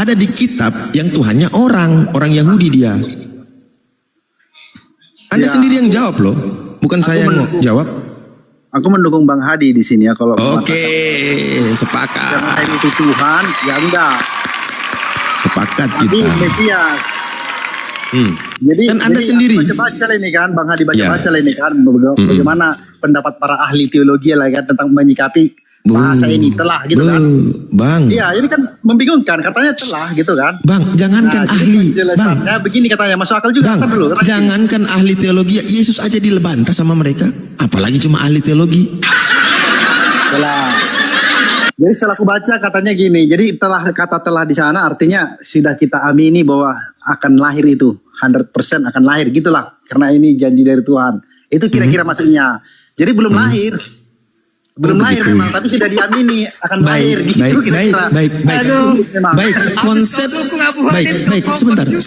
ada di kitab yang Tuhannya orang Yahudi dia. Anda Ya, sendiri yang jawab loh, bukan saya yang mau jawab. Aku mendukung Bang Hadi di sini ya kalau Oke, yang sepakat. lain itu Tuhan, ya enggak. Sepakat Tapi kita. Mesias. Jadi Dan Anda sendiri. baca ini kan, Bang Hadi Ya. baca ini kan, bagaimana pendapat para ahli teologi lah kan tentang menyikapi bahasa ini telah gitu kan. Bang. Iya, ini kan membingungkan, katanya telah gitu kan. Bang, jangankan Nah, ahli. jadi Bang, penjelasannya begini katanya, masuk akal juga. Bang, Ntar dulu, katanya. jangankan ahli teologi, Yesus aja dilebantah sama mereka. Apalagi cuma ahli teologi. Telah. Jadi setelah aku baca katanya gini, jadi kata telah di sana artinya sudah kita amini bahwa akan lahir itu 100% akan lahir gitulah, karena ini janji dari Tuhan. Itu kira-kira maksudnya. Jadi belum lahir. Belum lahir begitu. memang, tapi sudah diamini akan lahir gitu kira-kira. Baik. Memang. Baik, konsep baik, sebentar. Ya.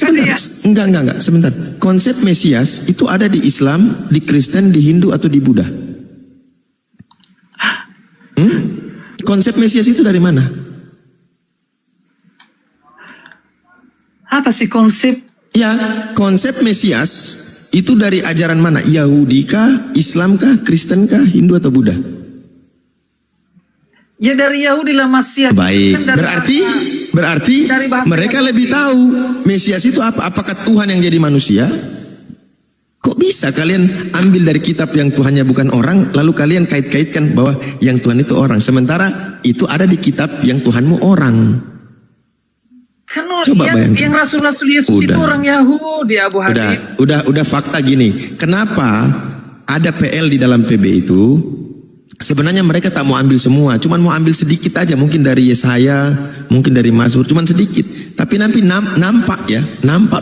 Enggak, sebentar. Konsep Mesias itu ada di Islam, di Kristen, di Hindu atau di Buddha? Konsep Mesias itu dari mana? Apa sih konsep? Ya, konsep Mesias itu dari ajaran mana? Yahudi kah, Islam kah, Kristen kah, Hindu atau Buddha? Ya dari Yahudi lah Mesias. Baik, Kan dari berarti dari bahasa mereka Yahudi. lebih tahu Mesias itu apa? Apakah Tuhan yang jadi manusia? Kok bisa kalian ambil dari kitab yang Tuhannya bukan orang, lalu kalian kait-kaitkan bahwa yang Tuhan itu orang, sementara itu ada di kitab yang Tuhanmu orang? Kan Coba bayangkan. yang Rasul-Rasul Yesus itu Udah. orang Yahudi, Abu Habib. Udah fakta gini. Kenapa ada PL di dalam PB itu? Sebenarnya mereka tak mau ambil semua, cuman mau ambil sedikit aja, mungkin dari Yesaya, mungkin dari Mazmur, cuman sedikit. Tapi nanti nampak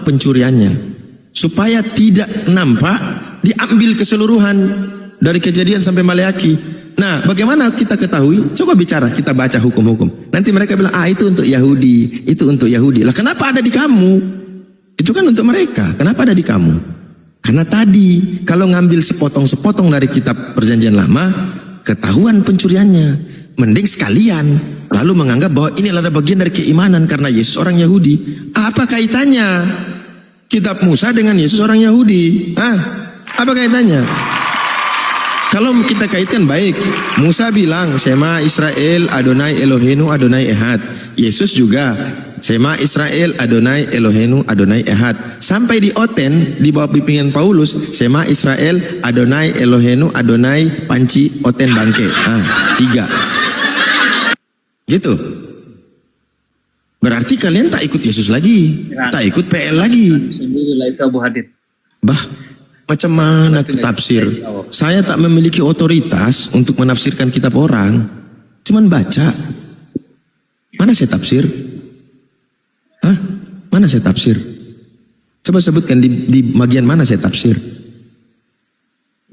pencuriannya. Supaya tidak nampak, diambil keseluruhan dari Kejadian sampai Maleaki. Nah, bagaimana kita ketahui? Coba bicara, kita baca hukum-hukum. Nanti mereka bilang, itu untuk Yahudi, itu untuk Yahudi. Lah kenapa ada di kamu? Itu kan untuk mereka. Kenapa ada di kamu? Karena tadi, kalau ngambil sepotong-sepotong dari kitab Perjanjian Lama, ketahuan pencuriannya. Mending sekalian, lalu menganggap bahwa ini adalah bagian dari keimanan karena Yesus orang Yahudi. Apa kaitannya kitab Musa dengan Yesus orang Yahudi? Apa kaitannya? Kalau kita kaitkan baik, Musa bilang Shema Israel Adonai Eloheinu Adonai Ehad. Yesus juga Shema Israel Adonai Eloheinu Adonai Ehad. Sampai di Oten di bawah bimbingan Paulus, Shema Israel Adonai Eloheinu Adonai Panci Oten Bangke. 3. Gitu. Berarti kalian tak ikut Yesus lagi, tak ikut PL lagi. Sendirilah itu Abu Hadid. Bah, macam mana tafsir? Saya tak memiliki otoritas untuk menafsirkan kitab orang. Cuman baca. Mana saya tafsir? Mana saya tafsir? Coba sebutkan di bagian mana saya tafsir?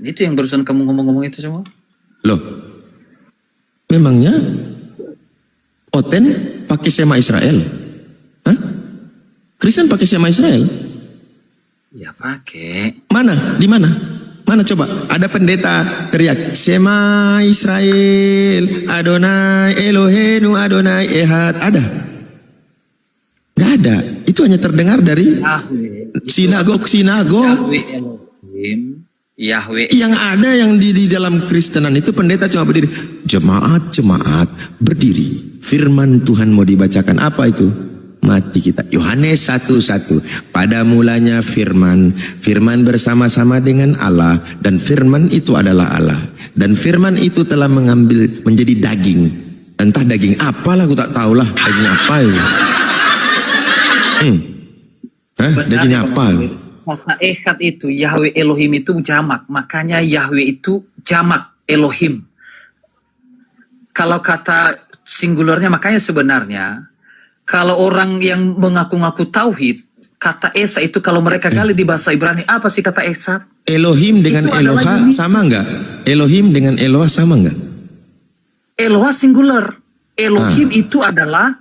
Itu yang barusan kamu ngomong-ngomong itu semua. Loh, memangnya Oten pakai Shema Israel? Kristen pakai Shema Israel? Ya pakai. Mana? Di mana? Mana coba? Ada pendeta teriak Shema Israel Adonai Eloheinu Adonai Ehad. Ada? Gak ada. Itu hanya terdengar dari sinagog. Yahweh Elohim. Yahweh. Yang ada yang di dalam Kristenan itu pendeta cuma berdiri. Jemaat berdiri. Firman Tuhan mau dibacakan. Apa itu? Mati kita. Yohanes 1:1. Pada mulanya firman. Firman bersama-sama dengan Allah. Dan firman itu adalah Allah. Dan firman itu telah menjadi daging. Entah daging apalah, aku tak tahulah. Daging apa itu? Daging apa? Kata Echad itu, Yahweh Elohim itu jamak. Makanya Yahweh itu jamak Elohim. Kalau kata singularnya, makanya sebenarnya kalau orang yang mengaku-ngaku tauhid, kata Esa itu kalau mereka gali di bahasa Ibrani, apa sih kata Esa? Elohim dengan Itu adalah Eloha unit. sama enggak? Elohim dengan Eloha sama enggak? Eloha singular. Elohim itu adalah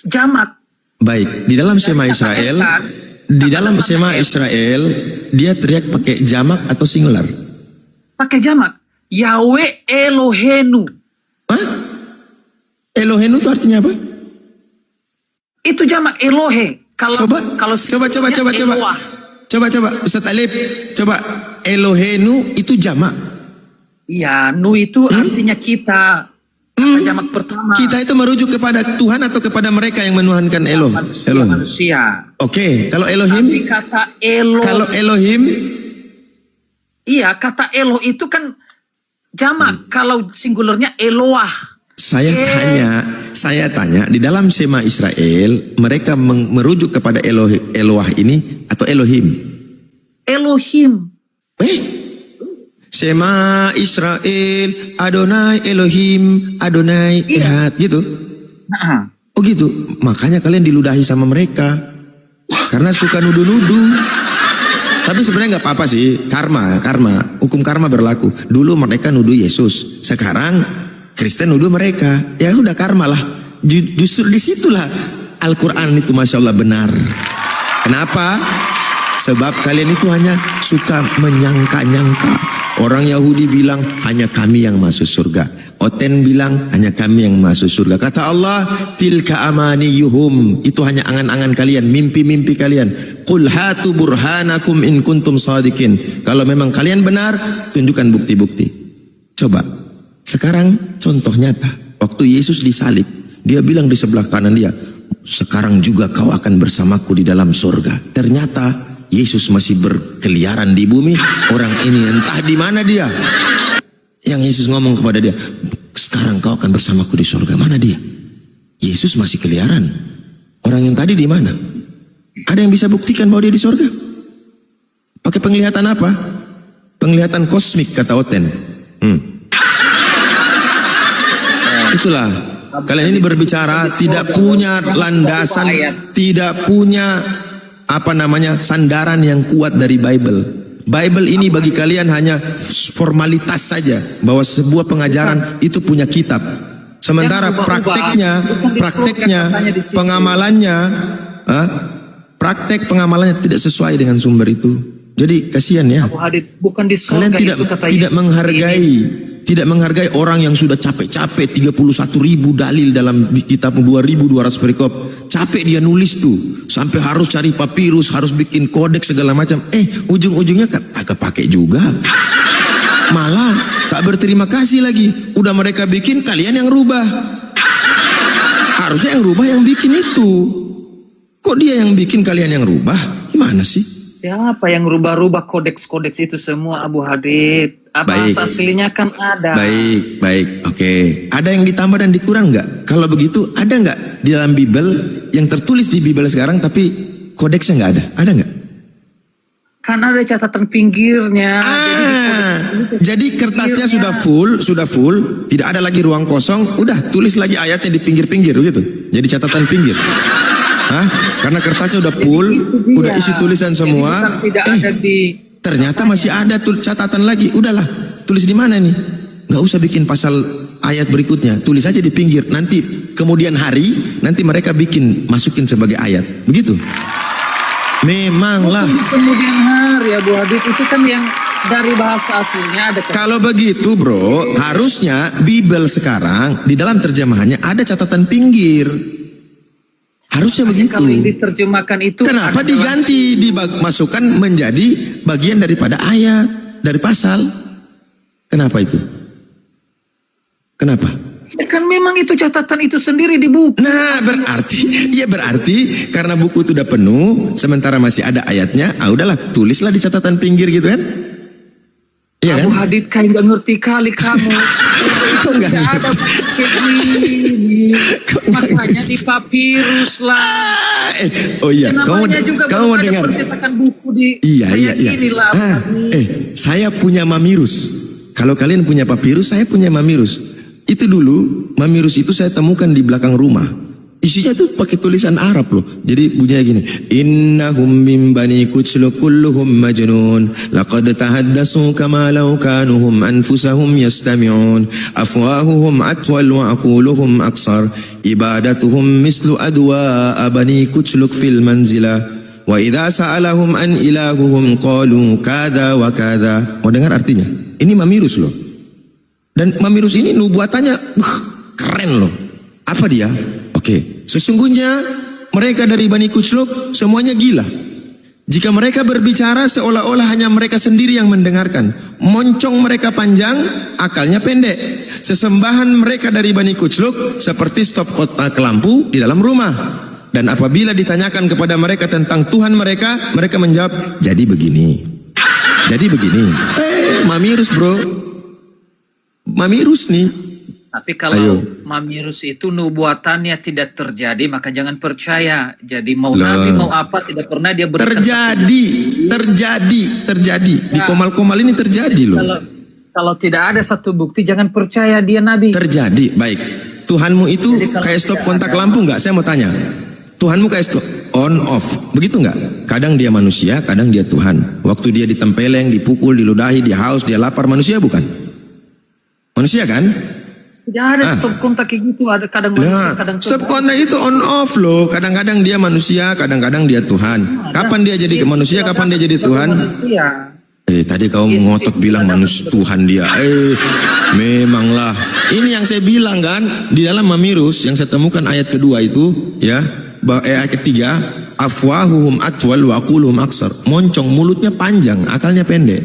jamak. Baik, di dalam Shema Israel, dia teriak pakai jamak atau singular? Pakai jamak. Yahweh Elohenu. Elohenu itu artinya apa? Itu jamak Elohe. Kalau Coba singularnya Eloah. coba Ustaz Alif, coba Elohenu itu jamak. Iya, nu itu artinya kita. Kata jamak pertama. Kita itu merujuk kepada Tuhan atau kepada mereka yang menuhankan Elohim? Manusia. Oke, kalau Tapi Elohim, kata Elo. kalau Elohim, Iya, kata Elo itu kan jamak. Kalau singularnya Eloah. saya tanya di dalam Shema Israel mereka merujuk kepada Eloah ini atau Elohim? Elohim. Shema Israel, Adonai Elohim, Adonai Ehad, gitu. Nah, Oh gitu, makanya kalian diludahi sama mereka karena suka nuduh-nuduh. Tapi sebenarnya nggak apa-apa sih, karma, hukum karma berlaku. Dulu mereka nuduh Yesus, sekarang Kristen nuduh mereka. Ya udah karma lah. Justru disitulah Al-Quran itu masya Allah benar. Kenapa? Sebab kalian itu hanya suka menyangka-nyangka. Orang Yahudi bilang hanya kami yang masuk surga. Oten bilang hanya kami yang masuk surga. Kata Allah, tilka amaniyuhum. Itu hanya angan-angan kalian, mimpi-mimpi kalian. Qul hatu burhanakum in kuntum sadikin. Kalau memang kalian benar, tunjukkan bukti-bukti. Coba, sekarang contoh nyata. Waktu Yesus disalib, dia bilang di sebelah kanan dia, sekarang juga kau akan bersamaku di dalam surga. Ternyata Yesus masih berkeliaran di bumi. Orang ini entah di mana dia. Yang Yesus ngomong kepada dia, sekarang kau akan bersamaku di surga. Mana dia? Yesus masih keliaran. Orang yang tadi di mana? Ada yang bisa buktikan bahwa dia di surga? Pakai penglihatan apa? Penglihatan kosmik kata Oten. Itulah. Kalian ini berbicara tidak punya landasan, tidak punya sandaran yang kuat dari Bible. Bible ini bagi kalian hanya formalitas saja, bahwa sebuah pengajaran itu punya kitab. Sementara prakteknya, praktek pengamalannya tidak sesuai dengan sumber itu. Jadi kasihan ya. Bukan di surga. Kalian tidak menghargai orang yang sudah capek-capek 31.000 dalil dalam kitab 2.200 perikop. Capek dia nulis tuh, sampai harus cari papirus, harus bikin kodeks segala macam. Ujung-ujungnya agak pakai juga. Malah tak berterima kasih lagi. Udah mereka bikin, kalian yang rubah. Harusnya yang rubah yang bikin itu. Kok dia yang bikin, kalian yang rubah? Gimana sih? Siapa yang rubah-rubah kodeks-kodeks itu semua, Abu Hadid? Bahasa aslinya kan ada. Baik, oke. Ada yang ditambah dan dikurang nggak? Kalau begitu, ada nggak di dalam Bible yang tertulis di Bible sekarang tapi kodeksnya nggak ada? Ada nggak? Kan ada catatan pinggirnya. Jadi kertasnya sudah full, tidak ada lagi ruang kosong. Udah tulis lagi ayatnya di pinggir-pinggir gitu. Jadi catatan pinggir. Karena kertasnya udah full, udah isi tulisan semua. Ternyata masih ada catatan lagi. Udahlah, tulis di mana nih? Nggak usah bikin pasal ayat berikutnya. Tulis aja di pinggir. Nanti kemudian hari, nanti mereka masukin sebagai ayat. Begitu. Memanglah. Di kemudian hari, Abu Hadid, itu kan yang dari bahasa aslinya ada. Kalau begitu bro, harusnya Bible sekarang di dalam terjemahannya ada catatan pinggir. Harusnya begitu. Kalau yang diterjemahkan itu, kenapa diganti, dimasukkan menjadi bagian daripada ayat, dari pasal? Kenapa itu? Kenapa? Ya kan memang itu catatan itu sendiri di buku. Nah berarti karena buku itu udah penuh, sementara masih ada ayatnya, udahlah tulislah di catatan pinggir gitu kan? Iya Abu kan? Hadid kayak nggak ngerti kali kamu. Kok nggak ada begini. Makanya di papirus lah. Oh iya, kamu mau dengar? Percetakan buku di Iya. Inilah, saya punya mamyrus. Kalau kalian punya papirus, saya punya mamyrus. Itu dulu mamyrus itu saya temukan di belakang rumah. Isinya tuh pakai tulisan Arab loh. Jadi bunyinya gini. Innahum min bani kutslu kulluhum majnun. Laqad tahaddasu kama law kanuhum anfusahum yastami'un. Afwahuhum atwal wa aquluhum aqsar. Ibadatuhum mislu adwa bani kutsluk fil manzila. Wa idza sa'alahum an ilahuhum qalu kada wa kada. Mau dengar artinya? Ini mamyrus loh. Dan mamyrus ini nubuatannya keren loh. Apa dia? Oke, sesungguhnya mereka dari Bani Kucluk semuanya gila. Jika mereka berbicara seolah-olah hanya mereka sendiri yang mendengarkan. Moncong mereka panjang, akalnya pendek. Sesembahan mereka dari Bani Kucluk seperti stop kotak lampu di dalam rumah. Dan apabila ditanyakan kepada mereka tentang Tuhan mereka, mereka menjawab, jadi begini. Jadi begini. Mamirus bro. Mamirus nih. Tapi kalau Ayo. Mamirus itu nubuatannya tidak terjadi, maka jangan percaya. Jadi mau Lah. nabi mau apa tidak pernah dia berikan. Terjadi. Di Komal-Komal ini terjadi loh. Kalau tidak ada satu bukti, jangan percaya dia nabi. Terjadi, baik. Tuhanmu itu Jadi kalau kayak stop tidak kontak ada- lampu nggak? Saya mau tanya. Tuhanmu kayak stop on off, begitu nggak? Kadang dia manusia, kadang dia Tuhan. Waktu dia ditempeleng, dipukul, diludahi, dia haus, dia lapar, manusia bukan? Manusia kan? Tidak ada stop kontak kayak gitu. Ada kadang manusia, Nah, kadang stop Tuhan. kontak itu on off loh. Kadang-kadang dia manusia, kadang-kadang dia Tuhan. Kapan dia jadi manusia, kapan dia jadi Tuhan? Manusia. Tadi kau ngotot bilang manusia Tuhan dia. Memanglah. Ini yang saya bilang kan, di dalam Mamirus yang saya temukan ayat kedua itu, ya, ayat ketiga, afwahuhum atwal wa quluhum aksar. Moncong, mulutnya panjang, akalnya pendek.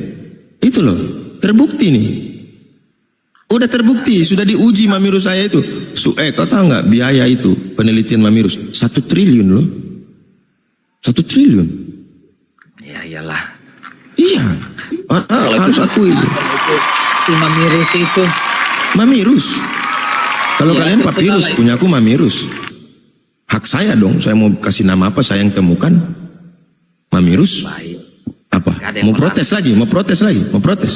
Itu loh, terbukti nih. Udah terbukti, sudah diuji Mamirus saya itu. Kau tahu nggak biaya itu penelitian Mamirus 1 triliun loh. 1 triliun. Ya iyalah. Iya. Harus aku itu. Si Mamirus itu. Mamirus. Kalau Ya, kalian itu papirus, salah. punya aku Mamirus. Hak saya dong. Saya mau kasih nama apa saya yang temukan. Mamirus. Baik. Apa? Gak ada yang Mau protes lagi? Mau protes?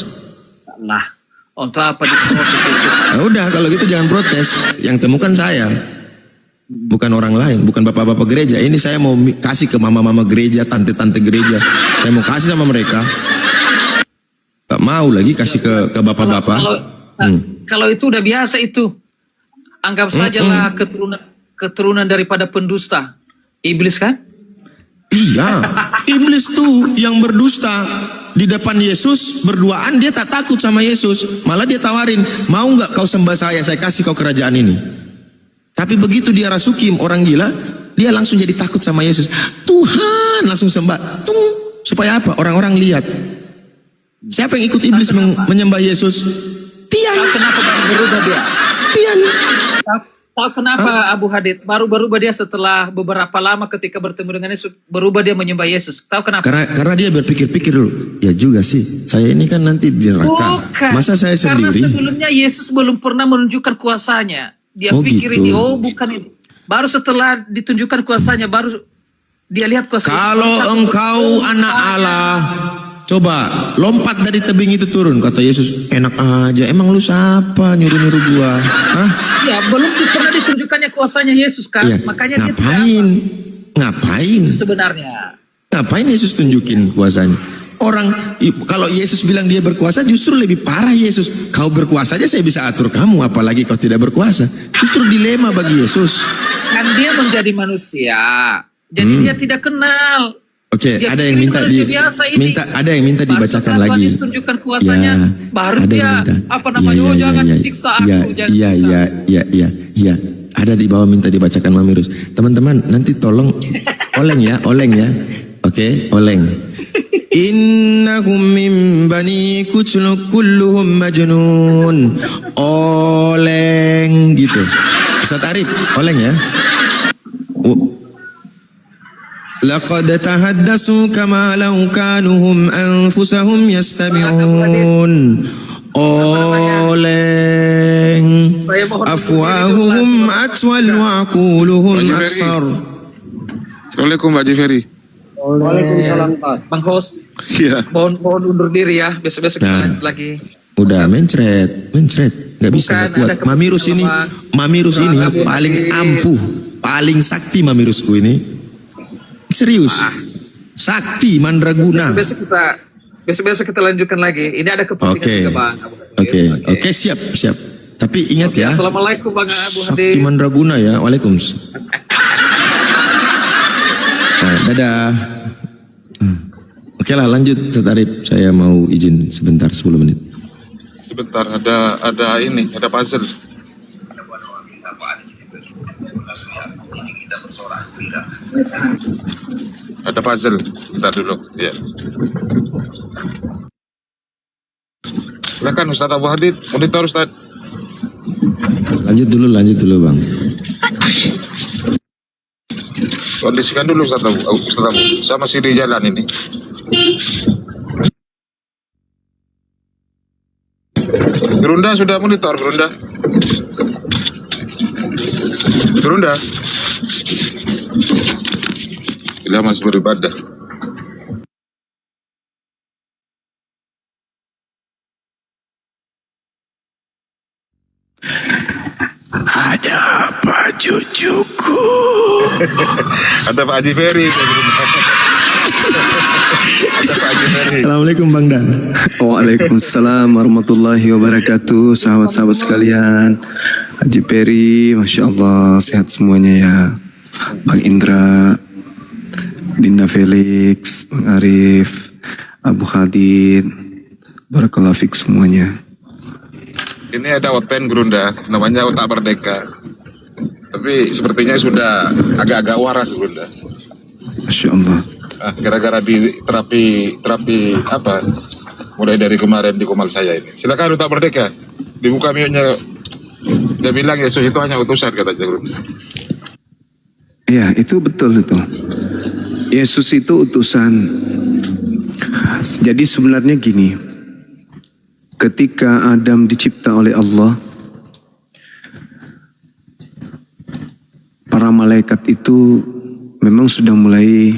Lah. Untuk apa diprotes itu? Nah, udah kalau gitu jangan protes. Yang temukan saya. Bukan orang lain, bukan bapak-bapak gereja. Ini saya mau kasih ke mama-mama gereja, tante-tante gereja. Saya mau kasih sama mereka. Gak mau lagi kasih ke bapak-bapak. Kalau itu udah biasa itu. Anggap sajalah keturunan daripada pendusta. Iblis kan? Iya, iblis tuh yang berdusta di depan Yesus berduaan, dia tak takut sama Yesus, malah dia tawarin, mau nggak kau sembah saya kasih kau kerajaan ini. Tapi begitu dia rasuki orang gila, dia langsung jadi takut sama Yesus. Tuhan langsung sembah, supaya apa? Orang-orang lihat. Siapa yang ikut iblis menyembah Yesus? Tian. Tahu kenapa baru berubah dia? Tian. Tahu kenapa Abu Hadid baru berubah dia setelah beberapa lama ketika bertemu dengan Yesus, berubah dia menyembah Yesus. Tahu kenapa? Karena dia berpikir-pikir dulu, ya juga sih, saya ini kan nanti di neraka. Bukan. Masa saya sendiri? Karena sebelumnya Yesus belum pernah menunjukkan kuasanya. Dia Oh, pikir gitu. ini, bukan ini. Baru setelah ditunjukkan kuasanya, baru dia lihat kuasa Yesus. Kalau engkau anak Allah, coba lompat dari tebing itu turun. Kata Yesus, enak aja. Emang lu siapa nyuruh-nyuruh gua? Hah? Ya, belum pernah ditunjukkannya kuasanya Yesus kan. Iya. Makanya dia Ngapain? sebenarnya. Ngapain Yesus tunjukin kuasanya? Orang, kalau Yesus bilang dia berkuasa, justru lebih parah Yesus. Kau berkuasa aja saya bisa atur kamu, apalagi kau tidak berkuasa. Justru dilema bagi Yesus. Kan dia menjadi manusia. Jadi dia tidak kenal. Oke, Dia ada yang pikir minta manusia biasa ini. ada yang minta Baru dibacakan setelah lagi. Tuhan Yesus tunjukkan kuasanya, baru ada dia yang minta. apa namanya? Oh, jangan siksa aku, jangan siksa. Iya. Ada di bawah minta dibacakan Mamirus. Teman-teman, nanti tolong oleng ya. Oke, oleng. Innahum min bani kucluk kulluhum majnun. Oleng gitu. Ustaz Arif, oleng ya. Laqad tahaddasu kama law kanu hum anfusahum yastami'un. Oleng. Afwahuhum atwal wa aquluhum aksar. Assalamualaikum Mbak Jiferi. Waalaikumsalam Pak. Bang host, Iya. mohon undur diri ya. Besok-besok kita lanjut lagi. Udah mencret, nggak bisa, Bukan, nggak kuat. ada kepentingan Mamirus ini Bang. paling ampuh, paling sakti Mamirusku ini. Serius, sakti mandraguna. Besok kita lanjutkan lagi. Ini ada kepentingan Oke, juga Bang. oke, siap. Tapi ingat ya, Assalamualaikum Bang Abu sakti Hadi. mandraguna ya. Waalaikumsalam. Dadah. Oke lah, lanjut Ustaz Arif. Saya mau izin sebentar 10 menit. Sebentar, ada puzzle. Ada puzzle. Bentar dulu. Ya. Silakan Ustaz Abu Hadid, monitor Ustaz. Lanjut dulu Bang. Kondisikan dulu Ustaz Abu. Saya masih di jalan ini. Gerunda sudah monitor, Gerunda. Bila masih beribadah. Ada apa cucuku? Ada Pak Haji Ferry. Ada Pak Haji Ferry. Assalamualaikum Bang Da. Waalaikumsalam warahmatullahi wabarakatuh. Sahabat-sahabat sekalian, Haji Peri, Masya Allah, sehat semuanya ya. Bang Indra, Dinda Felix, Bang Arif, Abu Khadid, Barakallahu Fik semuanya. Ini ada Otpen Gerunda, namanya Otak Merdeka. Tapi sepertinya sudah agak-agak waras Gerunda. Masya Allah. Ah, gara-gara di terapi apa? Mulai dari kemarin di Komal saya ini. Silakan Otak Merdeka. Dibuka mute-nya. Dia bilang Yesus itu hanya utusan katanya Gerunda. Ya, itu betul itu. Yesus itu utusan. Jadi sebenarnya gini, ketika Adam dicipta oleh Allah, para malaikat itu memang sudah mulai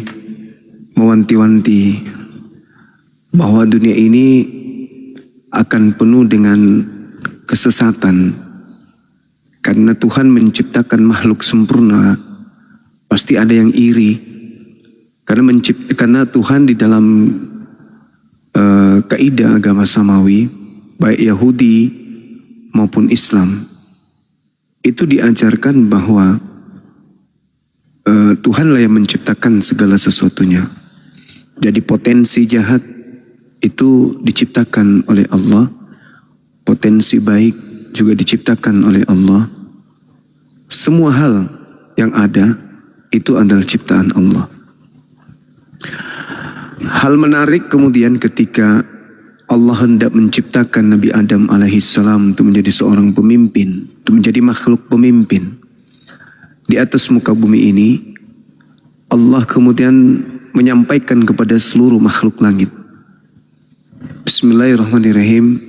mewanti-wanti bahwa dunia ini akan penuh dengan kesesatan. Karena Tuhan menciptakan makhluk sempurna, pasti ada yang iri. Karena Tuhan di dalam kaidah agama samawi, baik Yahudi maupun Islam, itu diajarkan bahwa Tuhanlah yang menciptakan segala sesuatunya. Jadi potensi jahat itu diciptakan oleh Allah, potensi baik juga diciptakan oleh Allah. Semua hal yang ada itu adalah ciptaan Allah. Hal menarik kemudian ketika Allah hendak menciptakan Nabi Adam alaihissalam untuk menjadi seorang pemimpin, untuk menjadi makhluk pemimpin di atas muka bumi ini, Allah kemudian menyampaikan kepada seluruh makhluk langit. Bismillahirrahmanirrahim.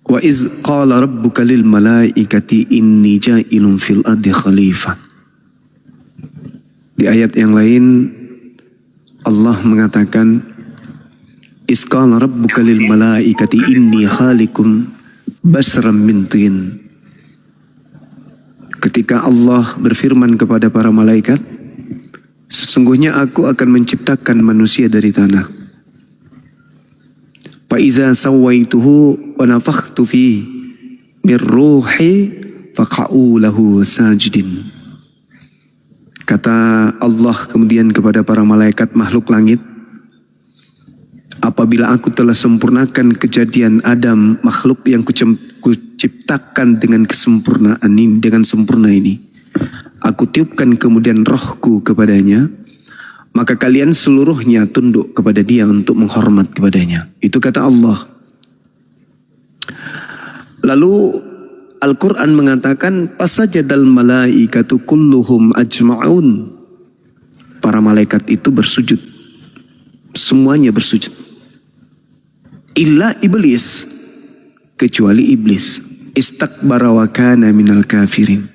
Wa iz qala rabbuka lil malaikati inni ja'ilun fil ardi khalifah. Di ayat yang lain Allah mengatakan iz qala rabbuka lil malaikati inni khaliqum basran min tin. Ketika Allah berfirman kepada para malaikat, sesungguhnya aku akan menciptakan manusia dari tanah. Fa iza sawaituhu wa nafakhtu fi min ruhi faqa'u lahu sajidin. Kata Allah kemudian kepada para malaikat makhluk langit, apabila aku telah sempurnakan kejadian Adam, makhluk yang kuciptakan dengan kesempurnaan ini, dengan sempurna ini, aku tiupkan kemudian rohku kepadanya, maka kalian seluruhnya tunduk kepada dia untuk menghormat kepadanya. Itu kata Allah. Lalu Al-Quran mengatakan pasajadal malaikatu kulluhum ajma'un. Para malaikat itu bersujud. Semuanya bersujud. Illa iblis. Kecuali iblis. Istakbara wa kana minal kafirin.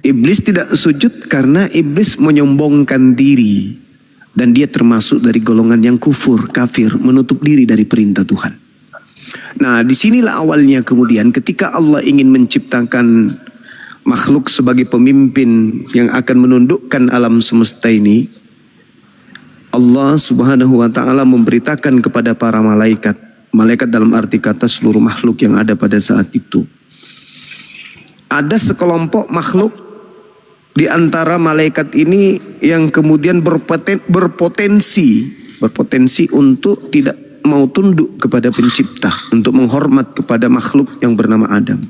Iblis tidak sujud karena iblis menyombongkan diri. Dan dia termasuk dari golongan yang kufur, kafir, menutup diri dari perintah Tuhan. Nah, disinilah awalnya kemudian ketika Allah ingin menciptakan makhluk sebagai pemimpin yang akan menundukkan alam semesta ini, Allah Subhanahu wa ta'ala memberitakan kepada para malaikat, malaikat dalam arti kata seluruh makhluk yang ada pada saat itu. Ada sekelompok makhluk di antara malaikat ini yang kemudian berpotensi untuk tidak mau tunduk kepada pencipta, untuk menghormat kepada makhluk yang bernama Adam.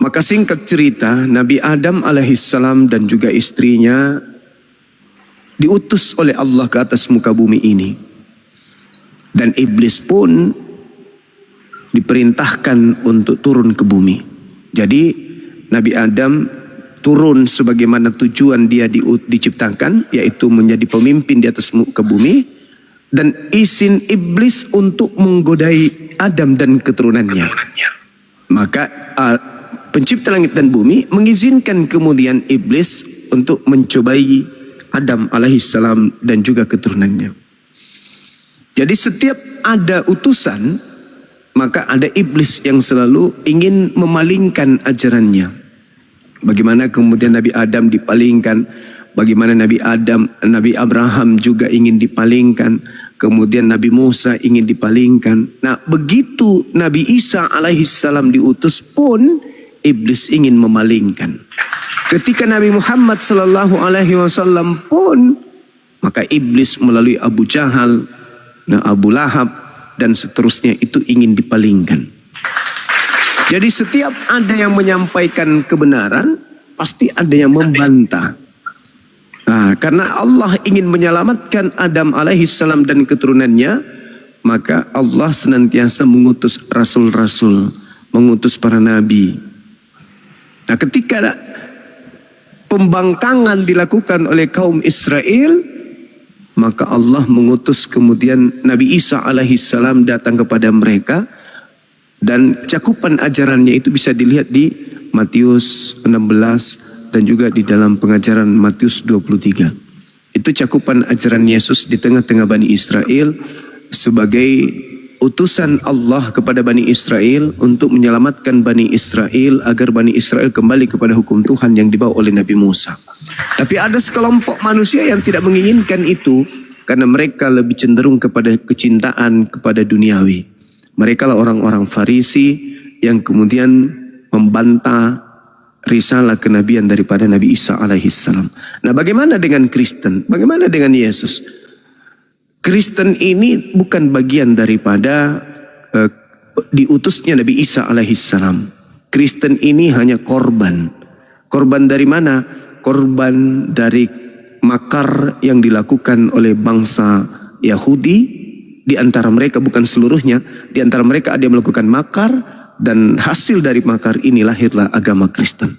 Maka singkat cerita, Nabi Adam alaihissalam dan juga istrinya diutus oleh Allah ke atas muka bumi ini. Dan iblis pun diperintahkan untuk turun ke bumi. Jadi Nabi Adam turun sebagaimana tujuan dia diciptakan, yaitu menjadi pemimpin di atas muka bumi. Dan izin iblis untuk menggodai Adam dan keturunannya. Maka pencipta langit dan bumi mengizinkan kemudian iblis untuk mencobai Adam alaihissalam dan juga keturunannya. Jadi setiap ada utusan, maka ada iblis yang selalu ingin memalingkan ajarannya. Bagaimana kemudian Nabi Adam dipalingkan, bagaimana Nabi Abraham juga ingin dipalingkan, kemudian Nabi Musa ingin dipalingkan. Nah, begitu Nabi Isa alaihissalam diutus pun iblis ingin memalingkan. Ketika Nabi Muhammad sallallahu alaihi wasallam pun, maka iblis melalui Abu Jahal, Abu Lahab dan seterusnya itu ingin dipalingkan. Jadi setiap ada yang menyampaikan kebenaran, pasti ada yang membantah. Nah, karena Allah ingin menyelamatkan Adam alaihissalam dan keturunannya, maka Allah senantiasa mengutus rasul-rasul, mengutus para nabi. Nah, ketika pembangkangan dilakukan oleh kaum Israel, maka Allah mengutus kemudian Nabi Isa alaihissalam datang kepada mereka. Dan cakupan ajarannya itu bisa dilihat di Matius 16 dan juga di dalam pengajaran Matius 23. Itu cakupan ajaran Yesus di tengah-tengah Bani Israel sebagai utusan Allah kepada Bani Israel untuk menyelamatkan Bani Israel agar Bani Israel kembali kepada hukum Tuhan yang dibawa oleh Nabi Musa. Tapi ada sekelompok manusia yang tidak menginginkan itu karena mereka lebih cenderung kepada kecintaan kepada duniawi. Mereka lah orang-orang Farisi yang kemudian membantah risalah kenabian daripada Nabi Isa alaihissalam. Nah, bagaimana dengan Kristen? Bagaimana dengan Yesus? Kristen ini bukan bagian daripada diutusnya Nabi Isa alaihissalam. Kristen ini hanya korban. Korban dari mana? Korban dari makar yang dilakukan oleh bangsa Yahudi. Di antara mereka, bukan seluruhnya, di antara mereka ada yang melakukan makar, dan hasil dari makar ini lahirlah agama Kristen.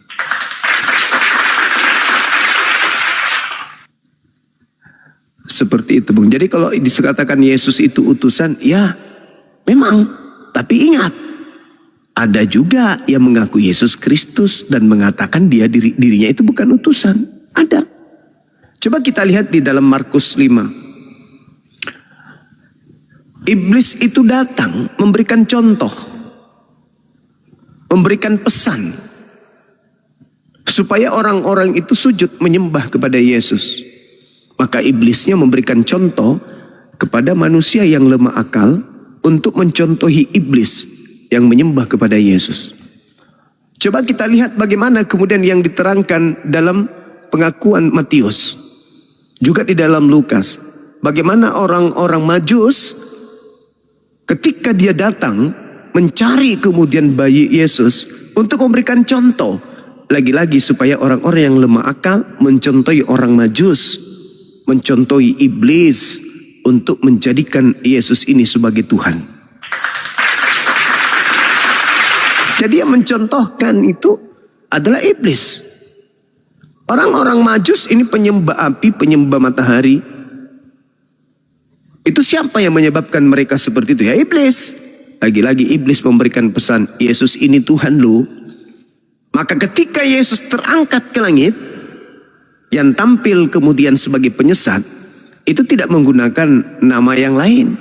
Seperti itu, Bung. Jadi kalau dikatakan Yesus itu utusan, ya memang, tapi ingat, ada juga yang mengaku Yesus Kristus dan mengatakan dirinya itu bukan utusan. Ada. Coba kita lihat di dalam Markus 5. Iblis itu datang memberikan contoh, memberikan pesan supaya orang-orang itu sujud menyembah kepada Yesus. Maka iblisnya memberikan contoh kepada manusia yang lemah akal untuk mencontohi iblis yang menyembah kepada Yesus. Coba kita lihat bagaimana kemudian yang diterangkan dalam pengakuan Matius, juga di dalam Lukas. Bagaimana orang-orang Majus ketika dia datang mencari kemudian bayi Yesus untuk memberikan contoh. Lagi-lagi supaya orang-orang yang lemah akal mencontohi orang Majus, mencontohi iblis untuk menjadikan Yesus ini sebagai Tuhan. Jadi yang mencontohkan itu adalah iblis. Orang-orang Majus ini penyembah api, penyembah matahari. Itu siapa yang menyebabkan mereka seperti itu? Ya iblis. Lagi-lagi iblis memberikan pesan, Yesus ini Tuhan lu. Maka ketika Yesus terangkat ke langit, yang tampil kemudian sebagai penyesat, itu tidak menggunakan nama yang lain.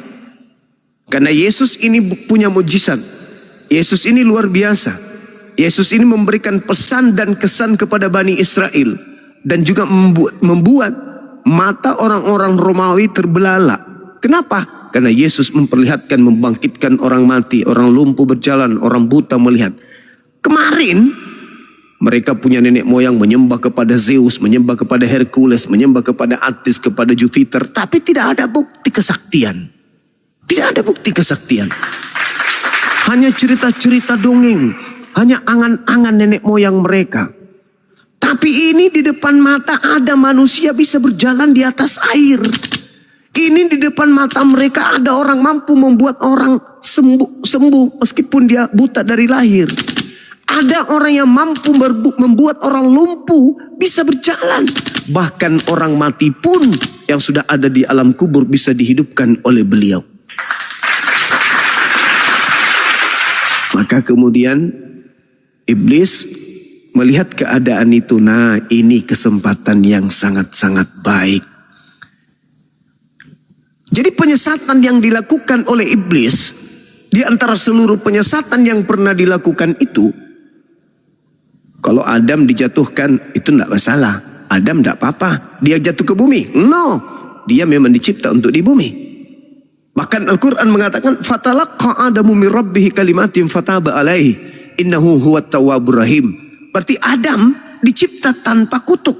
Karena Yesus ini punya mujizat. Yesus ini luar biasa. Yesus ini memberikan pesan dan kesan kepada Bani Israel. Dan juga membuat mata orang-orang Romawi terbelalak. Kenapa? Karena Yesus memperlihatkan, membangkitkan orang mati, orang lumpuh berjalan, orang buta melihat. Kemarin mereka punya nenek moyang menyembah kepada Zeus, menyembah kepada Hercules, menyembah kepada Attis, kepada Jupiter, tapi tidak ada bukti kesaktian. Tidak ada bukti kesaktian. Hanya cerita-cerita dongeng, hanya angan-angan nenek moyang mereka. Tapi ini di depan mata ada manusia bisa berjalan di atas air. Ini di depan mata mereka ada orang mampu membuat orang sembuh meskipun dia buta dari lahir. Ada orang yang mampu membuat orang lumpuh bisa berjalan. Bahkan orang mati pun yang sudah ada di alam kubur bisa dihidupkan oleh beliau. Maka kemudian iblis melihat keadaan itu, nah ini kesempatan yang sangat-sangat baik. Jadi penyesatan yang dilakukan oleh iblis, di antara seluruh penyesatan yang pernah dilakukan itu, kalau Adam dijatuhkan itu tidak masalah. Adam tidak apa-apa, dia jatuh ke bumi. No, dia memang dicipta untuk di bumi. Bahkan Al-Quran mengatakan, fatalaqqa Adamu min rabbih kalimatin fataba alaihi innahu huwat tawwabur rahim. Berarti Adam dicipta tanpa kutuk.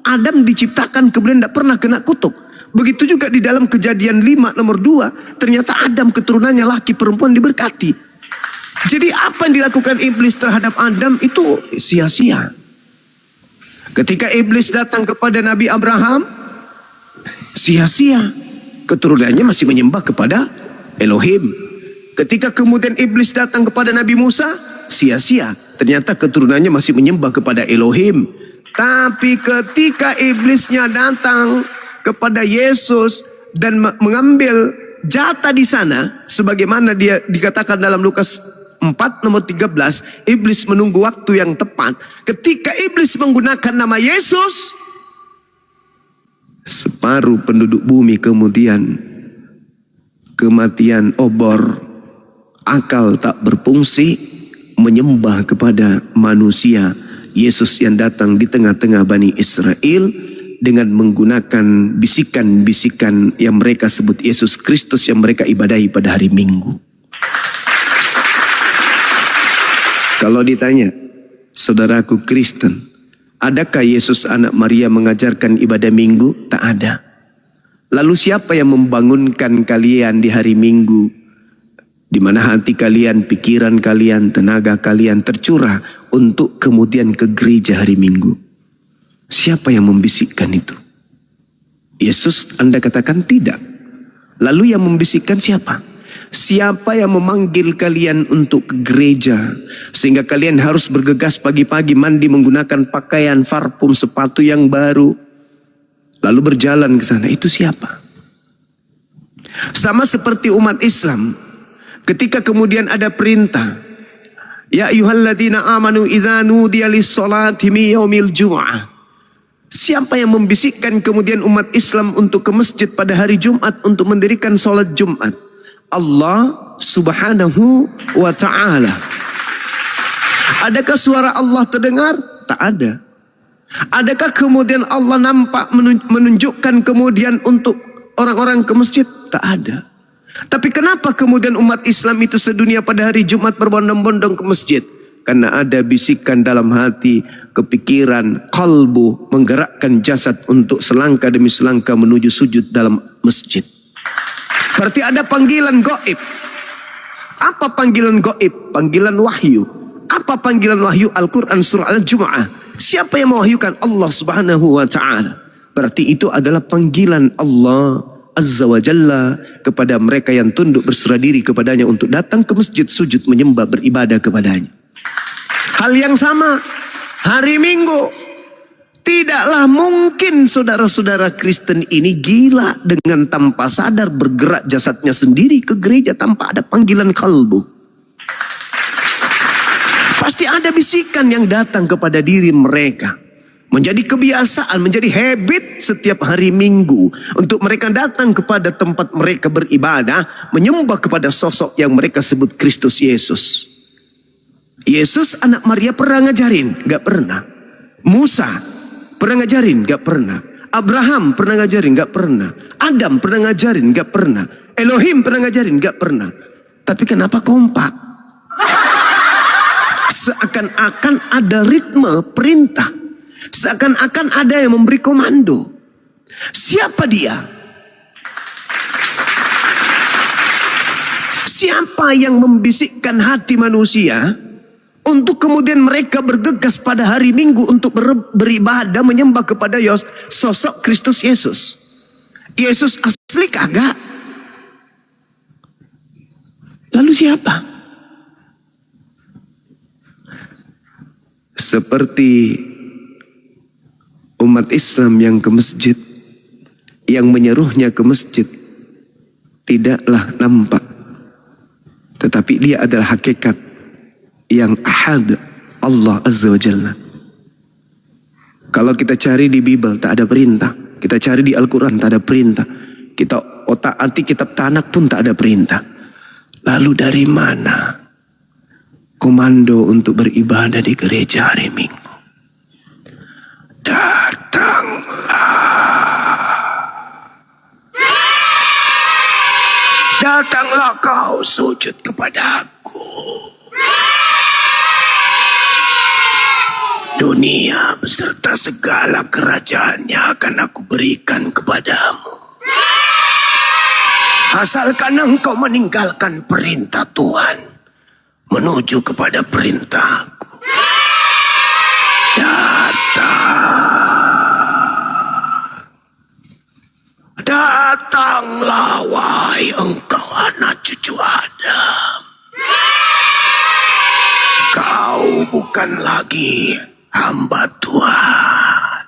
Adam diciptakan kemudian tidak pernah kena kutuk. Begitu juga di dalam Kejadian 5 nomor 2, ternyata Adam keturunannya laki perempuan diberkati. Jadi apa yang dilakukan iblis terhadap Adam itu sia-sia. Ketika iblis datang kepada Nabi Abraham, sia-sia. Keturunannya masih menyembah kepada Elohim. Ketika kemudian iblis datang kepada Nabi Musa, sia-sia. Ternyata keturunannya masih menyembah kepada Elohim. Tapi ketika iblisnya datang kepada Yesus dan mengambil jatah di sana, sebagaimana dia dikatakan dalam Lukas 4 nomor 13, iblis menunggu waktu yang tepat. Ketika iblis menggunakan nama Yesus, separuh penduduk bumi kemudian kematian obor, akal tak berfungsi, menyembah kepada manusia Yesus yang datang di tengah-tengah Bani Israel dengan menggunakan bisikan-bisikan yang mereka sebut Yesus Kristus yang mereka ibadahi pada hari Minggu. Kalau ditanya, saudaraku Kristen, adakah Yesus anak Maria mengajarkan ibadah Minggu? Tak ada. Lalu siapa yang membangunkan kalian di hari Minggu, di mana hati kalian, pikiran kalian, tenaga kalian tercurah untuk kemudian ke gereja hari Minggu? Siapa yang membisikkan itu? Yesus Anda katakan tidak. Lalu yang membisikkan siapa? Siapa yang memanggil kalian untuk ke gereja sehingga kalian harus bergegas pagi-pagi mandi menggunakan pakaian, parfum, sepatu yang baru lalu berjalan ke sana? Itu siapa? Sama seperti umat Islam, ketika kemudian ada perintah, ya ayyuhalladzina amanu idza nudiya lis-sholati min yaumil jumu'ah. Siapa yang membisikkan kemudian umat Islam untuk ke masjid pada hari Jumat untuk mendirikan sholat Jumat? Allah subhanahu wa ta'ala. Adakah suara Allah terdengar? Tak ada. Adakah kemudian Allah nampak menunjukkan kemudian untuk orang-orang ke masjid? Tak ada. Tapi kenapa kemudian umat Islam itu sedunia pada hari Jumat berbondong-bondong ke masjid? Karena ada bisikan dalam hati, kepikiran, kalbu, menggerakkan jasad untuk selangkah demi selangkah menuju sujud dalam masjid. Berarti ada panggilan gaib. Apa panggilan gaib? Panggilan wahyu. Apa panggilan wahyu? Al-Quran surah Al-Jumu'ah. Siapa yang mewahyukan? Allah subhanahu wa ta'ala. Berarti itu adalah panggilan Allah Azza wa Jalla kepada mereka yang tunduk berserah diri kepadanya untuk datang ke masjid sujud menyembah beribadah kepadanya. Hal yang sama hari Minggu. Tidaklah mungkin saudara-saudara Kristen ini gila dengan tanpa sadar bergerak jasadnya sendiri ke gereja tanpa ada panggilan kalbu. Pasti ada bisikan yang datang kepada diri mereka. Menjadi kebiasaan, menjadi habit setiap hari Minggu. Untuk mereka datang kepada tempat mereka beribadah, menyembah kepada sosok yang mereka sebut Kristus Yesus. Yesus anak Maria pernah ngajarin? Gak pernah. Musa pernah ngajarin? Gak pernah. Abraham pernah ngajarin? Gak pernah. Adam pernah ngajarin? Gak pernah. Elohim pernah ngajarin? Gak pernah. Tapi kenapa kompak? Seakan-akan ada ritme perintah. Seakan-akan ada yang memberi komando. Siapa dia? Siapa yang membisikkan hati manusia untuk kemudian mereka bergegas pada hari Minggu untuk beribadah menyembah kepada sosok Kristus Yesus. Yesus asli kagak. Lalu siapa? Seperti umat Islam yang ke masjid, yang menyeruhnya ke masjid, tidaklah nampak. Tetapi dia adalah hakikat yang ahad, Allah Azza wa Jalla. Kalau kita cari di Bible tak ada perintah. Kita cari di Al-Quran tak ada perintah. Kita otak-atik kitab Tanak pun tak ada perintah. Lalu dari mana komando untuk beribadah di gereja hari Minggu? Datanglah kau sujud kepada aku. Dunia beserta segala kerajaannya akan aku berikan kepadamu. Asalkan engkau meninggalkan perintah Tuhan, menuju kepada perintahku. Datanglah wahai engkau anak cucu Adam. Kau bukan lagi hamba Tuhan,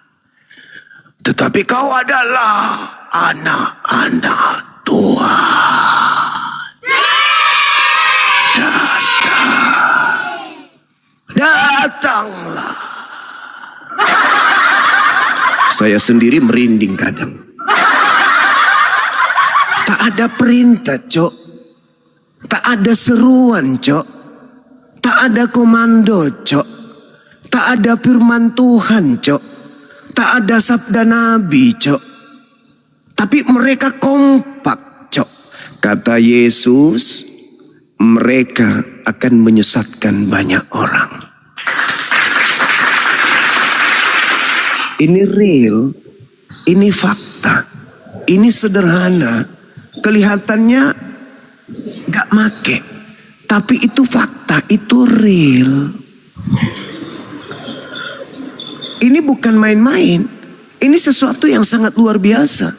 tetapi kau adalah anak-anak Tuhan. Datanglah. Saya sendiri merinding kadang. Tak ada perintah, Cok. Tak ada seruan, Cok. Tak ada komando, Cok. Tak ada firman Tuhan, Cok. Tak ada sabda Nabi, Cok. Tapi mereka kompak, Cok. Kata Yesus, mereka akan menyesatkan banyak orang. Ini real, ini fakta, ini sederhana. Kelihatannya gak make, tapi itu fakta, itu real. Ini bukan main-main, ini sesuatu yang sangat luar biasa.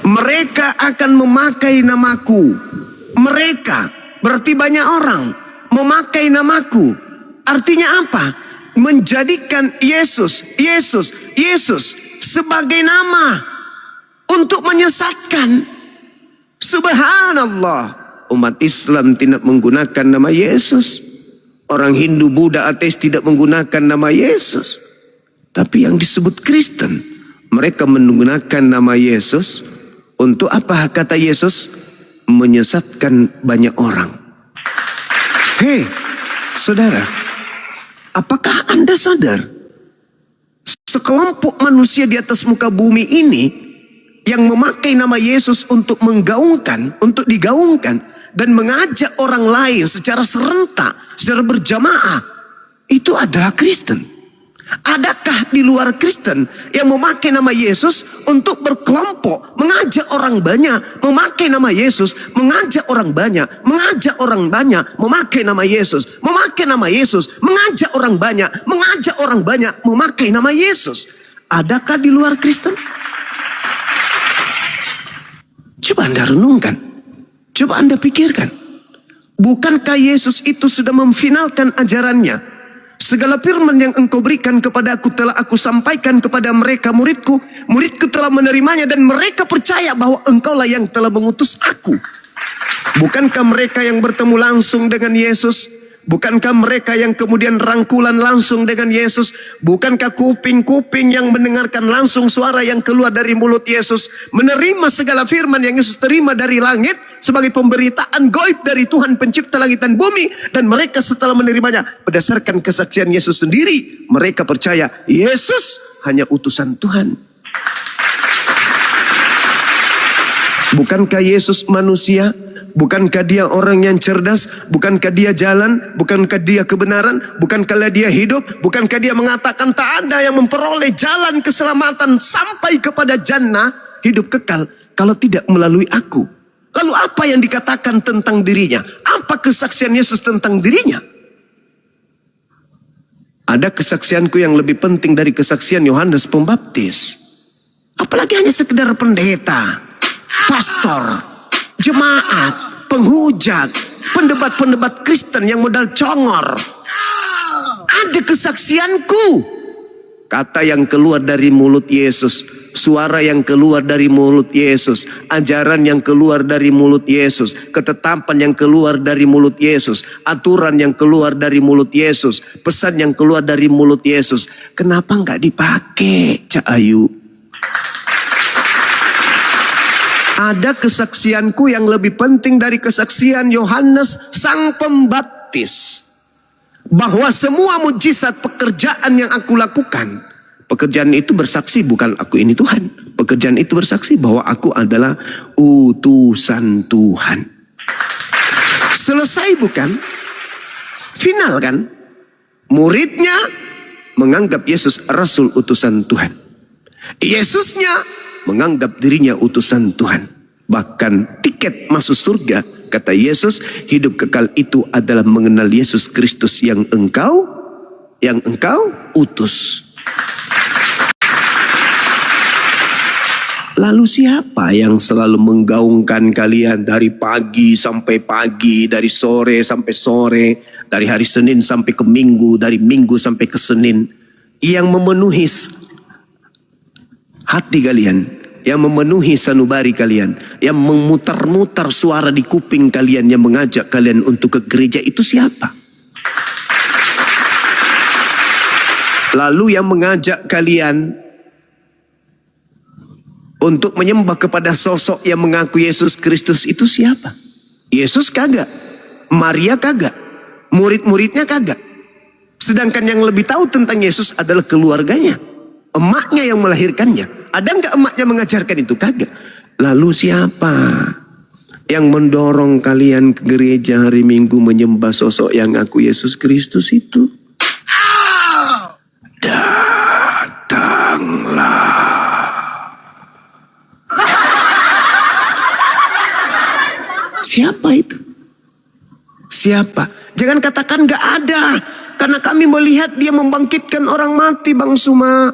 Mereka akan memakai namaku. Mereka berarti banyak orang memakai namaku. Artinya apa? Menjadikan Yesus sebagai nama untuk menyesatkan. Subhanallah. Umat Islam tidak menggunakan nama Yesus. Orang Hindu, Buddha, ateis tidak menggunakan nama Yesus. Tapi yang disebut Kristen, mereka menggunakan nama Yesus untuk apa? Kata Yesus, menyesatkan banyak orang. Hei, saudara, apakah Anda sadar sekelompok manusia di atas muka bumi ini yang memakai nama Yesus untuk menggaungkan, untuk digaungkan dan mengajak orang lain secara serentak, secara berjamaah, itu adalah Kristen? Adakah di luar Kristen yang memakai nama Yesus untuk berkelompok, mengajak orang banyak, memakai nama Yesus, mengajak orang banyak, mengajak orang banyak, memakai nama Yesus, memakai nama Yesus, mengajak orang banyak, mengajak orang banyak, memakai nama Yesus? Adakah di luar Kristen? Coba Anda renungkan, coba Anda pikirkan. Bukankah Yesus itu sudah memfinalkan ajarannya? Segala firman yang engkau berikan kepada aku telah aku sampaikan kepada mereka muridku. Muridku telah menerimanya dan mereka percaya bahwa engkaulah yang telah mengutus aku. Bukankah mereka yang bertemu langsung dengan Yesus? Bukankah mereka yang kemudian rangkulan langsung dengan Yesus? Bukankah kuping-kuping yang mendengarkan langsung suara yang keluar dari mulut Yesus? Menerima segala firman yang Yesus terima dari langit sebagai pemberitaan gaib dari Tuhan pencipta langit dan bumi. Dan mereka setelah menerimanya berdasarkan kesaksian Yesus sendiri, mereka percaya Yesus hanya utusan Tuhan. Bukankah Yesus manusia? Bukankah dia orang yang cerdas? Bukankah dia jalan? Bukankah dia kebenaran? Bukankah dia hidup? Bukankah dia mengatakan tak ada yang memperoleh jalan keselamatan sampai kepada jannah, hidup kekal, kalau tidak melalui aku? Lalu apa yang dikatakan tentang dirinya? Apa kesaksian Yesus tentang dirinya? Ada kesaksianku yang lebih penting dari kesaksian Yohanes Pembaptis. Apalagi hanya sekedar pendeta, pastor, jemaat, penghujat, pendebat-pendebat Kristen yang modal congor. Ada kesaksianku. Kata yang keluar dari mulut Yesus, suara yang keluar dari mulut Yesus, ajaran yang keluar dari mulut Yesus, ketetapan yang keluar dari mulut Yesus, aturan yang keluar dari mulut Yesus, pesan yang keluar dari mulut Yesus. Kenapa nggak dipakai, Cak Ayu? Ada kesaksianku yang lebih penting dari kesaksian Yohanes Sang Pembaptis. Bahwa semua mujizat pekerjaan yang aku lakukan, pekerjaan itu bersaksi bukan aku ini Tuhan. Pekerjaan itu bersaksi bahwa aku adalah utusan Tuhan. Selesai bukan? Final kan? Muridnya menganggap Yesus rasul utusan Tuhan. Yesusnya menganggap dirinya utusan Tuhan. Bahkan tiket masuk surga, kata Yesus, hidup kekal itu adalah mengenal Yesus Kristus yang engkau utus. Lalu siapa yang selalu menggaungkan kalian dari pagi sampai pagi, dari sore sampai sore, dari hari Senin sampai ke Minggu, dari Minggu sampai ke Senin, yang memenuhi hati kalian, yang memenuhi sanubari kalian, yang memutar-mutar suara di kuping kalian, yang mengajak kalian untuk ke gereja, itu siapa? Lalu yang mengajak kalian untuk menyembah kepada sosok yang mengaku Yesus Kristus itu siapa? Yesus kagak, Maria kagak, murid-muridnya kagak. Sedangkan yang lebih tahu tentang Yesus adalah keluarganya, emaknya yang melahirkannya. Ada nggak emaknya mengajarkan itu? Kagak. Lalu siapa yang mendorong kalian ke gereja hari Minggu menyembah sosok yang ngaku Yesus Kristus itu? Datanglah. Siapa itu? Siapa? Jangan katakan nggak ada. Karena kami melihat dia membangkitkan orang mati, Bang Suma.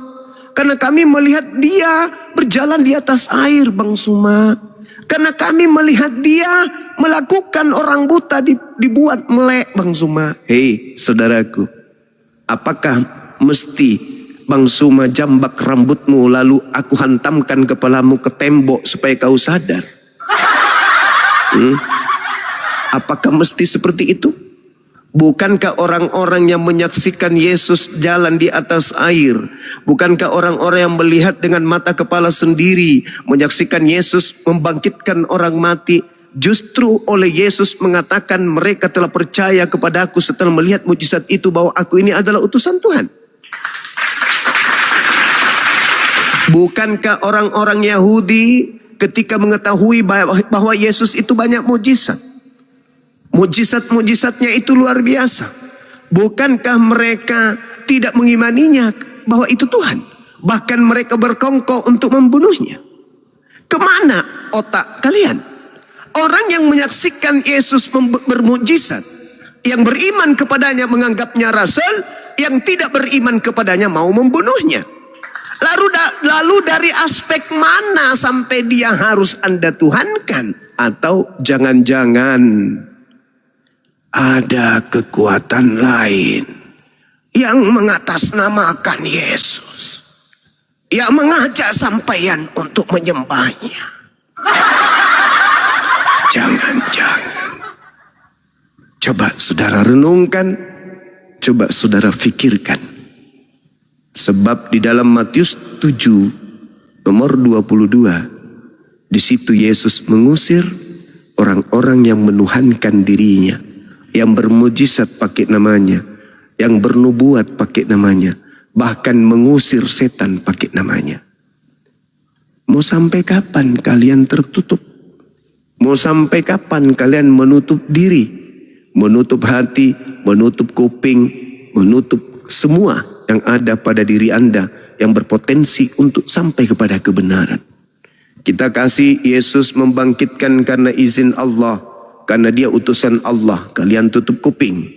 Karena kami melihat dia berjalan di atas air, Bang Suma. Karena kami melihat dia melakukan orang buta dibuat melek, Bang Suma. Hei saudaraku, apakah mesti Bang Suma jambak rambutmu lalu aku hantamkan kepalamu ke tembok supaya kau sadar? Apakah mesti seperti itu? Bukankah orang-orang yang menyaksikan Yesus jalan di atas air, bukankah orang-orang yang melihat dengan mata kepala sendiri, menyaksikan Yesus membangkitkan orang mati, justru oleh Yesus mengatakan mereka telah percaya kepada aku setelah melihat mujizat itu bahwa aku ini adalah utusan Tuhan? Bukankah orang-orang Yahudi ketika mengetahui bahwa Yesus itu banyak mujizat, mujizat-mujizatnya itu luar biasa, bukankah mereka tidak mengimaninya bahwa itu Tuhan? Bahkan mereka berkongkol untuk membunuhnya. Kemana otak kalian? Orang yang menyaksikan Yesus bermujizat, yang beriman kepadanya menganggapnya rasul, yang tidak beriman kepadanya mau membunuhnya. Lalu dari aspek mana sampai dia harus Anda tuhankan? Atau jangan-jangan ada kekuatan lain yang mengatasnamakan Yesus, yang mengajak sampeyan untuk menyembahnya? Jangan-jangan. Coba saudara renungkan, coba saudara fikirkan. Sebab di dalam Matius 7 nomor 22, di situ Yesus mengusir orang-orang yang menuhankan dirinya, yang bermujizat pakai namanya, yang bernubuat pakai namanya, bahkan mengusir setan pakai namanya. Mau sampai kapan kalian tertutup? Mau sampai kapan kalian menutup diri, menutup hati, menutup kuping, menutup semua yang ada pada diri Anda yang berpotensi untuk sampai kepada kebenaran? Kita kasih Yesus membangkitkan karena izin Allah, karena dia utusan Allah. Kalian tutup kuping,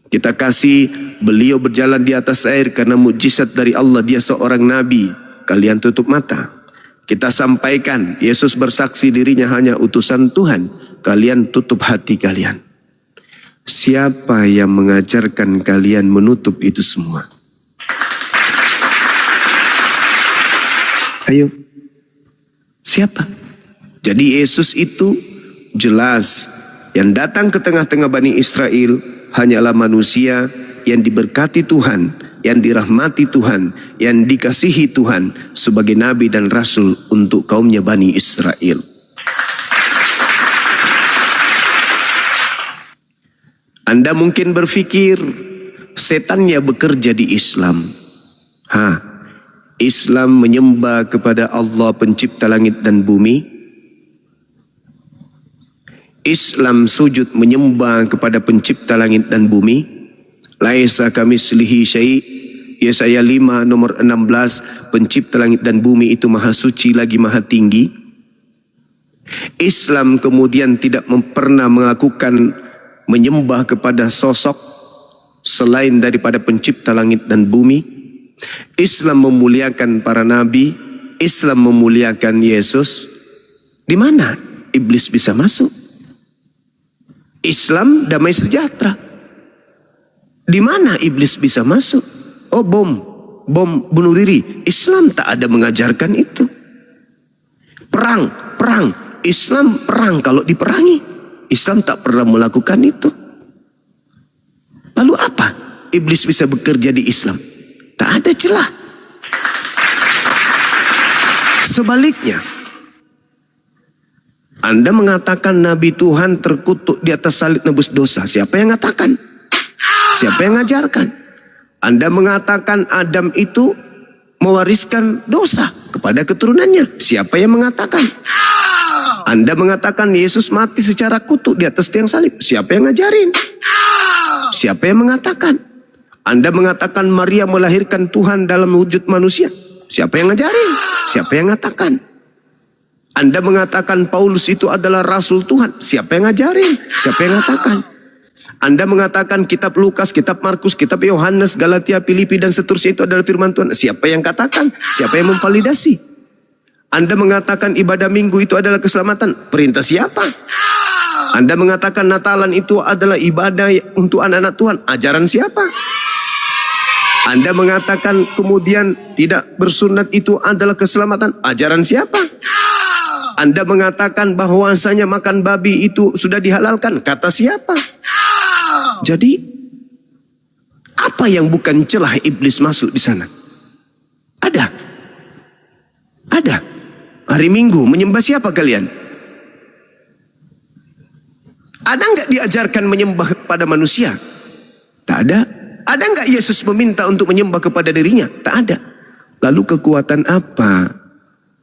Kita kasih beliau berjalan di atas air karena mukjizat dari Allah, dia seorang nabi. Kalian tutup mata. Kita sampaikan Yesus bersaksi dirinya hanya utusan Tuhan. Kalian tutup hati kalian. Siapa yang mengajarkan kalian menutup itu semua? Ayo. Siapa? Jadi Yesus itu jelas yang datang ke tengah-tengah Bani Israel hanyalah manusia yang diberkati Tuhan, yang dirahmati Tuhan, yang dikasihi Tuhan sebagai nabi dan rasul untuk kaumnya Bani Israel. Anda mungkin berpikir setannya bekerja di Islam. Islam menyembah kepada Allah pencipta langit dan bumi. Islam sujud menyembah kepada pencipta langit dan bumi. Laisa kamitslihi syai'. Yesaya 5 nomor 16, pencipta langit dan bumi itu maha suci lagi maha tinggi. Islam kemudian tidak pernah melakukan menyembah kepada sosok selain daripada pencipta langit dan bumi. Islam memuliakan para nabi, Islam memuliakan Yesus. Di mana iblis bisa masuk? Islam damai sejahtera. Di mana iblis bisa masuk? Oh, bom bunuh diri. Islam tak ada mengajarkan itu. Perang. Islam perang kalau diperangi. Islam tak pernah melakukan itu. Lalu apa? Iblis bisa bekerja di Islam? Tak ada celah. Sebaliknya, Anda mengatakan Nabi Tuhan terkutuk di atas salib nebus dosa. Siapa yang mengatakan? Siapa yang mengajarkan? Anda mengatakan Adam itu mewariskan dosa kepada keturunannya. Siapa yang mengatakan? Anda mengatakan Yesus mati secara kutuk di atas tiang salib. Siapa yang ngajarin? Siapa yang mengatakan? Anda mengatakan Maria melahirkan Tuhan dalam wujud manusia. Siapa yang ngajarin? Siapa yang mengatakan? Anda mengatakan Paulus itu adalah rasul Tuhan. Siapa yang ngajarin? Siapa yang mengatakan? Anda mengatakan kitab Lukas, kitab Markus, kitab Yohanes, Galatia, Filipi dan seterusnya itu adalah firman Tuhan. Siapa yang katakan? Siapa yang memvalidasi? Anda mengatakan ibadah minggu itu adalah keselamatan. Perintah siapa? Anda mengatakan Natalan itu adalah ibadah untuk anak-anak Tuhan. Ajaran siapa? Anda mengatakan kemudian tidak bersunat itu adalah keselamatan. Ajaran siapa? Anda mengatakan bahwasanya makan babi itu sudah dihalalkan. Kata siapa? Jadi apa yang bukan celah iblis masuk di sana? Ada. Hari Minggu menyembah siapa kalian? Ada nggak diajarkan menyembah kepada manusia? Tak ada. Ada nggak Yesus meminta untuk menyembah kepada dirinya? Tak ada. Lalu kekuatan apa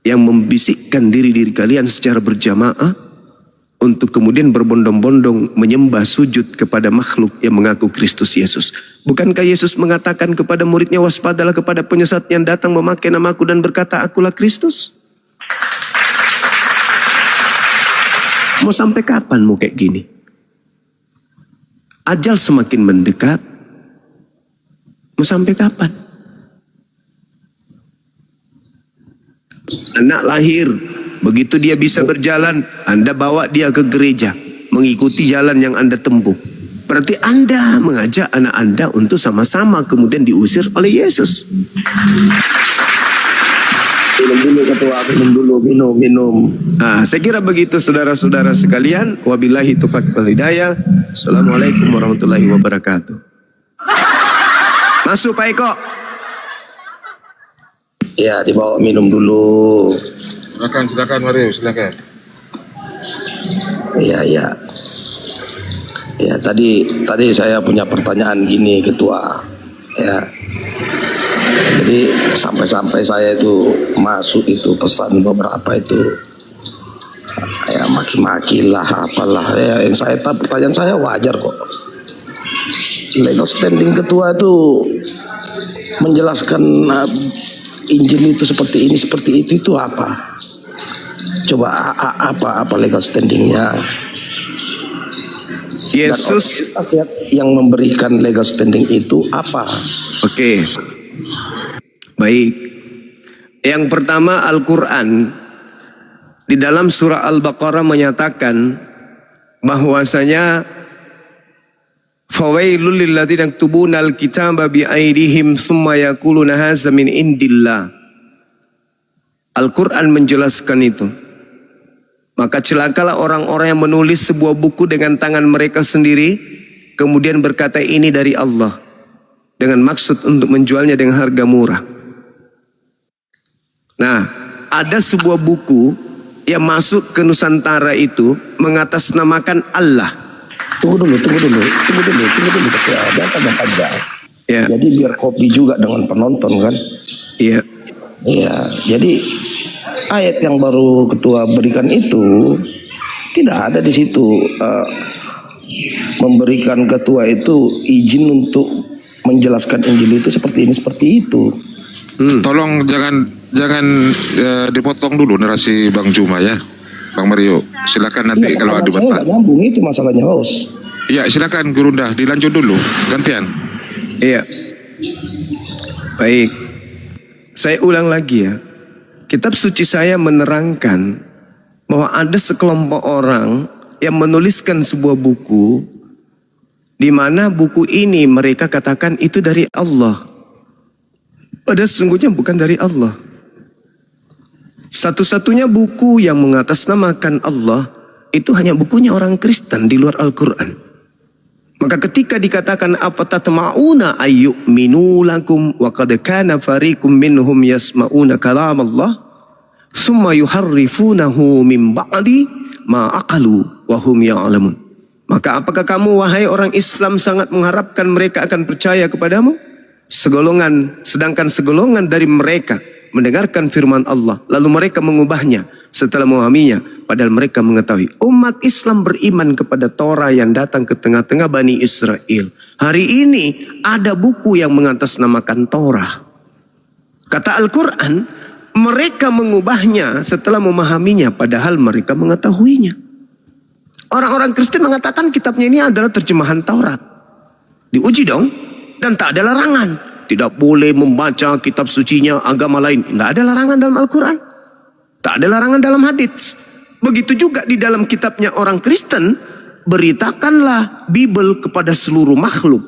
yang membisikkan diri kalian secara berjamaah untuk kemudian berbondong-bondong menyembah sujud kepada makhluk yang mengaku Kristus Yesus? Bukankah Yesus mengatakan kepada muridnya, waspadalah kepada penyesat yang datang memakai namaku dan berkata, akulah Kristus? Mau sampai kapan mau kayak gini? Ajal semakin mendekat. Mau sampai kapan? Anak lahir, begitu dia bisa berjalan, Anda bawa dia ke gereja, mengikuti jalan yang Anda tempuh. Berarti Anda mengajak anak Anda untuk sama-sama kemudian diusir oleh Yesus. Minum dulu ketua, minum. Saya kira begitu saudara-saudara sekalian. Wabillahi taufiq wal hidayah. Assalamualaikum warahmatullahi wabarakatuh. Masuk Pak Eko. Ya, dibawa minum dulu. Silakan Mario, silakan. Iya. Ya, tadi saya punya pertanyaan gini ketua. Ya. Jadi sampai saya itu masuk itu pesan beberapa itu ya maki-maki lah apalah ya, yang saya pertanyaan saya wajar kok. Legal standing ketua itu menjelaskan Injil itu seperti ini seperti itu apa? Coba apa legal standingnya? Yesus yang memberikan legal standing itu apa? Oke. Baik. Yang pertama, Al-Quran di dalam surah Al-Baqarah menyatakan bahwasanya fawailul lilladzina yaktubuna al-kitaba biaydihim tsumma yaquluna hadza min indillah. Al-Quran menjelaskan itu. Maka celakalah orang-orang yang menulis sebuah buku dengan tangan mereka sendiri, kemudian berkata ini dari Allah, dengan maksud untuk menjualnya dengan harga murah. Nah, ada sebuah buku yang masuk ke Nusantara itu mengatasnamakan Allah. Tunggu dulu. Ketua. Jangan panjang. Ya. Jadi biar kopi juga dengan penonton kan. Iya. Iya. Jadi ayat yang baru ketua berikan itu tidak ada di situ memberikan ketua itu izin untuk menjelaskan Injil itu seperti ini seperti itu. Tolong jangan dipotong dulu narasi Bang Juma ya, Bang Mario. Silakan nanti kalau ada Saya batas. nggak nyambung itu masalahnya host. Iya, silakan Gurunda, dilanjut dulu, gantian. Iya. Baik. Saya ulang lagi ya. Kitab suci saya menerangkan bahwa ada sekelompok orang yang menuliskan sebuah buku di mana buku ini mereka katakan itu dari Allah. Padahal sesungguhnya bukan dari Allah. Satu-satunya buku yang mengatasnamakan Allah itu hanya bukunya orang Kristen di luar Al-Quran. Maka ketika dikatakan afatatma'una ayyu'minu lakum wa qad kana fariqum minhum yasma'una kalam Allah summa yuharrifunahu min ba'di ma aqalu wa hum ya'lamun. Maka apakah kamu wahai orang Islam sangat mengharapkan mereka akan percaya kepadamu? Sedangkan segolongan dari mereka mendengarkan firman Allah lalu mereka mengubahnya setelah memahaminya, padahal mereka mengetahui umat Islam beriman kepada Torah yang datang ke tengah-tengah Bani Israel. Hari ini ada buku yang mengatasnamakan Torah. Kata Al-Quran, mereka mengubahnya setelah memahaminya, padahal mereka mengetahuinya. Orang-orang Kristen mengatakan kitabnya ini adalah terjemahan Taurat. Diuji dong. Dan tak ada larangan. Tidak boleh membaca kitab sucinya agama lain. Tidak ada larangan dalam Al-Quran. Tak ada larangan dalam hadits. Begitu juga di dalam kitabnya orang Kristen. Beritakanlah Bible kepada seluruh makhluk.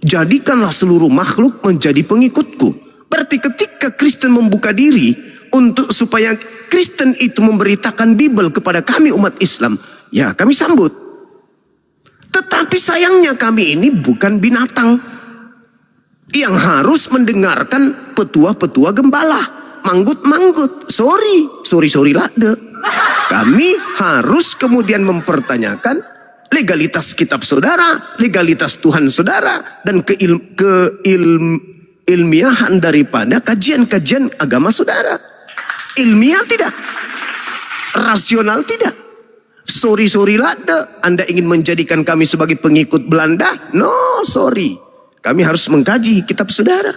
Jadikanlah seluruh makhluk menjadi pengikutku. Berarti ketika Kristen membuka diri untuk supaya Kristen itu memberitakan Bible kepada kami umat Islam. Ya kami sambut. Tetapi sayangnya kami ini bukan binatang yang harus mendengarkan petua-petua gembala, manggut-manggut. Sorry lade. Kami harus kemudian mempertanyakan legalitas kitab saudara, legalitas Tuhan saudara, dan keilmiahan daripada kajian-kajian agama saudara. Ilmiah tidak, rasional tidak. Sorry lade. Anda ingin menjadikan kami sebagai pengikut Belanda? No, sorry. Kami harus mengkaji kitab saudara.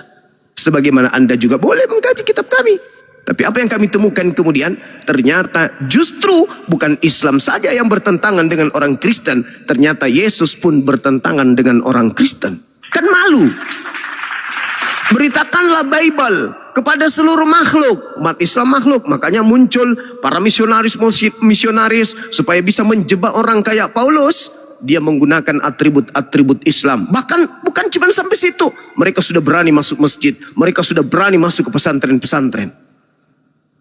Sebagaimana Anda juga boleh mengkaji kitab kami. Tapi apa yang kami temukan kemudian, ternyata justru bukan Islam saja yang bertentangan dengan orang Kristen. Ternyata Yesus pun bertentangan dengan orang Kristen. Kan malu. Beritakanlah Bible kepada seluruh makhluk. Umat Islam makhluk. Makanya muncul para misionaris supaya bisa menjebak orang kayak Paulus. Dia menggunakan atribut-atribut Islam. Bahkan bukan cuma sampai situ. Mereka sudah berani masuk masjid. Mereka sudah berani masuk ke pesantren-pesantren.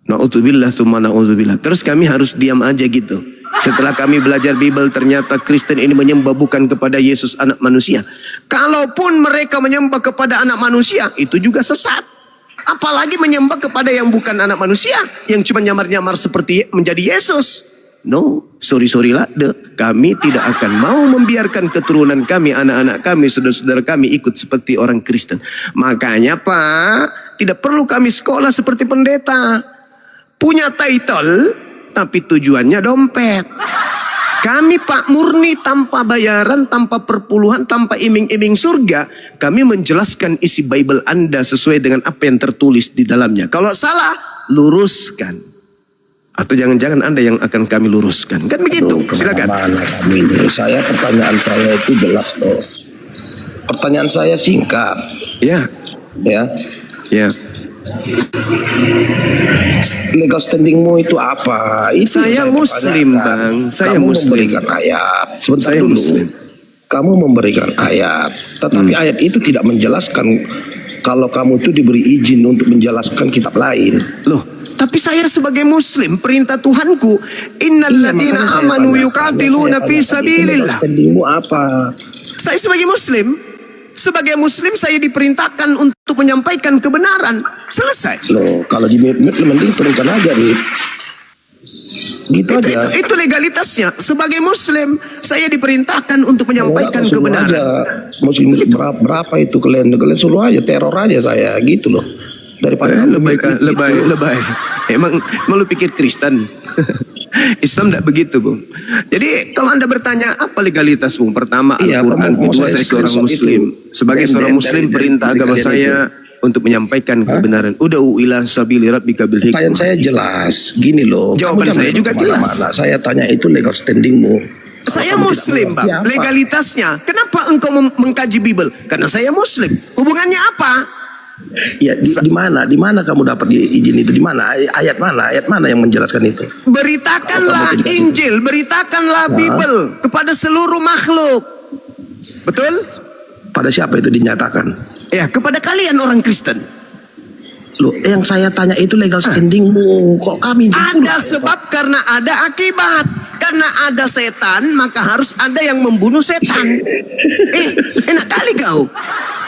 Na'udzubillah tsumma na'udzubillah. Terus kami harus diam aja gitu. Setelah kami belajar Bible, ternyata Kristen ini menyembah bukan kepada Yesus anak manusia. Kalaupun mereka menyembah kepada anak manusia, itu juga sesat. Apalagi menyembah kepada yang bukan anak manusia, yang cuma nyamar-nyamar seperti menjadi Yesus. No, sorry lah. Kami tidak akan mau membiarkan keturunan kami, anak-anak kami, saudara-saudara kami ikut seperti orang Kristen. Makanya Pak, tidak perlu kami sekolah seperti pendeta. Punya title, tapi tujuannya dompet. Kami Pak murni tanpa bayaran, tanpa perpuluhan, tanpa iming-iming surga. Kami menjelaskan isi Bible Anda sesuai dengan apa yang tertulis di dalamnya. Kalau salah, luruskan. Atau jangan-jangan Anda yang akan kami luruskan. Kan begitu. Silakan. Kami ini. Pertanyaan saya itu jelas loh. pertanyaan saya singkat, Ya, ya. ya. Legal standingmu itu apa? Itu Saya yang Muslim, pertanyakan. Bang. Saya Kamu Muslim. memberikan ayat. Sebentar Saya dulu. Muslim. Kamu memberikan ayat, tetapi ayat itu tidak menjelaskan kalau kamu itu diberi izin untuk menjelaskan kitab lain. Loh, tapi saya sebagai Muslim, perintah Tuhanku, innalladzina Makanya saya amanu tanyakan. yuqatiluna fi Saya tanyakan, itu legal sabilillah. standingmu apa? Saya sebagai Muslim saya diperintahkan untuk menyampaikan kebenaran. Selesai. Loh, kalau di mending turunkan aja, Rip. Gitu aja. Itu legalitasnya. Sebagai Muslim, saya diperintahkan untuk menyampaikan Suruh kebenaran. aja. Muslim berapa itu kalian suruh aja, teror aja saya gitu loh. Daripada kamu Lebay. Emang lu pikir Kristen? Islam tidak begitu, Bung. Jadi kalau Anda bertanya apa legalitas, Bung? Pertama Iya, Al-Quran, mau kedua saya saya seorang screenshot Muslim. itu. Sebagai seorang Muslim, perintah dari agama kalian saya untuk menyampaikan kebenaran. Udah ila sabili rabbika bil Pertanyaan hikmah. saya jelas, gini loh. Jawaban kamu jangan saya juga jelas. kemana-mana. Saya tanya itu legal standingmu. Saya Kamu Muslim, tidak mengerti Bang. apa. Legalitasnya. Kenapa engkau mengkaji Bible? Karena saya Muslim. Hubungannya apa? Ya di mana kamu dapat izin itu, di mana ayat mana yang menjelaskan itu? Beritakanlah Kalau kamu tidak Injil, beritakanlah Bible kepada seluruh makhluk. Betul? Pada siapa itu dinyatakan? Ya, kepada kalian orang Kristen. Loh, yang saya tanya itu legal standingmu. Kok kami Ada sebab karena ada akibat. Karena ada setan, maka harus ada yang membunuh setan. Enak kali kau.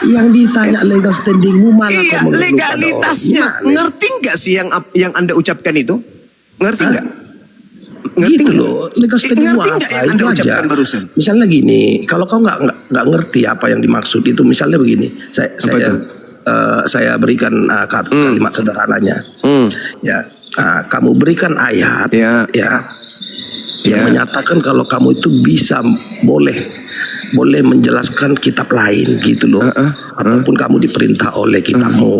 yang ditanya legal standingmu mana? Iya, kamu memerlukan legalitasnya. orang? Gimana? Ngerti nggak sih yang Anda ucapkan itu? Ngerti nggak? Ngerti Gitu nggak? loh, legal standingmu Ngerti apa? nggak yang Anda Itu aja. ucapkan barusan? Misalnya gini, kalau kau nggak ngerti apa yang dimaksud itu, misalnya begini, saya berikan kalimat sederhananya, ya, kamu berikan ayat, Ya. yang menyatakan kalau kamu itu bisa boleh menjelaskan kitab lain gitu loh, ataupun kamu diperintah oleh kitabmu.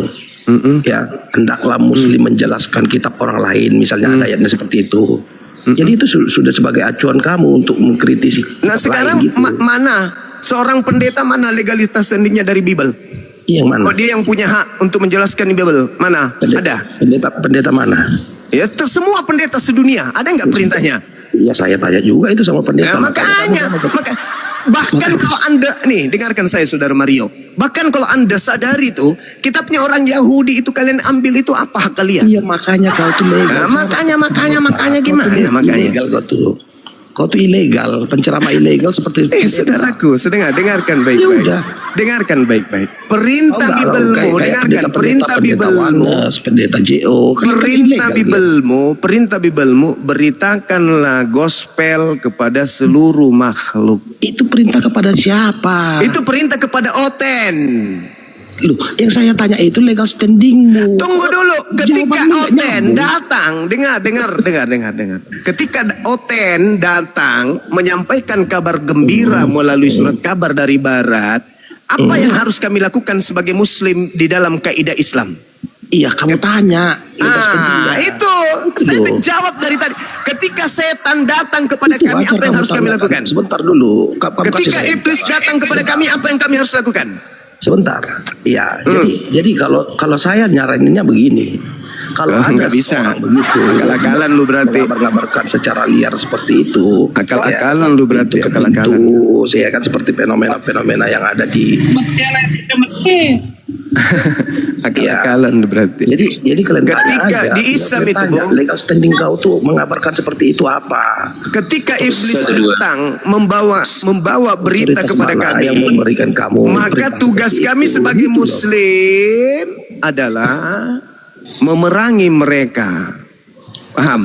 Ya, hendaklah Muslim menjelaskan kitab orang lain, misalnya ada ayatnya seperti itu. Jadi itu sudah sebagai acuan kamu untuk mengkritisi kitab Nah sekarang lain gitu. mana seorang pendeta, mana legalitas standingnya dari Bible? Yang mana? Oh, dia yang punya hak untuk menjelaskan di Bible. Mana? Ada. Pendeta mana? Ya, semua pendeta sedunia ada nggak perintahnya? Ya saya tanya juga itu sama pendeta. Ya, makanya, bahkan kalau Anda nih dengarkan saya, Saudara Mario. Bahkan kalau Anda sadari itu kitabnya orang Yahudi itu kalian ambil itu apa hak kalian? Iya makanya kau tuh legal. Nah, makanya gimana makanya? Ilegal kau tuh ilegal, penceramah ilegal seperti itu. Saudaraku, dengarkan baik-baik. Ya udah. Dengarkan baik-baik. Perintah Biblemu, dengarkan perintah Biblemu. Pendeta JO. Perintah Biblemu, beritakanlah gospel kepada seluruh makhluk. Itu perintah kepada siapa? Itu perintah kepada Oten. Loh, yang saya tanya itu legal standingmu. Tunggu dulu, ketika Jawabanmu nggak Oten nyambung. datang, dengar. Ketika Oten datang menyampaikan kabar gembira melalui surat kabar dari barat, apa yang harus kami lakukan sebagai Muslim di dalam kaidah Islam? Iya, kamu tanya. Legal standingnya. Itu saya menjawab dari tadi. Ketika setan datang kepada Itu kami, wajar apa yang kamu harus kami tanyakan. lakukan? Sebentar dulu. Kamu kasih Ketika saya. iblis datang kepada kami, apa yang kami harus lakukan? Sebentar, ya. Jadi kalau saya nyaraninnya begini, kalau Nggak ada bisa. seorang begitu, Akal-akalan lu berarti. mengabar-ngabarkan secara liar seperti itu, Akal-akalan lu berarti, itu akal-akalan. tentu, saya kan seperti fenomena-fenomena yang ada di. Akal-akalan berarti. Jadi kalian tanya Ketika aja, di Islam kalian itu, tanya, Bung, legal standing kau tuh mengabarkan seperti itu apa? ketika iblis datang membawa berita Otoritas kepada mana yang kami, memberikan kamu maka perintah tugas seperti kami itu? sebagai Gitu loh. Muslim adalah memerangi mereka. Paham?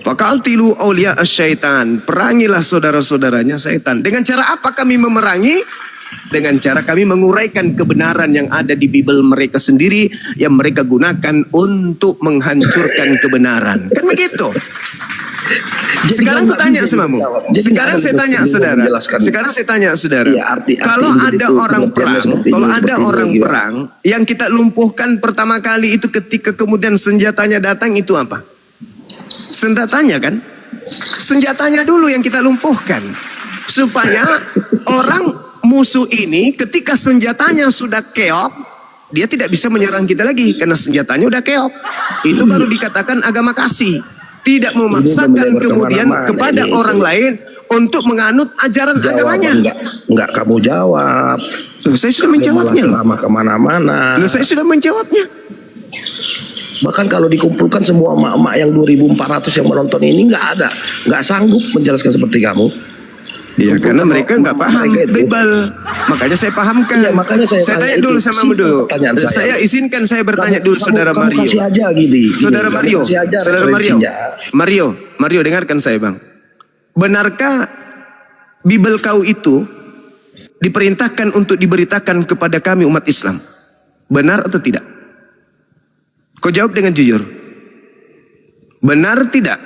Faqatilu awliya asyaitan. Perangilah saudara-saudaranya setan. Dengan cara apa kami memerangi? Dengan cara kami menguraikan kebenaran yang ada di Bible mereka sendiri, yang mereka gunakan untuk menghancurkan kebenaran. Kan begitu? Sekarang aku tanya samamu. Sekarang saya tanya saudara. Sekarang saya tanya saudara. Iya, arti Kalau menjadi ada itu orang perang, pengertiannya seperti kalau ini, ada seperti orang ini, perang yang kita lumpuhkan pertama kali itu ketika kemudian senjatanya datang itu apa? Senjatanya kan? Senjatanya dulu yang kita lumpuhkan supaya orang musuh ini ketika senjatanya sudah keok, dia tidak bisa menyerang kita lagi karena senjatanya udah keok. Itu baru dikatakan agama kasih. Tidak memaksakan kemudian kepada orang lain untuk menganut ajaran agamanya. Enggak kamu jawab. Loh, saya sudah menjawabnya. Lama kemana-mana. Loh, saya sudah menjawabnya. Bahkan kalau dikumpulkan semua emak-emak yang 2.400 yang menonton ini nggak sanggup menjelaskan seperti kamu. Ya karena mereka nggak paham Bible, makanya saya pahamkan. Iya, makanya saya tanya tanya dulu itu. sama dulu. Pertanyaan Saya izinkan saya bertanya dulu, Kamu Saudara Mario. kasih aja gini. Saudara Mario, Kasih aja Saudara Mario, referensinya. Mario, dengarkan saya bang. Benarkah Bible kau itu diperintahkan untuk diberitakan kepada kami umat Islam? Benar atau tidak? Kau jawab dengan jujur. Benar tidak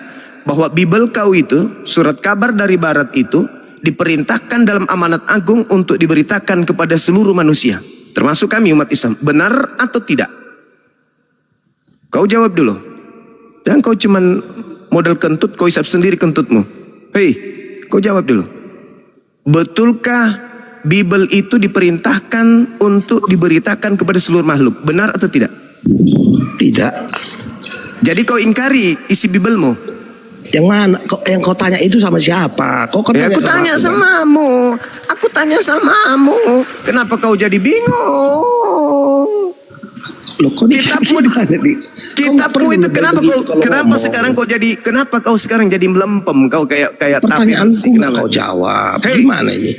bahwa Bible kau itu, surat kabar dari barat itu, diperintahkan dalam amanat agung untuk diberitakan kepada seluruh manusia, termasuk kami umat Islam? Benar atau tidak? Kau jawab dulu. Jangan kau cuman model kentut, kau hisap sendiri kentutmu. Hei, kau jawab dulu. Betulkah Bible itu diperintahkan untuk diberitakan kepada seluruh makhluk? Benar atau tidak? Tidak. Jadi kau ingkari isi Biblemu? Yang mana? Yang kau tanya itu sama siapa? Kau kan Aku tanya samamu. Aku tanya samamu. Kenapa kau jadi bingung? Loh, kok Kitabmu itu kenapa sekarang kau jadi, kenapa kau sekarang jadi melempem? Kau kayak pertanyaanku nggak kau jawab. Hey, gimana ini?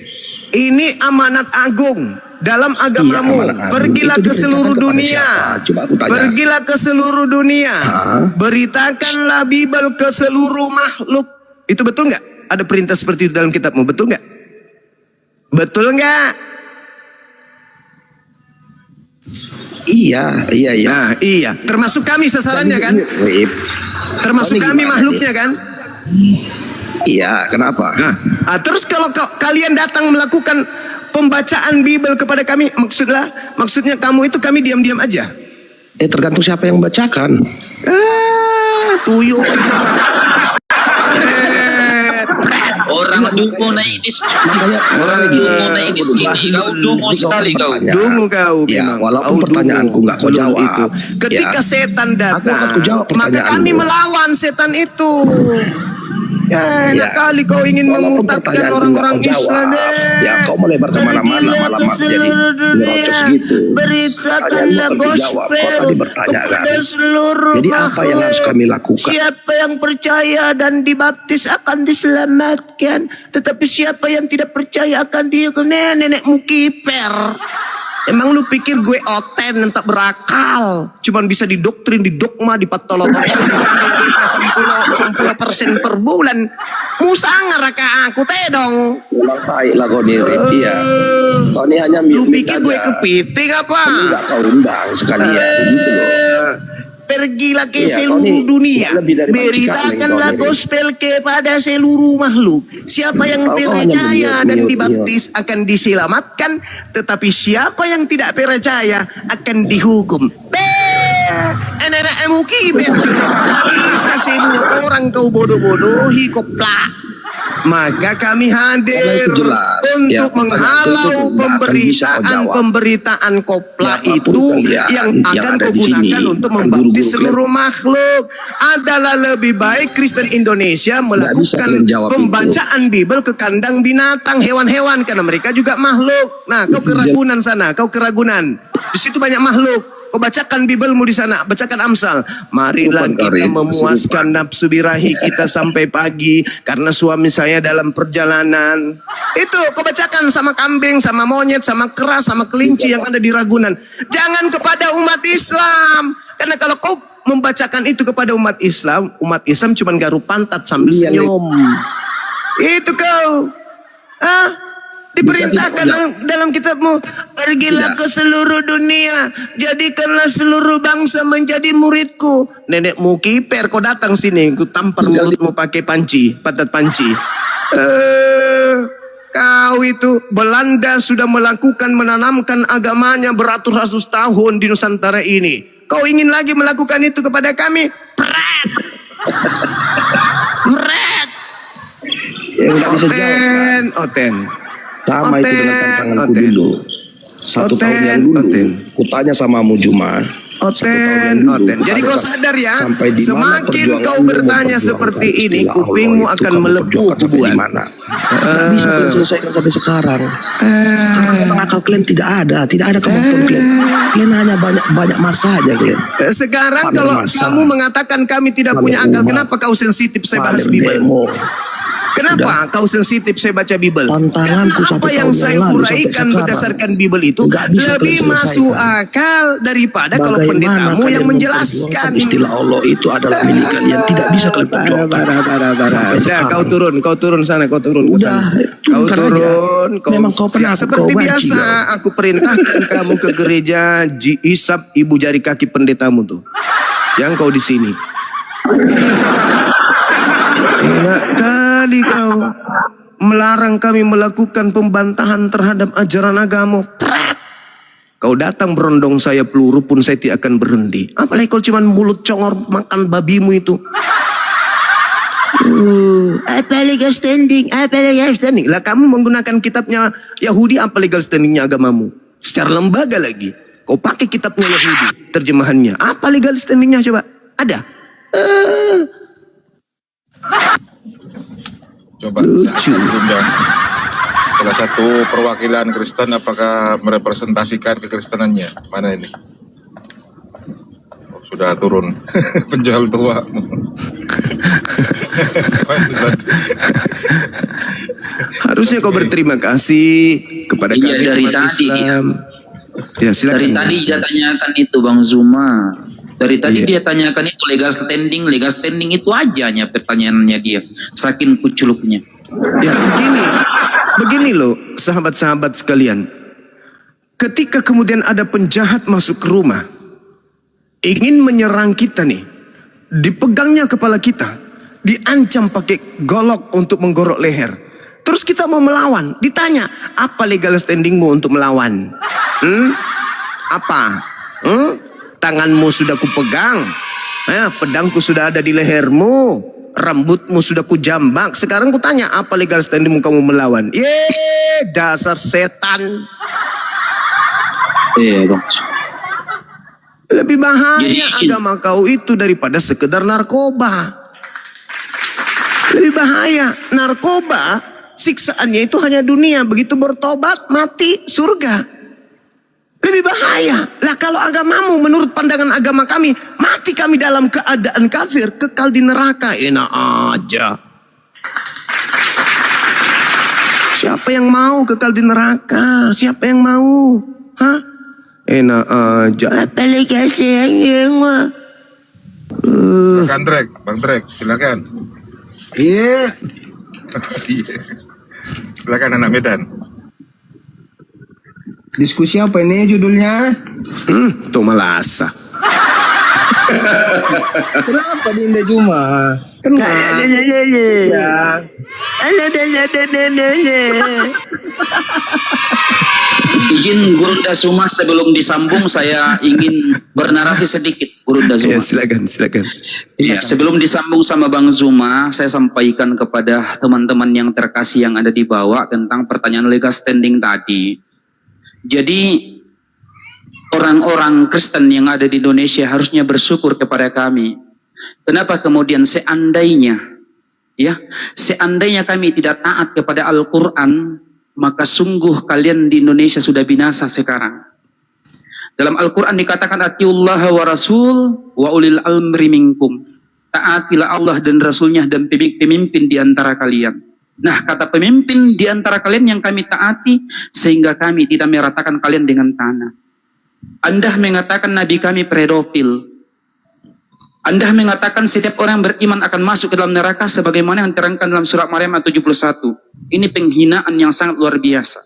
Ini amanat agung dalam agamamu. Iya, Pergilah itu ke seluruh dunia. Coba aku tanya. Pergilah ke seluruh dunia. Beritakanlah Bible ke seluruh makhluk. Itu betul nggak? Ada perintah seperti itu dalam kitabmu, betul nggak? Betul nggak? Iya. Nah, iya. Termasuk kami sasarannya kan? Termasuk kami makhluknya kan? Iya, kenapa? Nah, terus kalau kalian datang melakukan pembacaan Bible kepada kami, maksudnya kamu itu kami diam-diam aja? Tergantung siapa yang membacakan. Tuyul. Orang dungu naik di sini. Orang dungu naik di sini. Kau dungu sekali kau. Dungu kau. Ya, walaupun pertanyaanku nggak kau jawab itu. Ketika setan datang, maka kami melawan setan itu. Ya, enak kali kau ingin memurtadkan orang-orang Islam. Ya, kau melebar kemana-mana malam jadi nyerocos gitu. Beritakanlah gospel kepada seluruh Jadi apa yang harus kami lakukan? Siapa yang percaya dan dibaptis akan diselamatkan, tetapi siapa yang tidak percaya akan dihukum. Nenekmu kiper. Emang lu pikir gue oten tak berakal? Cuman bisa didoktrin, didogma, dipatolotokan, dikandikan 10% per bulan. Musangar ka aku teh dong. Memang baik lah kau nih, iya. Kau ini hanya Lu pikir gue kepiting apa? Enggak kau undang sekalian gitu loh. Pergilah ke seluruh dunia, beritakanlah gospel kepada seluruh makhluk. Siapa yang percaya dan dibaptis akan diselamatkan, tetapi siapa yang tidak percaya akan dihukum. Enak kiper, bisa semua orang kau bodoh-bodohi kopla. Maka kami hadir untuk menghalau pemberitaan kopla itu yang akan kau gunakan untuk membaptis seluruh makhluk. Adalah lebih baik Kristen Indonesia melakukan pembacaan Bible ke kandang binatang, hewan-hewan, karena mereka juga makhluk. Nah, kau ke Ragunan sana, kau ke Ragunan. Di situ banyak makhluk. Kau bacakan Biblemu di sana, bacakan Amsal. Marilah kita memuaskan nafsu birahi kita sampai pagi karena suami saya dalam perjalanan. Itu kau bacakan sama kambing, sama monyet, sama kera, sama kelinci yang ada di Ragunan. Jangan kepada umat Islam. Karena kalau kau membacakan itu kepada umat Islam cuma garuk pantat sambil senyum. Itu kau. Diperintahkan dalam kitabmu, pergilah ke seluruh dunia, jadikanlah seluruh bangsa menjadi muridku. Nenekmu kiper, kau datang sini, ku tampar mulutmu pakai panci, patat panci. Kau itu, Belanda sudah menanamkan agamanya beratus-ratus tahun di Nusantara ini. Kau ingin lagi melakukan itu kepada kami? Pret! Pret! Oten. Sama itu dengan tantanganku Oten. dulu. 1 tahun yang dulu, Oten. kutanya sama Mujuma. 1 tahun yang dulu, Oten. Jadi pada kau saat- sadar ya, sampai di mana semakin perjuanganmu kau bertanya memperjuangkan seperti ini, istilah kupingmu Allah itu akan kamu melepuh perjuangkan sampai kubuan. di mana? Nggak bisa kalian selesaikan sampai sekarang. Karena memang akal kalian tidak ada kemampuan kalian. Kalian hanya banyak masa aja kalian. Sekarang Pamer kalau masa. kamu mengatakan kami tidak Pamer punya akal, umat. kenapa kau sensitif saya bahas Pamer Bible? demo. Kenapa kau sensitif saya baca Bible? Tantanganku Karena apa sampai yang tahun saya yang lalu, uraikan sampai sekarang. berdasarkan Bible itu Nggak bisa lebih kalian masuk selesaikan. akal daripada kalau Bagaimana pendetamu kalian yang menjelaskan. memperjuangkan istilah Allah itu adalah milik kalian, tidak bisa kalian perjuangkan. Sampai Udah, sekarang. kau turun sana, kau turun ke Udah, sana. Kau turunkan aja. turun, Memang kau penakut, seperti kau banci biasa kau. aku perintahkan kamu ke gereja isap ibu jari kaki pendetamu tuh. Yang kau di sini. Enak kali kau melarang kami melakukan pembantahan terhadap ajaran agama. Prat! Kau datang berondong saya peluru pun saya tidak akan berhenti. Apalagi kalau cuma mulut congor makan babimu itu. Apa legal standing? Lah kamu menggunakan kitabnya Yahudi, apa legal standingnya agamamu? Secara lembaga lagi. Kau pakai kitabnya Yahudi, terjemahannya. Apa legal standingnya coba? Ada? Coba saya akan undang salah satu perwakilan Kristen, apakah merepresentasikan kekristenannya? Mana ini? Oh, sudah turun. Penjual tua. Harusnya kau berterima kasih kepada Iya, kami dari umat tadi Islam. Ya silakan. Dari tadi dia tanyakan itu Bang Zuma. Dari tadi Iya. dia tanyakan itu legal standing itu aja pertanyaannya dia. Saking kuculuknya. Ya begini loh sahabat-sahabat sekalian. Ketika kemudian ada penjahat masuk ke rumah, ingin menyerang kita nih, dipegangnya kepala kita, diancam pakai golok untuk menggorok leher. Terus kita mau melawan, ditanya, apa legal standingmu untuk melawan? Apa? Tanganmu sudah kupegang, pedangku sudah ada di lehermu, rambutmu sudah kujambak. Sekarang kutanya, apa legal standingmu kamu melawan? Dasar setan. Iya Bang. Lebih bahaya Jadi, agama kau itu daripada sekedar narkoba. Lebih bahaya. Narkoba, siksaannya itu hanya dunia. Begitu bertobat, mati, surga. Lebih bahaya. Lah kalau agamamu menurut pandangan agama kami, mati kami dalam keadaan kafir, kekal di neraka. Enak aja. Siapa yang mau kekal di neraka? Siapa yang mau? Hah? Enak aja. Apa lagi yang mah? Bang Drek, silakan. Iya. Silakan anak Medan. Diskusi apa ini judulnya? Tuh malasa. Kenapa Dinda Juma? Kenapa? Ya. Izin Gurunda Suma, sebelum disambung saya ingin bernarasi sedikit Gurunda Zuma. Ya silakan. Ya, sebelum disambung sama Bang Zuma, saya sampaikan kepada teman-teman yang terkasih yang ada di bawah tentang pertanyaan legal standing tadi. Jadi orang-orang Kristen yang ada di Indonesia harusnya bersyukur kepada kami. Kenapa kemudian seandainya kami tidak taat kepada Al-Quran, maka sungguh kalian di Indonesia sudah binasa sekarang. Dalam Al-Quran dikatakan atiullaha wa rasul wa ulil amri minkum. Taatilah Allah dan Rasulnya dan pemimpin di antara kalian. Nah, kata pemimpin di antara kalian yang kami taati, sehingga kami tidak meratakan kalian dengan tanah. Anda mengatakan Nabi kami pedofil. Anda mengatakan setiap orang beriman akan masuk ke dalam neraka sebagaimana yang diterangkan dalam surat Maryam ayat 71. Ini penghinaan yang sangat luar biasa.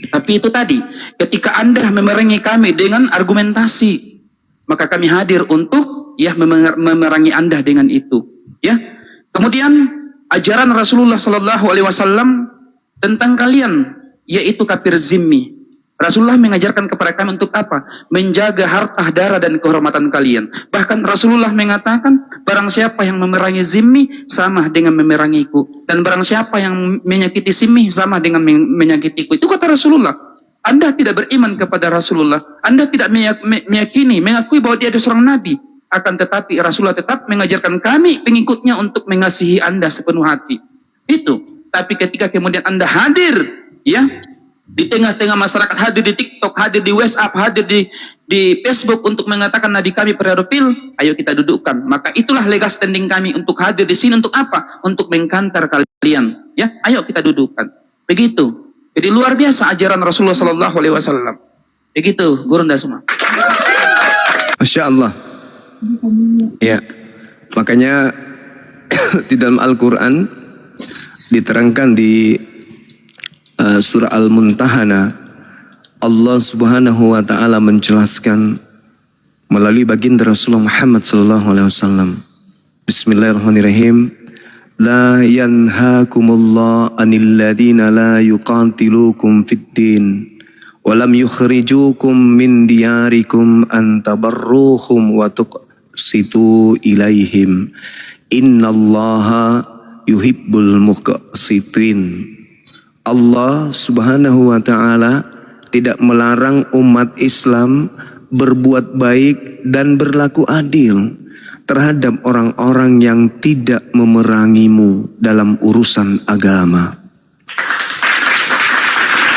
Tapi itu tadi, ketika Anda memerangi kami dengan argumentasi, maka kami hadir untuk memerangi Anda dengan itu. Ya. Kemudian ajaran Rasulullah sallallahu alaihi wasallam tentang kalian yaitu kafir zimmi. Rasulullah mengajarkan kepada kami untuk apa? Menjaga harta, darah, dan kehormatan kalian. Bahkan Rasulullah mengatakan, barang siapa yang memerangi zimmi, sama dengan memerangiku. Dan barang siapa yang menyakiti zimmi, sama dengan menyakitiku. Itu kata Rasulullah. Anda tidak beriman kepada Rasulullah. Anda tidak meyakini, mengakui bahwa dia ada seorang Nabi. Akan tetapi Rasulullah tetap mengajarkan kami, pengikutnya, untuk mengasihi Anda sepenuh hati. Itu. Tapi ketika kemudian Anda hadir, ya, di tengah-tengah masyarakat, hadir di TikTok, hadir di WhatsApp, hadir di Facebook untuk mengatakan Nabi kami pedofil, ayo kita dudukkan. Maka itulah legal standing kami untuk hadir di sini. Untuk apa? Untuk mengkantar kalian. Ya, ayo kita dudukkan. Begitu. Jadi luar biasa ajaran Rasulullah Sallallahu Alaihi Wasallam. Begitu, Guru Dasma. Masya Allah. Ya, makanya di dalam Al-Quran diterangkan di surah Al-Muntahana, Allah Subhanahu wa taala menjelaskan melalui baginda Rasulullah Muhammad sallallahu alaihi wasallam. Bismillahirrahmanirrahim. La yanhaakumullahu 'anil ladzina la yuqatilukum fid din wa lam yukhrijukum min diyarikum an tabarruhum wa tuqsitu ilaihim. Innallaha yuhibbul muqsitin. Allah Subhanahu wa taala tidak melarang umat Islam berbuat baik dan berlaku adil terhadap orang-orang yang tidak memerangimu dalam urusan agama.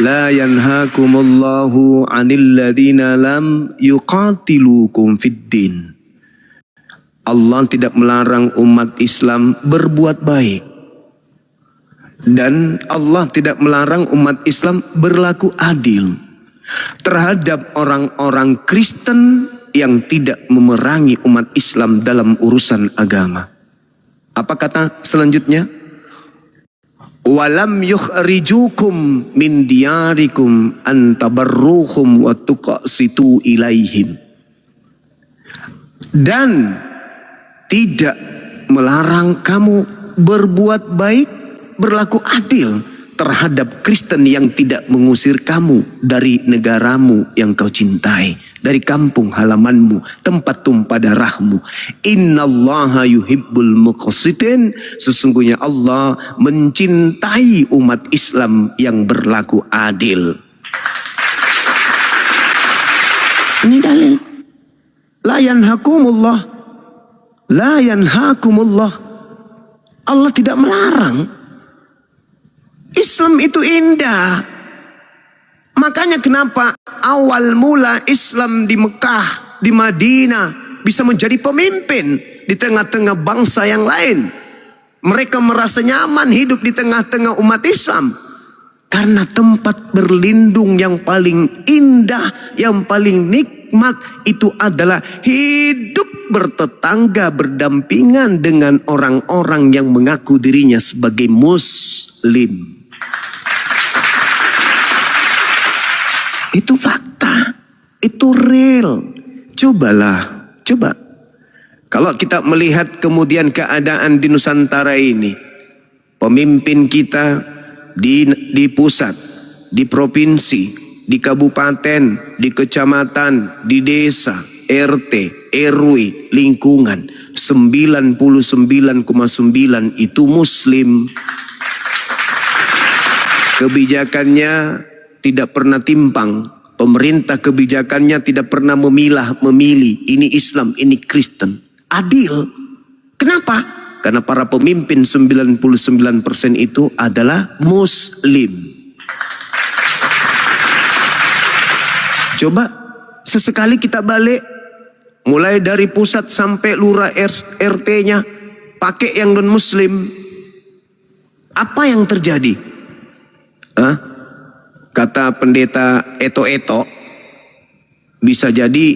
La yanhaakumullahu 'anil ladzina lam yuqatilukum fid din. Allah tidak melarang umat Islam berbuat baik. Dan Allah tidak melarang umat Islam berlaku adil terhadap orang-orang Kristen yang tidak memerangi umat Islam dalam urusan agama. Apa kata selanjutnya? Walam yukhrijukum min diyarikum an tabarruhum wa tuqsitu ilaihim. Dan tidak melarang kamu berbuat baik, berlaku adil terhadap Kristen yang tidak mengusir kamu dari negaramu yang kau cintai, dari kampung halamanmu, tempat tumpah darahmu. Innallaha yuhibbul muqsitin. Sesungguhnya Allah mencintai umat Islam yang berlaku adil. Ini dalil. La yanhakumullah. La yanhakumullah. Allah tidak melarang. Islam itu indah. Makanya kenapa awal mula Islam di Mekah, di Madinah bisa menjadi pemimpin di tengah-tengah bangsa yang lain. Mereka merasa nyaman hidup di tengah-tengah umat Islam. Karena tempat berlindung yang paling indah, yang paling nikmat itu adalah hidup bertetangga, berdampingan dengan orang-orang yang mengaku dirinya sebagai Muslim. Itu fakta, itu real. Coba. Kalau kita melihat kemudian keadaan di Nusantara ini, pemimpin kita di pusat, di provinsi, di kabupaten, di kecamatan, di desa, RT, RW, lingkungan, 99,9 itu Muslim. Kebijakannya tidak pernah timpang. Pemerintah kebijakannya tidak pernah memilih ini Islam, ini Kristen. Adil. Kenapa? Karena para pemimpin 99% itu adalah Muslim. Coba sesekali kita balik, mulai dari pusat sampai lurah RT-nya pakai yang non Muslim. Apa yang terjadi? Kata pendeta Eto-Eto, bisa jadi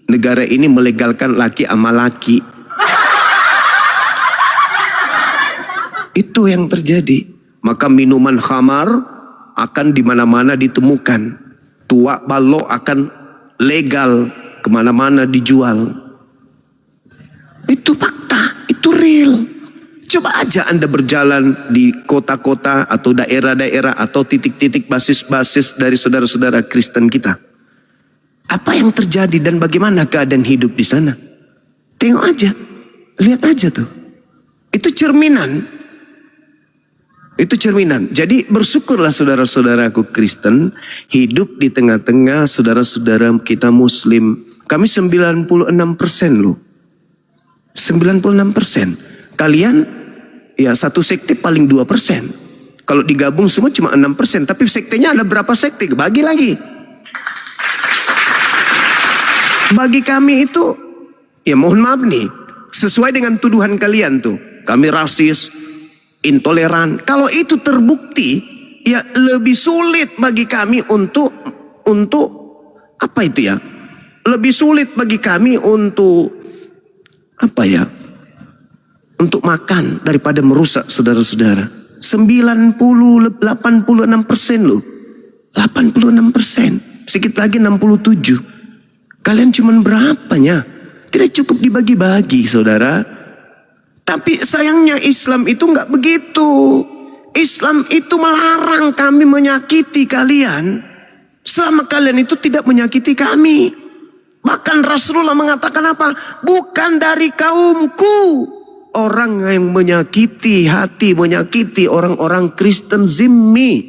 negara ini melegalkan laki sama laki. Itu yang terjadi. Maka minuman khamar akan di mana-mana ditemukan. Tua balok akan legal kemana-mana dijual. Itu fakta, itu real. Coba aja Anda berjalan di kota-kota atau daerah-daerah atau titik-titik basis-basis dari saudara-saudara Kristen kita. Apa yang terjadi dan bagaimana keadaan hidup di sana? Tengok aja, lihat aja tuh. Itu cerminan. Itu cerminan. Jadi bersyukurlah saudara-saudaraku Kristen hidup di tengah-tengah saudara-saudara kita Muslim. Kami 96% loh. 96%. Kalian ya satu sekte paling 2%. Kalau digabung semua cuma 6%. Tapi sektenya ada berapa sekte? Bagi lagi. Bagi kami itu, ya mohon maaf nih, sesuai dengan tuduhan kalian tuh. Kami rasis, intoleran. Kalau itu terbukti, ya lebih sulit bagi kami untuk apa itu ya? Lebih sulit bagi kami untuk apa ya? Untuk makan daripada merusak saudara-saudara. 86% loh. 86%. Sedikit lagi 67%. Kalian cuman berapanya? Tidak cukup dibagi-bagi, saudara. Tapi sayangnya Islam itu nggak begitu. Islam itu melarang kami menyakiti kalian selama kalian itu tidak menyakiti kami. Bahkan Rasulullah mengatakan apa? Bukan dari kaumku orang yang menyakiti hati, menyakiti orang-orang Kristen zimmi.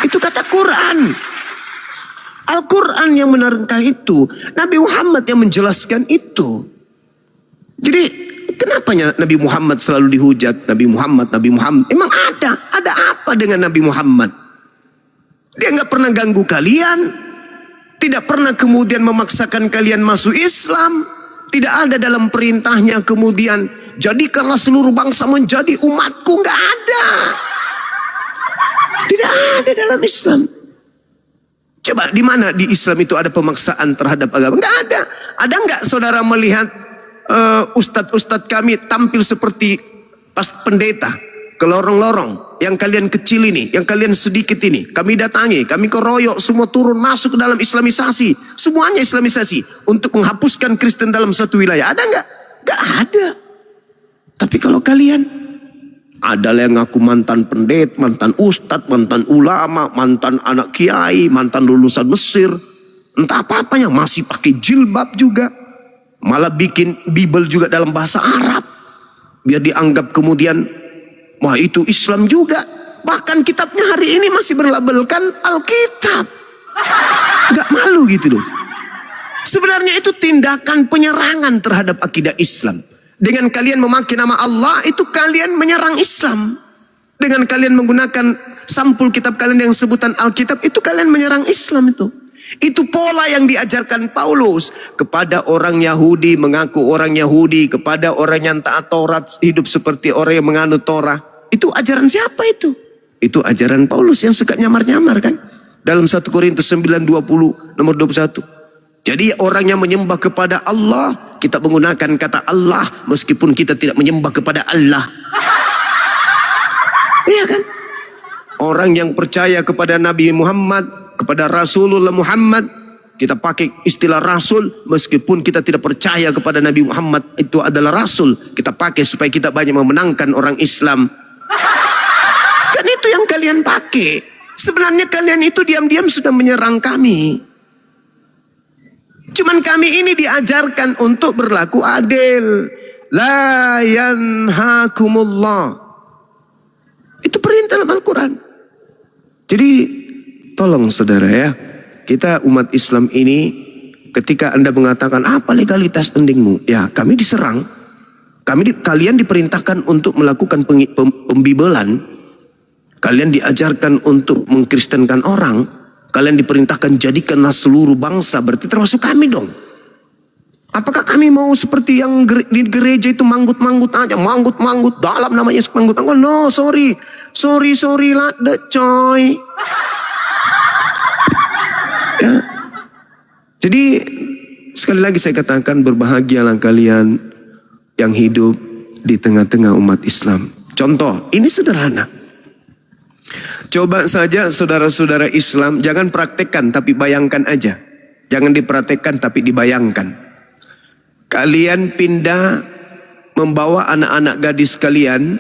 Itu kata Quran. Al-Quran yang menerangkan itu. Nabi Muhammad yang menjelaskan itu. Jadi kenapanya Nabi Muhammad selalu dihujat? Nabi Muhammad. Emang ada apa dengan Nabi Muhammad? Dia nggak pernah ganggu kalian. Tidak pernah kemudian memaksakan kalian masuk Islam. Tidak ada dalam perintahnya kemudian jadikanlah seluruh bangsa menjadi umatku. Nggak ada. Tidak ada dalam Islam. Coba di mana di Islam itu ada pemaksaan terhadap agama? Nggak ada. Ada nggak saudara melihat ustadz-ustadz kami tampil seperti pas pendeta ke lorong-lorong yang kalian kecil ini, yang kalian sedikit ini, kami datangi, kami keroyok, semua turun masuk ke dalam Islamisasi, semuanya Islamisasi untuk menghapuskan Kristen dalam satu wilayah. Ada nggak? Nggak ada. Tapi kalau kalian ada yang ngaku mantan pendeta, mantan ustadz, mantan ulama, mantan anak kiai, mantan lulusan Mesir. Entah apa-apanya, masih pakai jilbab juga. Malah bikin Bible juga dalam bahasa Arab. Biar dianggap kemudian, wah itu Islam juga. Bahkan kitabnya hari ini masih berlabelkan Alkitab. Gak malu gitu loh. Sebenarnya itu tindakan penyerangan terhadap akidah Islam. Dengan kalian memakai nama Allah, itu kalian menyerang Islam. Dengan kalian menggunakan sampul kitab kalian yang sebutan Alkitab, itu kalian menyerang Islam itu. Itu pola yang diajarkan Paulus kepada orang Yahudi, mengaku orang Yahudi, kepada orang yang taat Taurat, hidup seperti orang yang menganut Torah. Itu ajaran siapa itu? Itu ajaran Paulus yang suka nyamar-nyamar kan? Dalam 1 Korintus 9:20 nomor 21. Jadi orang yang menyembah kepada Allah, kita menggunakan kata Allah meskipun kita tidak menyembah kepada Allah. Iya kan? Orang yang percaya kepada Nabi Muhammad, kepada Rasulullah Muhammad, kita pakai istilah Rasul meskipun kita tidak percaya kepada Nabi Muhammad itu adalah Rasul. Kita pakai supaya kita banyak memenangkan orang Islam. Kan itu yang kalian pakai. Sebenarnya kalian itu diam-diam sudah menyerang kami. Cuman kami ini diajarkan untuk berlaku adil. La yanhakumullah. Itu perintah dalam Al-Quran. Jadi tolong saudara ya. Kita umat Islam ini ketika Anda mengatakan apa legalitas tendingmu? Ya kami diserang. Kalian diperintahkan untuk melakukan pembibelan. Kalian diajarkan untuk mengkristenkan orang. Kalian diperintahkan jadikanlah seluruh bangsa, berarti termasuk kami dong. Apakah kami mau seperti yang di gereja itu manggut-manggut aja, manggut-manggut dalam nama Yesus manggut-manggut? No, sorry lah, the coy. Ya. Jadi sekali lagi saya katakan berbahagialah kalian yang hidup di tengah-tengah umat Islam. Contoh, ini sederhana. Coba saja saudara-saudara Islam, jangan praktekkan tapi bayangkan aja. Jangan dipraktekkan tapi dibayangkan. Kalian pindah membawa anak-anak gadis kalian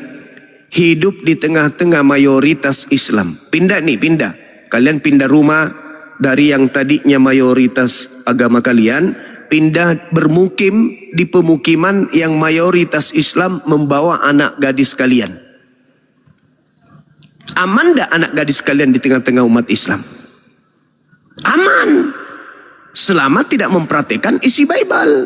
hidup di tengah-tengah mayoritas Islam. Pindah nih, pindah. Kalian pindah rumah dari yang tadinya mayoritas agama kalian, pindah bermukim di pemukiman yang mayoritas Islam, membawa anak gadis kalian. Aman dah anak gadis kalian di tengah-tengah umat Islam? Aman. Selama tidak mempraktikkan isi Bible.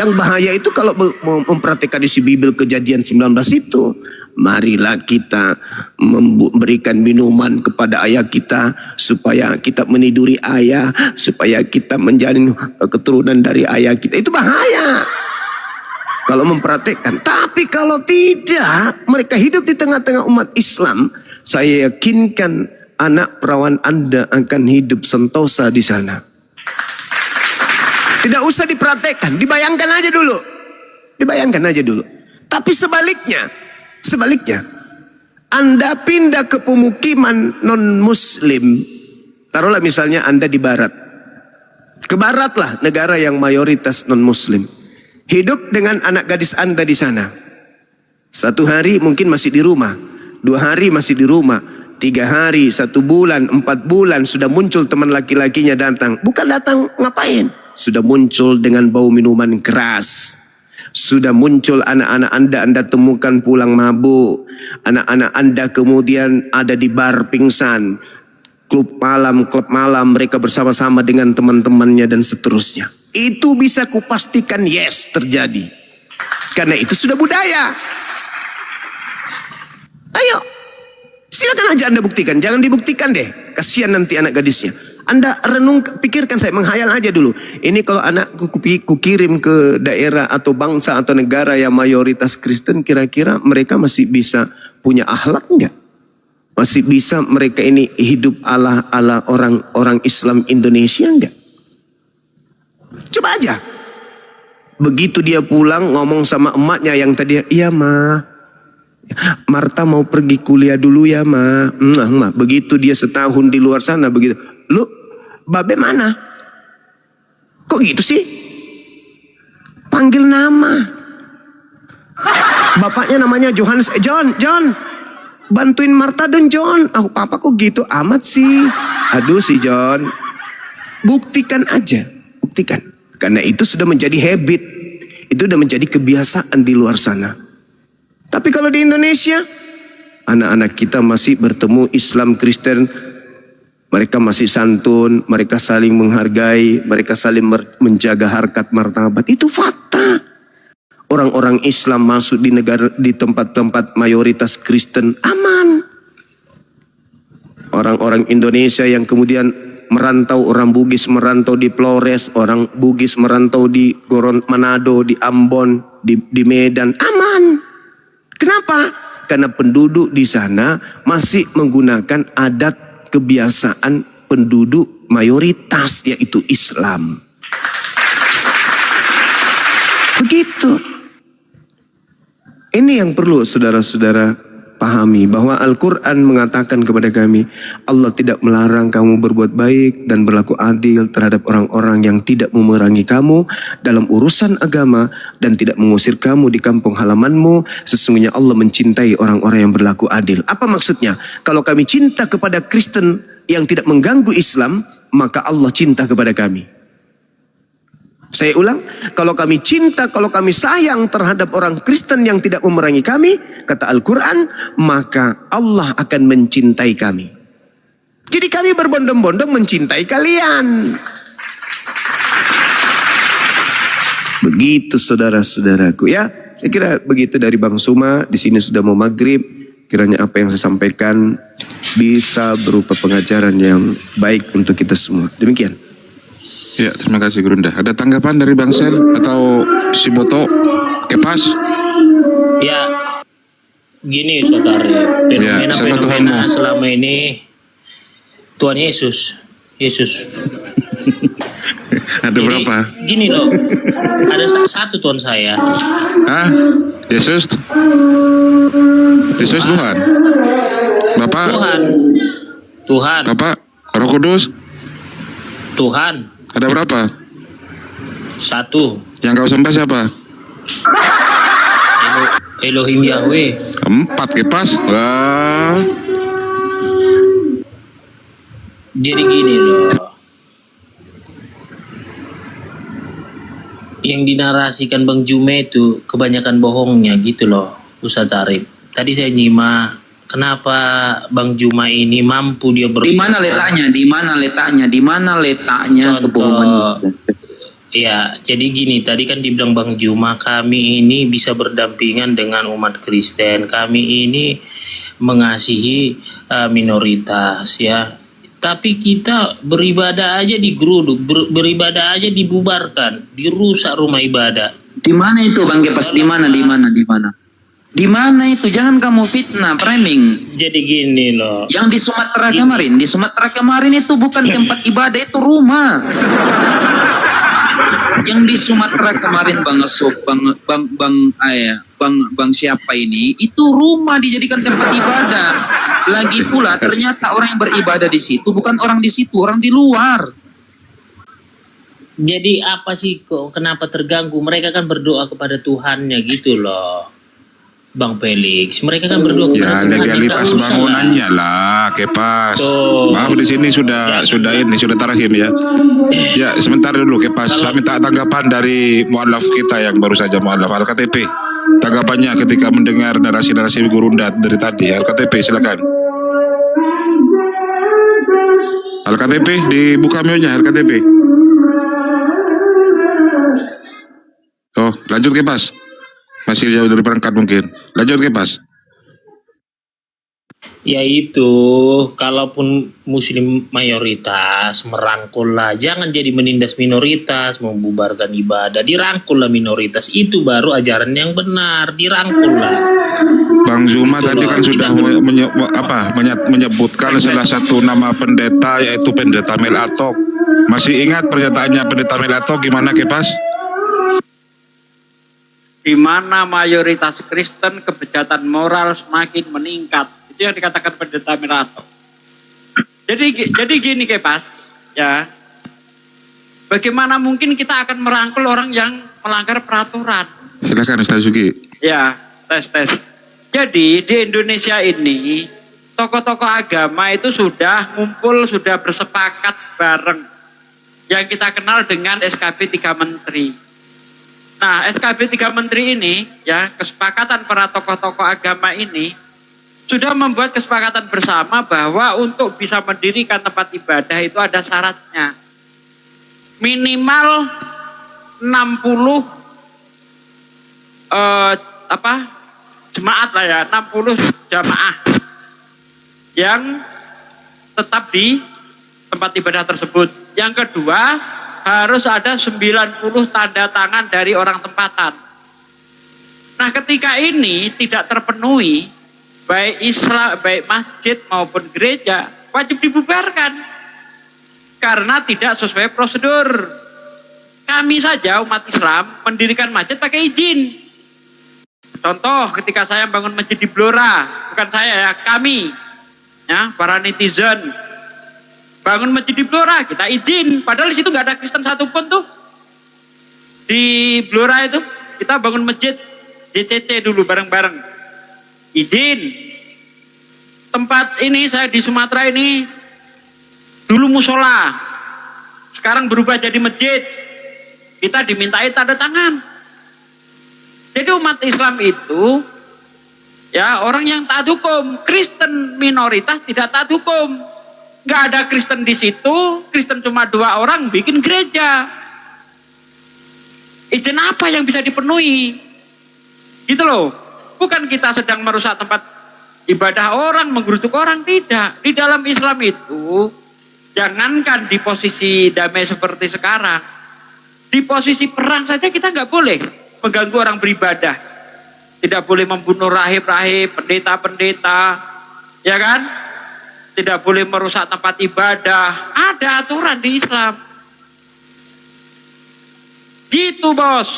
Yang bahaya itu kalau mempraktikkan isi Bible Kejadian 19 itu. Marilah kita memberikan minuman kepada ayah kita supaya kita meniduri ayah, supaya kita menjalin keturunan dari ayah kita. Itu bahaya kalau mempraktikkan. Tapi kalau tidak, mereka hidup di tengah-tengah umat Islam, saya yakinkan anak perawan Anda akan hidup sentosa di sana. Tidak usah dipraktekkan, dibayangkan aja dulu. Dibayangkan aja dulu. Tapi sebaliknya, Anda pindah ke pemukiman non-muslim. Taruhlah misalnya Anda di barat. Ke barat lah, negara yang mayoritas non-muslim. Hidup dengan anak gadis Anda di sana. 1 hari mungkin masih di rumah. 2 hari masih di rumah. 3 hari, 1 bulan, 4 bulan sudah muncul teman laki-lakinya datang. Bukan datang ngapain? Sudah muncul dengan bau minuman keras. Sudah muncul anak-anak Anda temukan pulang mabuk. Anak-anak Anda kemudian ada di bar pingsan. Klub malam mereka bersama-sama dengan teman-temannya dan seterusnya. Itu bisa kupastikan yes terjadi. Karena itu sudah budaya. Ayo, silakan aja Anda buktikan. Jangan dibuktikan deh. Kasihan nanti anak gadisnya. Anda renung, pikirkan, saya menghayal aja dulu. Ini kalau anakku kukirim ke daerah atau bangsa atau negara yang mayoritas Kristen, kira-kira mereka masih bisa punya akhlak enggak? Masih bisa mereka ini hidup ala orang Islam Indonesia enggak? Coba aja. Begitu dia pulang ngomong sama emaknya yang tadi, iya ma, Marta mau pergi kuliah dulu ya ma. Begitu dia setahun di luar sana begitu. Lu, babe mana? Kok gitu sih? Panggil nama. Bapaknya namanya Johannes. John, bantuin Marta dong John. Papa kok gitu amat sih? Aduh si John. Buktikan aja, buktikan. Karena itu sudah menjadi habit. Itu sudah menjadi kebiasaan di luar sana. Tapi kalau di Indonesia, anak-anak kita masih bertemu Islam Kristen. Mereka masih santun, mereka saling menghargai, mereka saling menjaga harkat martabat. Itu fakta. Orang-orang Islam masuk di tempat-tempat mayoritas Kristen aman. Orang-orang Indonesia yang kemudian merantau, orang Bugis merantau di Flores, orang Bugis merantau di Manado, di Ambon, di Medan, aman. Kenapa? Karena penduduk di sana masih menggunakan adat kebiasaan penduduk mayoritas, yaitu Islam. Begitu. Ini yang perlu saudara-saudara pahami, bahwa Al-Quran mengatakan kepada kami, Allah tidak melarang kamu berbuat baik dan berlaku adil terhadap orang-orang yang tidak memerangi kamu dalam urusan agama dan tidak mengusir kamu di kampung halamanmu. Sesungguhnya Allah mencintai orang-orang yang berlaku adil. Apa maksudnya? Kalau kami cinta kepada Kristen yang tidak mengganggu Islam, maka Allah cinta kepada kami. Saya ulang, kalau kami cinta, kalau kami sayang terhadap orang Kristen yang tidak memerangi kami, kata Al-Quran, maka Allah akan mencintai kami. Jadi kami berbondong-bondong mencintai kalian. Begitu saudara-saudaraku ya. Saya kira begitu dari Bang Suma. Di sini sudah mau maghrib. Kiranya apa yang saya sampaikan bisa berupa pengajaran yang baik untuk kita semua. Demikian. Ya, terima kasih Gurunda. Ada tanggapan dari Bang Sen atau si Boto Kepas? Ya, gini saudara, fenomena selama ini Tuhan Yesus. Ada berapa? Gini loh, ada satu Tuhan saya. Ah, Yesus Tuhan. Bapak? Tuhan. Bapak, Roh Kudus? Tuhan. Ada berapa? 1. Yang kau sembah siapa? Elohim Yahweh. 4 Kepas. Wah. Jadi gini loh. Yang dinarasikan Bang Jume itu kebanyakan bohongnya gitu loh, Ustadz Arif. Tadi saya nyimak, kenapa Bang Juma ini mampu dia Di mana letaknya? Di mana letaknya? Di mana letaknya kebohongan? Ya, jadi gini, tadi kan dibilang Bang Juma, kami ini bisa berdampingan dengan umat Kristen. Kami ini mengasihi minoritas ya. Tapi kita beribadah aja digeruduk, beribadah aja dibubarkan, dirusak rumah ibadah. Di mana itu Bang Kepas? Di mana? Di mana? Di mana? Di mana itu? Jangan kamu fitnah, framing. Jadi gini loh. Yang di Sumatera kemarin, di Sumatera kemarin itu bukan tempat ibadah, itu rumah. Yang di Sumatera kemarin Bang siapa ini? Itu rumah dijadikan tempat ibadah. Lagi pula ternyata orang yang beribadah di situ bukan orang di situ, orang di luar. Jadi apa sih kok kenapa terganggu? Mereka kan berdoa kepada Tuhannya gitu loh. Bang Felix, mereka kan berdoa kepada Tuhan. Ya legalitas bangunannya lah, Kepas. Maaf di sini sudah terakhir ya. Ya sebentar dulu Kepas. Saya minta tanggapan dari mualaf kita yang baru saja mualaf Al-KTP. Tanggapannya ketika mendengar narasi-narasi Gurundat dari tadi. Al-KTP silakan. Al-KTP dibuka mute-nya Al-KTP. Oh lanjut Kepas. Masih jauh dari perangkat mungkin. Lanjut Kepas. Ya itu, kalaupun muslim mayoritas, merangkul lah. Jangan jadi menindas minoritas, membubarkan ibadah. Dirangkul lah minoritas. Itu baru ajaran yang benar. Dirangkul lah. Bang Zuma tadi kan sudah menyebutkan salah satu nama pendeta, yaitu pendeta Melatok. Masih ingat pernyataannya pendeta Melatok gimana Kepas? Di mana mayoritas Kristen kebejatan moral semakin meningkat. Itu yang dikatakan pendeta Melatok. Jadi gini Kepas, ya. Bagaimana mungkin kita akan merangkul orang yang melanggar peraturan? Silakan Ustaz Sugi. Ya, tes. Jadi di Indonesia ini tokoh-tokoh agama itu sudah ngumpul, sudah bersepakat bareng. Yang kita kenal dengan SKB 3 Menteri. Nah, SKB 3 Menteri ini, ya, kesepakatan para tokoh-tokoh agama ini sudah membuat kesepakatan bersama bahwa untuk bisa mendirikan tempat ibadah itu ada syaratnya. Minimal 60 jemaat lah ya, 60 jamaah yang tetap di tempat ibadah tersebut. Yang kedua, harus ada 90 tanda tangan dari orang tempatan. Nah, ketika ini tidak terpenuhi, baik Islam, baik masjid maupun gereja, wajib dibubarkan. Karena tidak sesuai prosedur. Kami saja umat Islam mendirikan masjid pakai izin. Contoh, ketika saya bangun masjid di Blora, bukan saya ya, kami, ya, para netizen, bangun masjid di Blora, kita izin. Padahal di situ nggak ada Kristen satupun tuh. Di Blora itu kita bangun masjid JCC dulu bareng-bareng. Izin. Tempat ini saya di Sumatera ini dulu musola. Sekarang berubah jadi masjid. Kita dimintai tanda tangan. Jadi umat Islam itu ya orang yang taat hukum. Kristen minoritas tidak taat hukum. Nggak ada Kristen di situ, Kristen cuma 2 orang bikin gereja. Izin apa yang bisa dipenuhi? Gitu loh. Bukan kita sedang merusak tempat ibadah orang, menggeruduk orang, tidak. Di dalam Islam itu, jangankan di posisi damai seperti sekarang, di posisi perang saja kita nggak boleh mengganggu orang beribadah. Tidak boleh membunuh rahib-rahib, pendeta-pendeta, ya kan? Tidak boleh merusak tempat ibadah. Ada aturan di Islam. Gitu bos.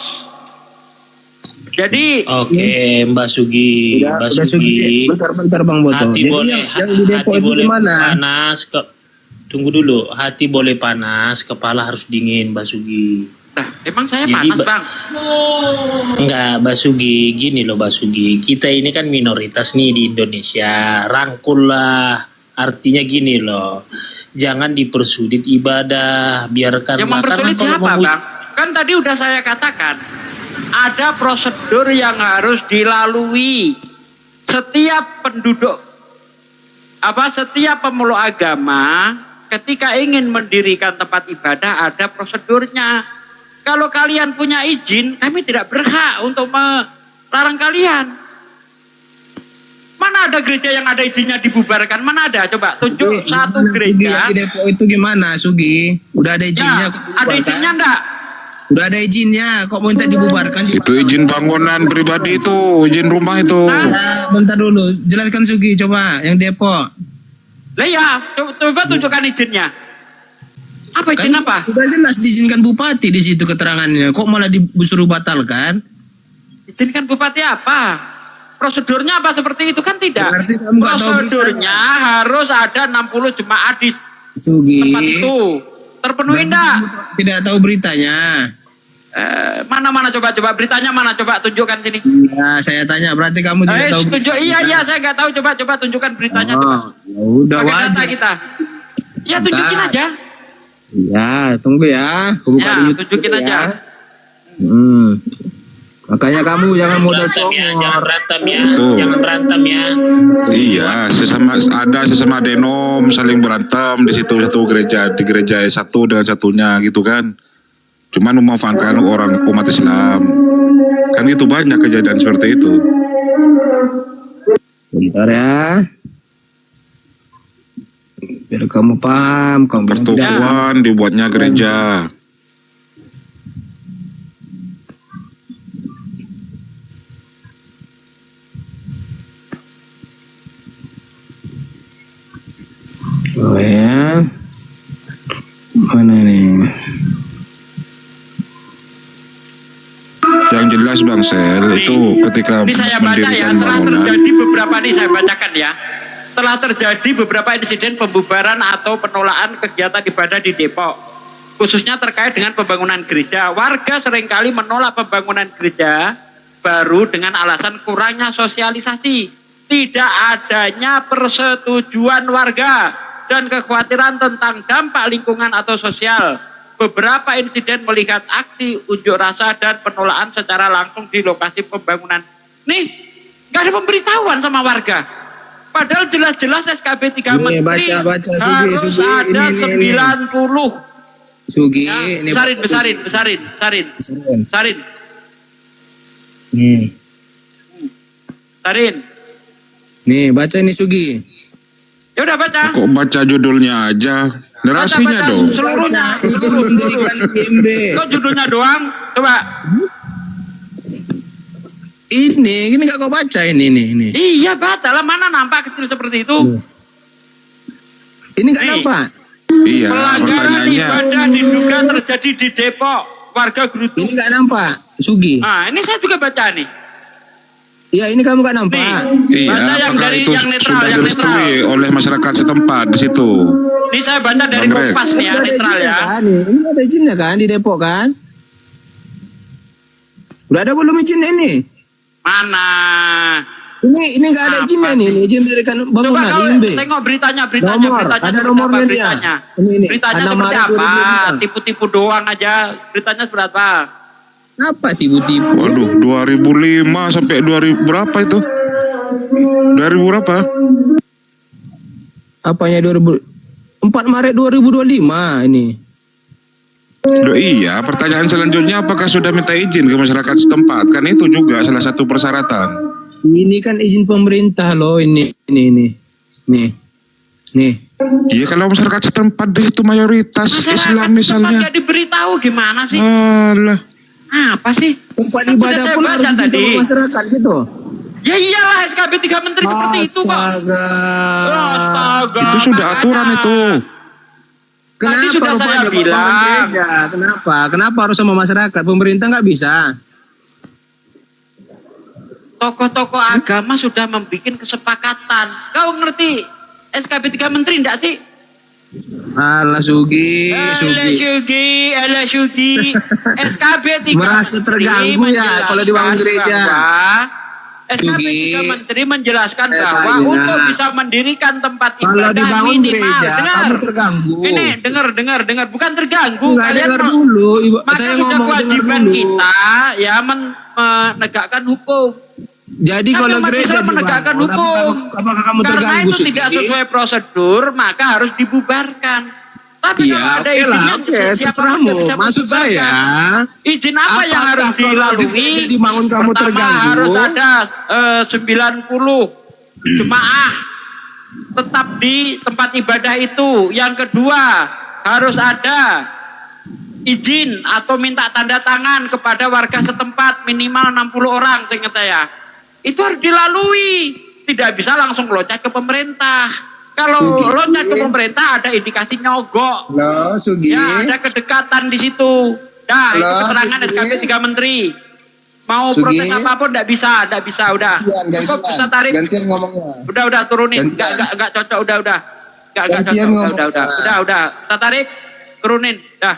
Jadi oke, Mbak Sugi, Mbak Sugi. Bentar Bang Boto. Hati Jadi boleh, yang di Depok itu gimana? Panas, tunggu dulu. Hati boleh panas, kepala harus dingin, Mbak Sugi. Nah, emang saya Jadi, panas, Bang? Enggak, Basugi, gini loh Basugi. Kita ini kan minoritas nih di Indonesia. Rangkul lah. Artinya gini loh. Jangan dipersulit ibadah. Biarkan Yang mempersulit siapa, Bang? Kan tadi udah saya katakan. Ada prosedur yang harus dilalui. Setiap penduduk, setiap pemeluk agama, ketika ingin mendirikan tempat ibadah, ada prosedurnya. Kalau kalian punya izin, kami tidak berhak untuk melarang kalian. Mana ada gereja yang ada izinnya dibubarkan? Mana ada? Coba tunjuk satu gereja. Di Depok itu gimana, Sugi? Udah ada izinnya? Ya, ada izinnya enggak? Udah ada izinnya, kok minta dibubarkan? Itu izin bangunan pribadi itu, izin rumah itu. Nah, bentar dulu, jelaskan Sugi coba yang Depok. Lah ya, coba tunjukkan izinnya. Apa izin apa? Udah jelas diizinkan bupati di situ keterangannya. Kok malah disuruh batalkan? Izinkan bupati apa? Prosedurnya apa seperti itu kan tidak? Berarti kamu nggak tahu Prosedurnya harus ada 60 jemaat di Sugi. tempat itu. Terpenuhi enggak? Tidak tahu beritanya. Mana coba beritanya mana, coba tunjukkan sini. Ya, saya tanya, berarti kamu tidak tahu. Iya, saya nggak tahu, coba tunjukkan beritanya. Coba. Ya udah Pakai data wajar. kita. Ya tunjukin aja. Ya, tunggu ya. Aku buka Ya, di YouTube tunjukin ya. aja. Makanya kamu jangan modal Berantem ya, jangan congor. berantem ya, Tuh. jangan berantem ya. Iya, sesama denom saling berantem di situ satu gereja, di gereja satu dengan satunya gitu kan. Cuman memanfaatkan orang umat Islam. Kan itu banyak kejadian seperti itu. Bentar ya. Biar kamu paham, kamu bilang tidak. Persatuan dibuatnya gereja. Oh ya. Mana nih? Yang jelas Bang Sel itu ketika Ini saya baca ya, mendirikan telah bangunan. terjadi beberapa, nih saya bacakan ya. Telah terjadi beberapa insiden pembubaran atau penolakan kegiatan ibadah di Depok. Khususnya terkait dengan pembangunan gereja. Warga seringkali menolak pembangunan gereja baru dengan alasan kurangnya sosialisasi, tidak adanya persetujuan warga, dan kekhawatiran tentang dampak lingkungan atau sosial. Beberapa insiden melihat aksi unjuk rasa dan penolakan secara langsung di lokasi pembangunan. Nih, nggak ada pemberitahuan sama warga. Padahal jelas-jelas SKB 3 Ini, Menteri baca, harus Sugi, ada ini. 90. Sugi, Ya, ini besarin. Sarin. Nih, baca ini Sugi. Ya udah baca. Kok baca judulnya aja? Narasinya Baca, dong. seluruhnya. Izin mendirikan IMB. Kok judulnya doang? Coba. Ini nggak kau baca ini. Iya, baca lah, mana nampak kecil seperti itu. Ini nggak Nih. nampak. Iya, Pelanggaran pertanyaannya. ibadah diduga terjadi di Depok. Warga gerutu. Ini nggak nampak, Sugi. Nah, ini saya juga baca nih. Ya, ini kamu nggak nampak. Iya, Baca yang apakah dari itu yang netral, sudah yang direstui netral. oleh masyarakat setempat di situ? Ini saya baca dari Bang Greg. Kompas nih ya, Ini ada netral izinnya ya. kan, nih. Ini ada izinnya kan di Depok kan? Udah ada belum izinnya ini? Mana? Ini nggak ada Apa izinnya nih, ini izin mendirikan Coba bangunan kau IMB. tengok beritanya Nomor, ada seperti nomornya apa nih ya. beritanya. Ini, Beritanya 6 seperti Maret apa? 2005. Tipu-tipu doang aja. Beritanya seperti apa? Apa tibu-tibu? Waduh, 2005 sampai 2000 berapa itu? 2000 berapa? Apanya 4 Maret 2025 ini? Iya, pertanyaan selanjutnya apakah sudah minta izin ke masyarakat setempat? Kan itu juga salah satu persyaratan. Ini kan izin pemerintah loh ini. Nih. Iya, kalau masyarakat setempat di situ mayoritas Islam misalnya. Tempat gak diberitahu gimana sih? Alah. Apa sih? Tempat Sudah ibadah saya pun baca harus izin tadi. sama masyarakat gitu. Ya iyalah, SKB 3 Menteri seperti itu kok. Astaga. Itu sudah aturan itu. Kenapa sudah saya rupanya Bapak bilang. gereja? Kenapa harus sama masyarakat? Pemerintah nggak bisa. Tokoh-tokoh agama sudah membuat kesepakatan. Kau ngerti SKB 3 Menteri enggak sih? Alah Sugi, Alah Sugi. SKB 3 Merasa terganggu ya kalau dibangun gereja. SKB 3 Menteri menjelaskan bahwa Tanya. untuk bisa mendirikan tempat Kalau ibadah dibangun minimal. gereja, kamu terganggu. Ini dengar, bukan terganggu. Enggak, Kalian dengar dulu. maka Saya sudah ngomong dengar kewajiban dulu. kita ya menegakkan hukum. Jadi Kan kalau umat gereja Islam menegakkan dibangun, hukum. apakah kamu Karena terganggu itu tidak Sugi? sesuai prosedur, maka harus dibubarkan. Tapi Iya, kalau ada oke lah, izinnya, oke, siapa terserahmu. saja bisa Maksud saya, membubarkan. Izin apa yang apakah harus kalau di dilalui? gereja dibangun kamu Pertama terganggu? harus ada 90 jemaah tetap di tempat ibadah itu. Yang kedua harus ada izin atau minta tanda tangan kepada warga setempat minimal 60 orang, seingat saya. Itu harus dilalui. Tidak bisa langsung loncat ke pemerintah. Kalau Sugi. loncat ke pemerintah ada indikasi nyogok. Halo, Sugi. Ya, ada kedekatan di situ. Nah, itu Halo, keterangan Sugi. SKP 3 Menteri. Mau Sugi. protes apapun enggak bisa, udah. Cukup bisa tarik. Gantian ngomongnya. Udah turunin. Gantian. Enggak cocok, udah. Enggak Gantian cocok, ngomong. udah. Kita tarik, turunin. Dah.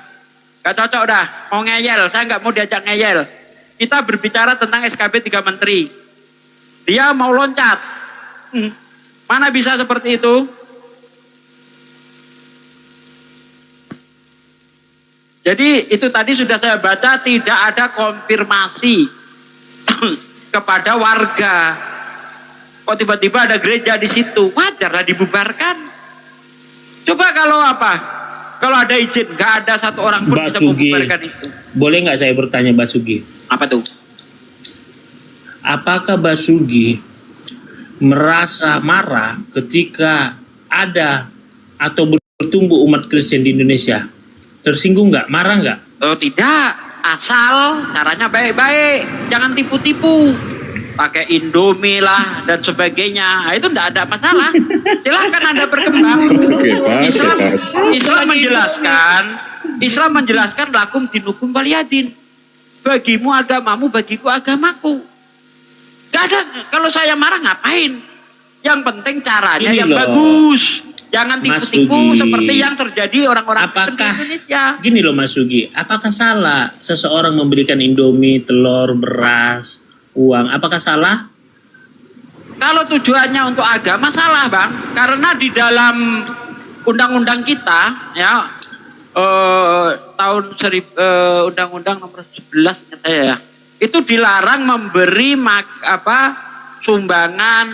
Enggak cocok udah. Mau ngeyel, saya enggak mau diajak ngeyel. Kita berbicara tentang SKP 3 Menteri. Dia mau loncat. Mana bisa seperti itu? Jadi itu tadi sudah saya baca, tidak ada konfirmasi kepada warga. Kok tiba-tiba ada gereja di situ? Wajarlah dibubarkan. Coba kalau apa? Kalau ada izin, nggak ada satu orang pun Mbak bisa Sugi, membubarkan itu. boleh nggak saya bertanya Mbak Sugi? Apa tuh? Apakah Mbak Sugi merasa marah ketika ada atau bertumbuh umat Kristen di Indonesia? Tersinggung nggak? Marah nggak? Oh tidak, asal caranya baik-baik, jangan tipu-tipu. Pakai Indomie lah dan sebagainya, nah, itu tidak ada masalah. Silahkan Anda berkembang. Islam menjelaskan lakum dinukum waliyadin. Bagimu agamamu, bagiku agamaku. Gak ada, kalau saya marah ngapain? Yang penting caranya Gini yang loh, bagus. Jangan Mas tipu-tipu Sugi. seperti yang terjadi orang-orang di Apakah Indonesia. gini loh Mas Sugi, apakah salah seseorang memberikan Indomie, telur, beras, uang? Apakah salah? Kalau tujuannya untuk agama salah Bang, karena di dalam undang-undang kita ya undang-undang nomor 11 saya ya, itu dilarang memberi sumbangan,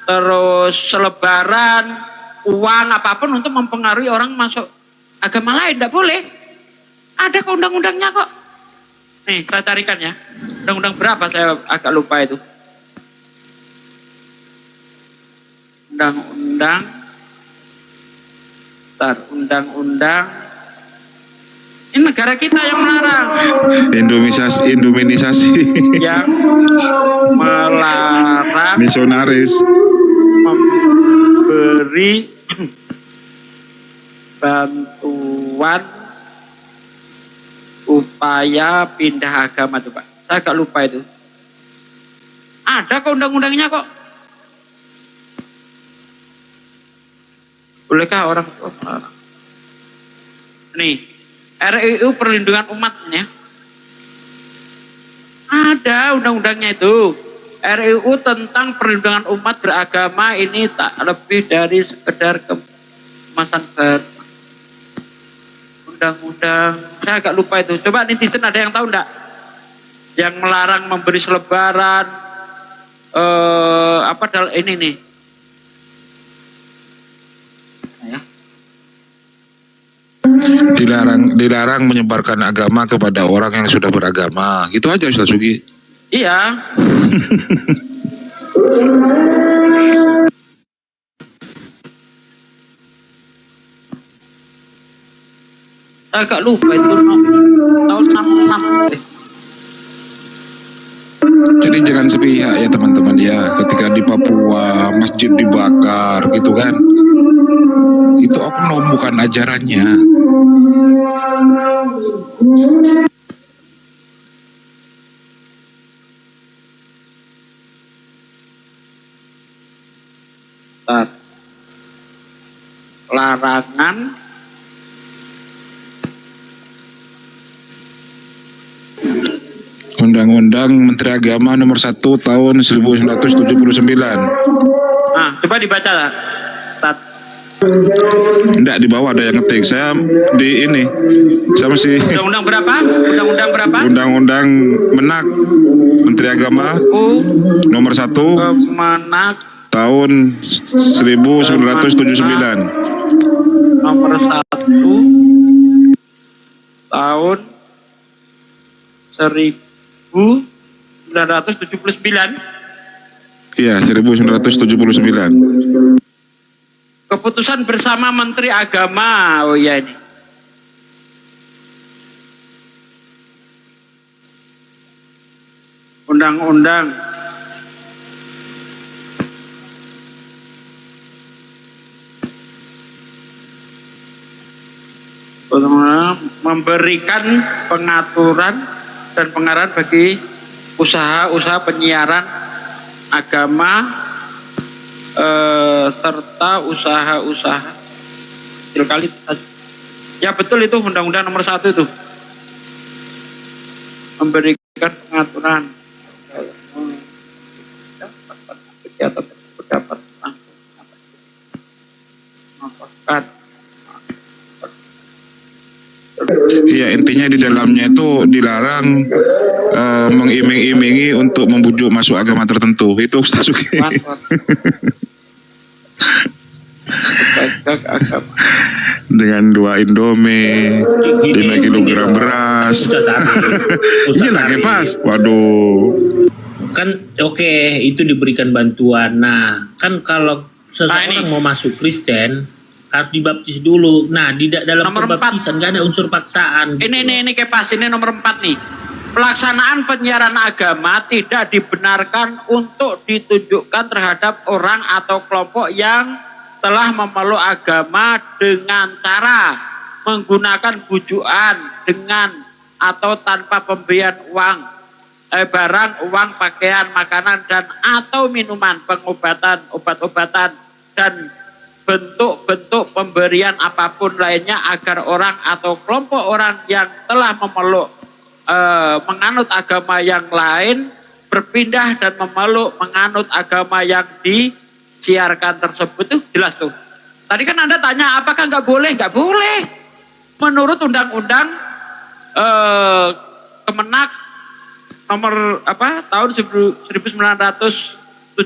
terus selebaran, uang apapun untuk mempengaruhi orang masuk agama lain, tidak boleh. Ada ke undang-undangnya kok. Nih saya carikan ya, undang-undang berapa saya agak lupa itu. Undang-undang ini negara kita yang melarang, Indominisasi. yang melarang Misionaris. memberi bantuan upaya pindah agama tuh Pak. Saya agak lupa itu. Ada kok undang-undangnya kok. Bolehkah orang tua melarang? Nih, RUU Perlindungan Umatnya. Ada undang-undangnya itu. RUU tentang perlindungan umat beragama ini tak lebih dari sekedar kemasan ber. Undang-undang, saya agak lupa itu. Coba netizen ada yang tahu enggak? Yang melarang memberi selebaran, ini nih. Dilarang menyebarkan agama kepada orang yang sudah beragama. Gitu aja Ustaz Sugi. Iya. Saya agak lupa itu tahun 66. Jadi jangan sepihak ya teman-teman ya. Ketika di Papua masjid dibakar gitu kan. Itu oknum bukan ajarannya. larangan Undang-Undang Menteri Agama nomor 1 tahun 1979. Nah, coba dibaca. Tat. Enggak, di bawah ada yang ngetik. Saya di ini. Saya masih Undang-undang berapa? Undang-undang berapa? Undang-Undang Menak Menteri Agama nomor 1 Menak tahun 1979. nomor 1 tahun 1979. Iya, 1979. Keputusan bersama Menteri Agama. Oh iya ini. Undang-undang memberikan pengaturan dan pengarahan bagi usaha-usaha penyiaran agama serta usaha-usaha kali. Ya betul, itu undang-undang nomor 1 itu memberikan pengaturan kegiatan pendapat Iya, intinya di dalamnya itu dilarang mengiming-imingi untuk membujuk masuk agama tertentu. Itu Ustaz Suki. Dengan 2 Indomie, 5 kilogram beras. Iya lah, Kepas. Waduh. Kan oke, itu diberikan bantuan. Nah, kan kalau seseorang mau masuk Kristen harus dibaptis dulu. Nah, di dalam pembaptisan nggak ada unsur paksaan. Ini Kepas, ini nomor 4 nih. Pelaksanaan penyiaran agama tidak dibenarkan untuk ditunjukkan terhadap orang atau kelompok yang telah memeluk agama dengan cara menggunakan bujukan dengan atau tanpa pemberian uang, barang, uang, pakaian, makanan, dan atau minuman, pengobatan, obat-obatan, dan bentuk-bentuk pemberian apapun lainnya agar orang atau kelompok orang yang telah memeluk menganut agama yang lain berpindah dan memeluk menganut agama yang disiarkan tersebut. Tuh jelas tuh. Tadi kan Anda tanya apakah nggak boleh? Nggak boleh. Menurut undang-undang Kemenak nomor tahun 1979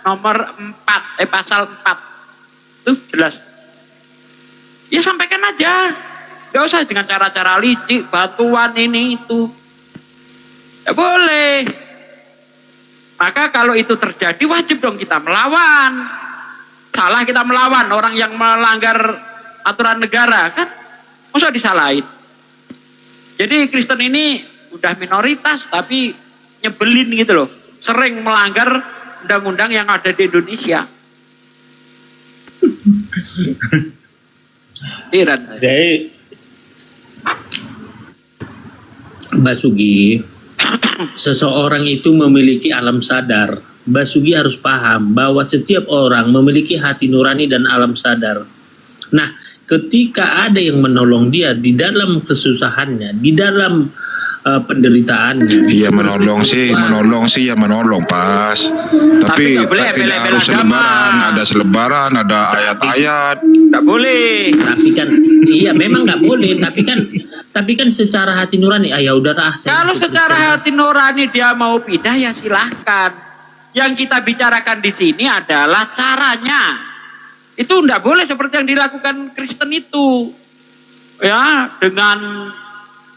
nomor 4 pasal 4 tuh jelas. Ya sampaikan aja, gak usah dengan cara-cara licik, batuan ini itu. Ya boleh. Maka kalau itu terjadi wajib dong kita melawan. Salah kita melawan orang yang melanggar aturan negara kan, masa disalahin. Jadi Kristen ini udah minoritas tapi nyebelin gitu loh, sering melanggar undang-undang yang ada di Indonesia. Jadi Basuki, seseorang itu memiliki alam sadar. Basuki harus paham bahwa setiap orang memiliki hati nurani dan alam sadar. Nah, ketika ada yang menolong dia di dalam kesusahannya, di dalam penderitaannya. Iya, menolong sih ya menolong pas. Tapi tidak harus selebaran, ada selebaran, ada ayat-ayat. Nggak boleh. Tapi kan iya memang nggak boleh. Tapi kan secara hati nurani, ya udahlah. Kalau secara hati nurani dia mau pindah ya silahkan. Yang kita bicarakan di sini adalah caranya. Itu nggak boleh seperti yang dilakukan Kristen itu, ya dengan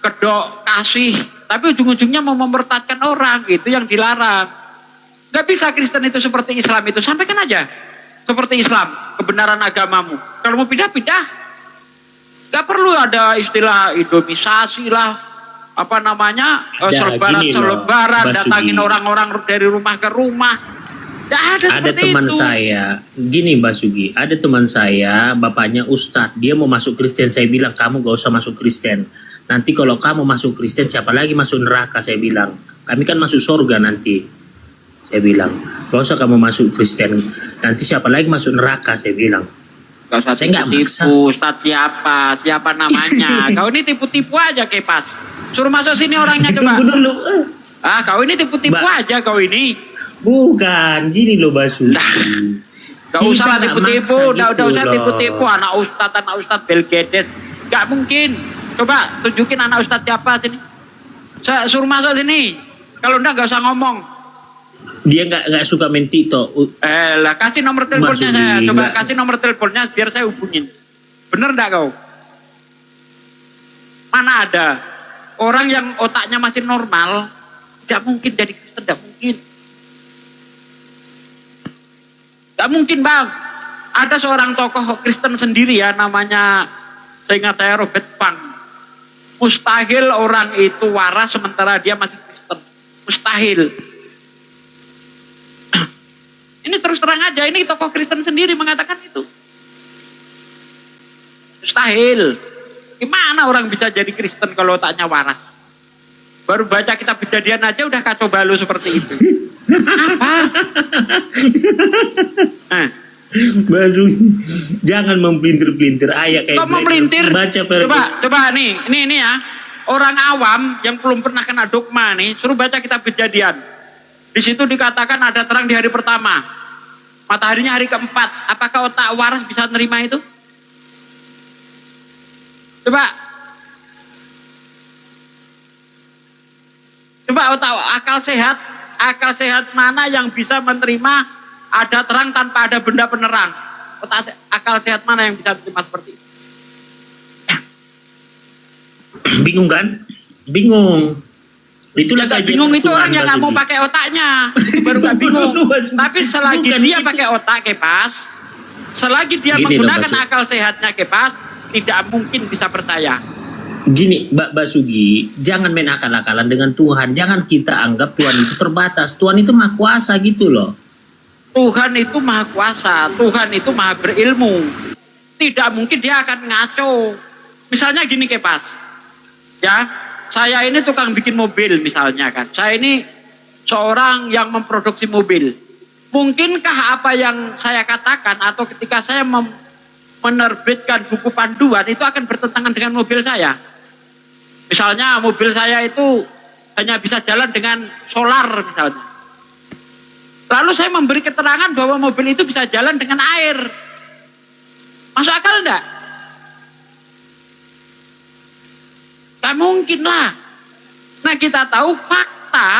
kedok kasih, tapi ujung-ujungnya mau mempertahankan orang, itu yang dilarang. Gak bisa Kristen itu seperti Islam itu, sampaikan aja seperti Islam, kebenaran agamamu. Kalau mau pindah-pindah, gak perlu ada istilah idomisasi lah, selebaran, datangin orang-orang dari rumah ke rumah. Ada teman saya, gini Basuki, ada teman saya, bapaknya Ustadz, dia mau masuk Kristen. Saya bilang, kamu gak usah masuk Kristen. Nanti kalau kamu masuk Kristen, siapa lagi masuk neraka? Saya bilang, kami kan masuk surga nanti. Saya bilang, gak usah kamu masuk Kristen, nanti siapa lagi masuk neraka? Saya bilang. Gak usah Saya nggak maksa. tipu-tipu. Ustadz siapa namanya? Kau ini tipu-tipu aja Kepas. Suruh masuk sini orangnya coba. Tunggu dulu. Kau ini tipu-tipu Mbak. aja kau ini. Bukan, gini loh Basu. Gak usah lah Kita nggak tipu-tipu, maksa udah gitu usah loh. tipu-tipu anak Ustadz Bill Gates. Gak mungkin. Coba tunjukin anak Ustadz siapa sini. Saya suruh masuk sini. Kalau enggak gak usah ngomong. Dia nggak suka main TikTok. Lah kasih nomor teleponnya Maksudnya saya. Coba nggak- kasih nomor teleponnya biar saya hubungin. Bener enggak kau? Mana ada orang yang otaknya masih normal, tidak mungkin jadi Kristen, tidak mungkin. Tidak mungkin bang. Ada seorang tokoh Kristen sendiri ya, namanya seingat saya Robert Pang. Mustahil orang itu waras sementara dia masih Kristen. Mustahil. Ini terus terang aja, ini tokoh Kristen sendiri mengatakan itu. Mustahil. Gimana orang bisa jadi Kristen kalau otaknya waras? Baru baca kitab Kejadian aja udah kacau balau seperti itu. Apa? Baru jangan memelintir-pelintir ayat kayak Kok mau melintir? baca Coba nih, ini ya. Orang awam yang belum pernah kena dogma nih, suruh baca kitab Kejadian. Di situ dikatakan ada terang di hari pertama. Mataharinya hari keempat. Apakah otak waras bisa nerima itu? Coba otak akal sehat mana yang bisa menerima ada terang tanpa ada benda penerang? Akal sehat mana yang bisa menerima seperti itu? bingung kan? Bingung. Itulah Yang gak kajian bingung itu Tuhan, orang yang gak mau Basuki. pakai otaknya. Itu baru gak bingung. Basuki. Tapi selagi Bukan dia itu. pakai otak Kepas, selagi dia Gini loh, menggunakan Basuki. akal sehatnya Kepas, tidak mungkin bisa percaya. Gini, Mbak Basugi, jangan main akal-akalan dengan Tuhan. Jangan kita anggap Tuhan itu terbatas. Tuhan itu maha kuasa gitu loh. Tuhan itu maha kuasa, Tuhan itu maha berilmu. Tidak mungkin dia akan ngaco. Misalnya gini Kepas, ya, saya ini tukang bikin mobil misalnya kan. Saya ini seorang yang memproduksi mobil. Mungkinkah apa yang saya katakan atau ketika saya menerbitkan buku panduan itu akan bertentangan dengan mobil saya? Misalnya mobil saya itu hanya bisa jalan dengan solar misalnya. Lalu saya memberi keterangan bahwa mobil itu bisa jalan dengan air. Masuk akal enggak? Tak mungkin lah. Nah kita tahu fakta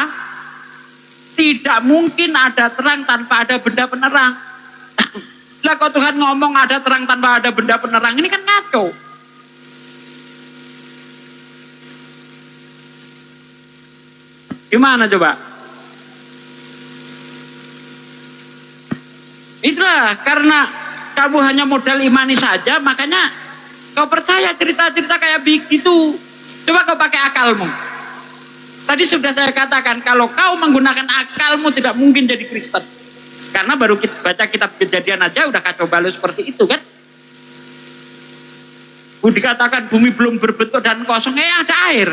tidak mungkin ada terang tanpa ada benda penerang. Lah kok Tuhan ngomong ada terang tanpa ada benda penerang, ini kan ngaco. Gimana coba? Itulah karena kamu hanya modal imani saja, makanya kau percaya cerita-cerita kayak begitu. Coba kau pakai akalmu. Tadi sudah saya katakan, kalau kau menggunakan akalmu tidak mungkin jadi Kristen. Karena baru kita baca kitab Kejadian aja udah kacau balau seperti itu kan. Dikatakan bumi belum berbentuk dan kosong, ada air.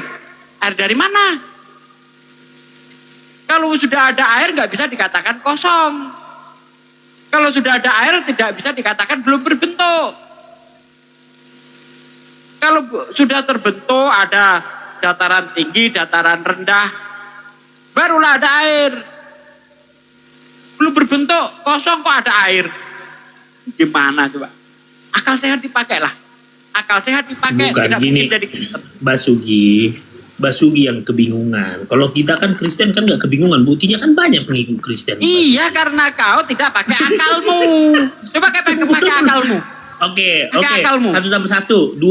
Air dari mana? Kalau sudah ada air nggak bisa dikatakan kosong. Kalau sudah ada air tidak bisa dikatakan belum berbentuk. Kalau sudah terbentuk ada dataran tinggi, dataran rendah, barulah ada air. Belum berbentuk, kosong kok ada air. Gimana coba? Akal sehat dipakailah. Akal sehat dipakai. Bukan tidak gini, mungkin jadi Kristen. Basugi yang kebingungan. Kalau kita kan Kristen kan nggak kebingungan, buktinya kan banyak pengikut Kristen. Iya, karena kau tidak pakai akalmu. Coba pakai akalmu. Oke. Pakai akalmu. 1 tambah 1, 2.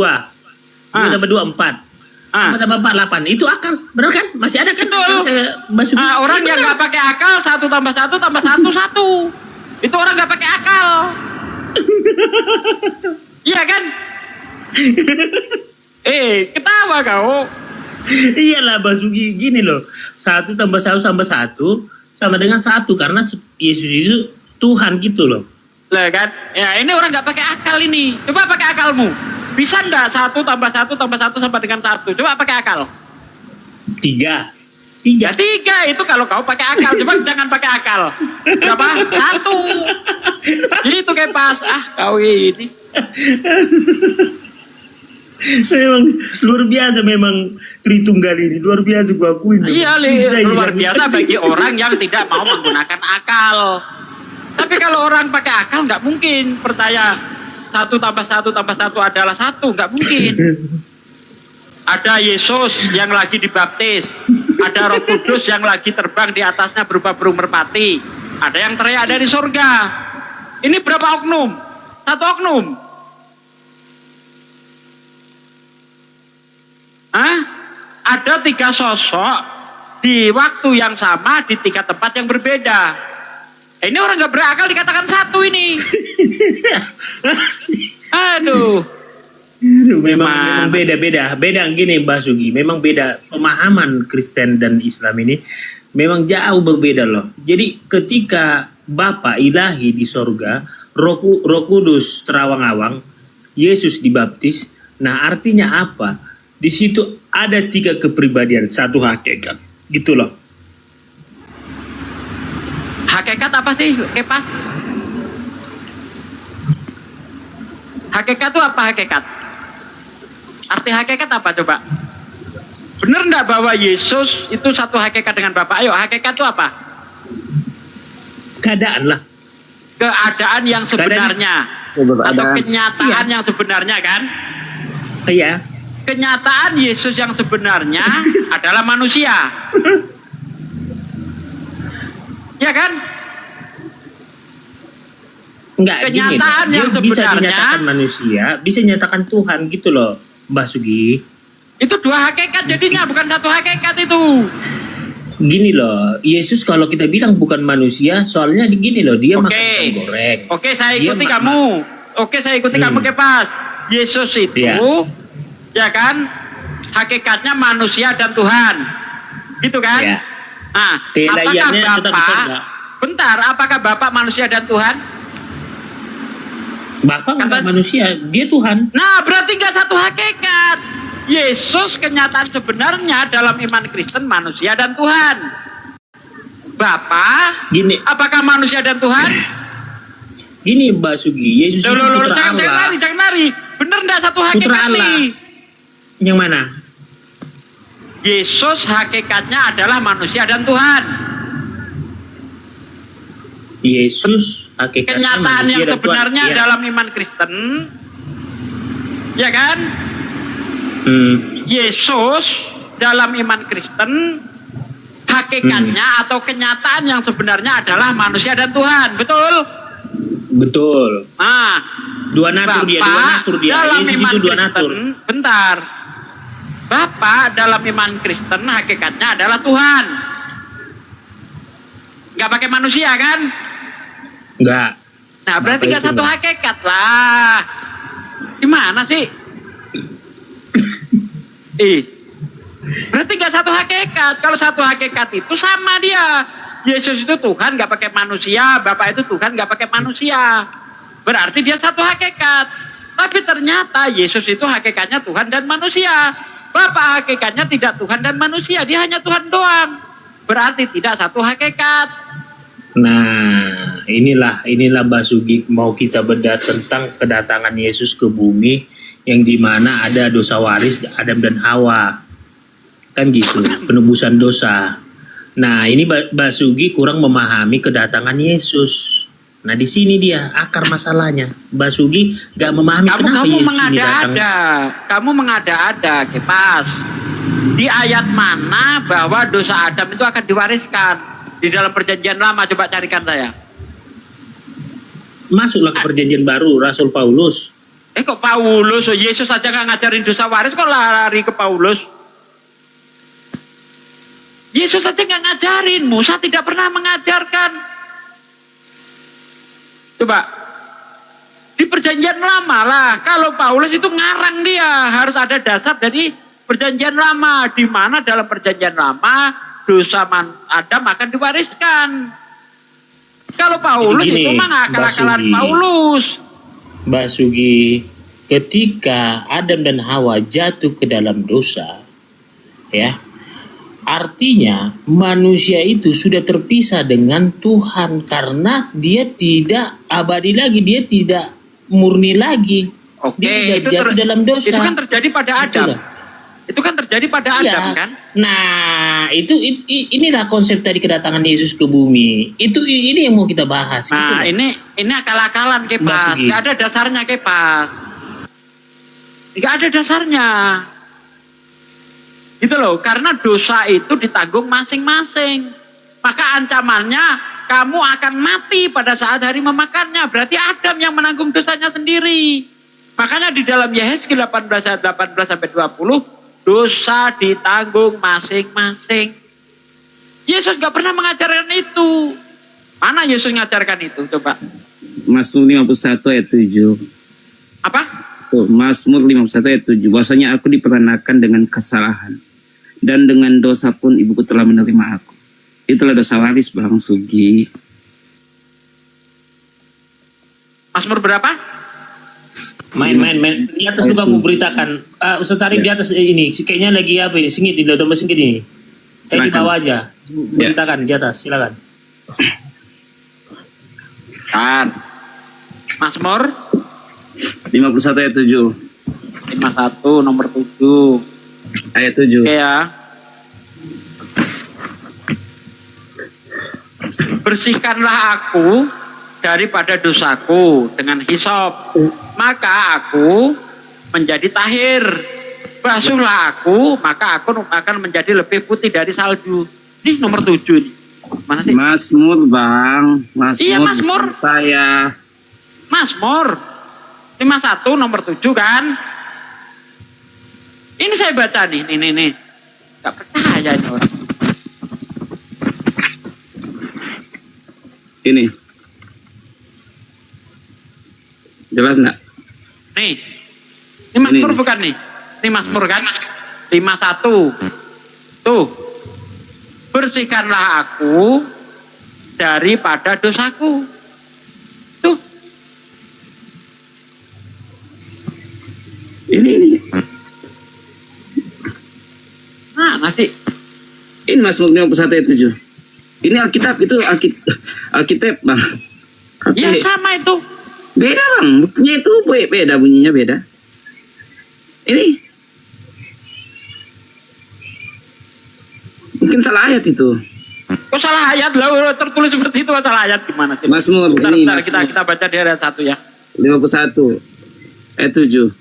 2 tambah 2, 4. 4 tambah 4, 8. Itu akal. Benar kan? Masih ada kan? Betul. Basugi. Orang yang nggak pakai akal 1 tambah 1 tambah 1 1. Itu orang nggak pakai akal. Iya kan? Ketawa kau. Iyalah Basugi, gini loh. 1 tambah 1 tambah 1 sama dengan 1 karena Yesus itu Tuhan gitu loh. Lah kan? Ya ini orang nggak pakai akal ini. Coba pakai akalmu. Bisa nggak 1 tambah 1 tambah 1 sama dengan 1? Coba pakai akal. 3. Ya 3 itu kalau kau pakai akal. Coba jangan pakai akal. Berapa? 1. Itu kayak pas kau ini. Memang luar biasa memang Tritunggal ini. Luar biasa gua akuin. Iya, luar biasa bagi orang yang tidak mau menggunakan akal. Tapi kalau orang pakai akal nggak mungkin percaya 1 tambah 1 tambah 1 adalah 1, nggak mungkin. Ada Yesus yang lagi dibaptis, ada Roh Kudus yang lagi terbang di atasnya berupa burung merpati, ada yang teriak dari surga. Ini berapa oknum? 1 oknum. Ada 3 sosok di waktu yang sama di 3 tempat yang berbeda. Ini orang nggak berakal dikatakan 1 ini. Aduh. Memang beda gini Mbak Sugi, memang beda pemahaman Kristen dan Islam ini memang jauh berbeda loh. Jadi ketika Bapa ilahi di sorga, Roh Kudus terawang-awang, Yesus dibaptis, nah artinya apa? Di situ ada 3 kepribadian, 1 hakikat, gitu loh. Hakikat apa sih, Kepas? Hakikat itu apa hakikat? Arti hakikat apa coba? Benar enggak bahwa Yesus itu 1 hakikat dengan Bapa? Ayo, hakikat itu apa? Keadaan lah. Keadaan yang sebenarnya. Atau kenyataan yang sebenarnya kan? Iya. Kenyataan Yesus yang sebenarnya adalah manusia. Ya kan? Enggak, kenyataan gini, yang dia bisa sebenarnya dinyatakan manusia, bisa dinyatakan Tuhan gitu loh, Mbak Sugi. Itu 2 hakikat jadinya, bukan 1 hakikat itu. Gini loh, Yesus kalau kita bilang bukan manusia, soalnya gini loh, dia makan ikan goreng. Oke, saya ikuti kamu. Oke, saya ikuti kamu Kepas. Yesus itu, ya kan, hakikatnya manusia dan Tuhan, gitu kan? Ya. Nah, apakah Bapak? Bentar, apakah Bapak manusia dan Tuhan? Bapak bukan manusia, dia Tuhan. Nah, berarti nggak 1 hakikat. Yesus kenyataan sebenarnya dalam iman Kristen manusia dan Tuhan. Bapak, gini, apakah manusia dan Tuhan? Gini Mbak Sugi, Yesus itu putra Allah. Jangan lari. Bener nggak 1 hakikat putra Allah. nih? Yang mana? Yesus hakikatnya adalah manusia dan Tuhan. Yesus hakikatnya kenyataan manusia yang dan sebenarnya Tuhan. dalam iman Kristen, ya kan? Yesus dalam iman Kristen hakikatnya atau kenyataan yang sebenarnya adalah manusia dan Tuhan, betul? Betul. Nah, dua natur dia. Dalam Yesus iman itu 2 Kristen, natur. bentar. Bapak dalam iman Kristen hakikatnya adalah Tuhan. Nggak pakai manusia kan? Enggak. Nah, berarti nggak 1 hakikat lah. Gimana sih? Berarti nggak 1 hakikat. Kalau 1 hakikat itu sama dia. Yesus itu Tuhan nggak pakai manusia, Bapak itu Tuhan nggak pakai manusia. Berarti dia 1 hakikat. Tapi ternyata Yesus itu hakikatnya Tuhan dan manusia. Bapak hakikatnya tidak Tuhan dan manusia, dia hanya Tuhan doang. Berarti tidak 1 hakikat. Nah, inilah Mbak Sugi mau kita bedah tentang kedatangan Yesus ke bumi yang dimana ada dosa waris Adam dan Hawa. Kan gitu, penebusan dosa. Nah, ini Mbak Sugi kurang memahami kedatangan Yesus. Nah, di sini dia akar masalahnya. Mbak Sugi gak memahami kenapa Yesus ini datang. Kamu mengada-ada, Kepas. Di ayat mana bahwa dosa Adam itu akan diwariskan? Di dalam perjanjian lama, coba carikan saya. Masuklah ke perjanjian baru, Rasul Paulus. Kok Paulus? Yesus saja gak ngajarin dosa waris, kok lari ke Paulus? Yesus saja gak ngajarin, Musa tidak pernah mengajarkan. Coba, di perjanjian lama lah, kalau Paulus itu ngarang dia, harus ada dasar dari perjanjian lama, di mana dalam perjanjian lama, dosa Adam akan diwariskan. Kalau Paulus gini, itu mah akal-akalan Paulus. Mbak Sugi, ketika Adam dan Hawa jatuh ke dalam dosa, ya, Artinya manusia itu sudah terpisah dengan Tuhan karena dia tidak abadi lagi, dia tidak murni lagi. Oke, Dia itu sudah jatuh dalam dosa. itu kan terjadi pada Adam. Itulah. Itu kan terjadi pada Iya. Adam kan? Nah, inilah konsep tadi kedatangan Yesus ke bumi. Ini yang mau kita bahas. Nah, Itulah. ini akal-akalan Kepas. Basuki. Nggak ada dasarnya Kepas. Nggak ada dasarnya. Gitu loh, karena dosa itu ditanggung masing-masing. Maka ancamannya kamu akan mati pada saat hari memakannya. Berarti Adam yang menanggung dosanya sendiri. Makanya di dalam Yehezkiel 18 ayat 18 sampai 20, dosa ditanggung masing-masing. Yesus nggak pernah mengajarkan itu. Mana Yesus mengajarkan itu? Coba. Mazmur 51 ayat 7. Apa? Tuh, Mazmur 51 ayat 7. Bahwasanya aku diperanakan dengan kesalahan. Dan dengan dosa pun ibuku telah menerima aku. Itulah dosa waris Bang Sugi. Mazmur berapa? Main. Di atas juga mau beritakan. Ustaz Tarif di atas ini. Kayaknya lagi apa ini? Singit, di tambah singit ini. Saya di Silakan. bawah aja. Beritakan di atas, silakan. Kan. Mazmur 51 ayat 7. 51 nomor 7. Ayat 7. Oke ya. Bersihkanlah aku daripada dosaku dengan hisop, maka aku menjadi tahir. Basuhlah aku, maka aku akan menjadi lebih putih dari salju. Ini nomor 7 nih. Mana sih? Mazmur Bang. Mazmur. Iya, Mazmur. bukan saya. Mazmur 51 nomor 7 kan? Ini saya baca nih. Gak percaya ini orang. Ini. Jelas enggak? Nih. Ini Mazmur Ini. bukan nih? Ini Mazmur kan? 51. Tuh. Bersihkanlah aku daripada dosaku. Tuh. Ini. Nah, nanti. Ini Mazmur 51 ayat 7. Ini Alkitab, itu Alkitab Bang. Tapi Ya sama itu. beda Bang, buktinya itu beda, bunyinya beda. Ini mungkin salah ayat itu. Kok salah ayat lah, tertulis seperti itu salah ayat gimana sih? Mazmur Bentar, ini, bentar, Mazmur. kita baca di ayat 1 ya. 51 ayat 7.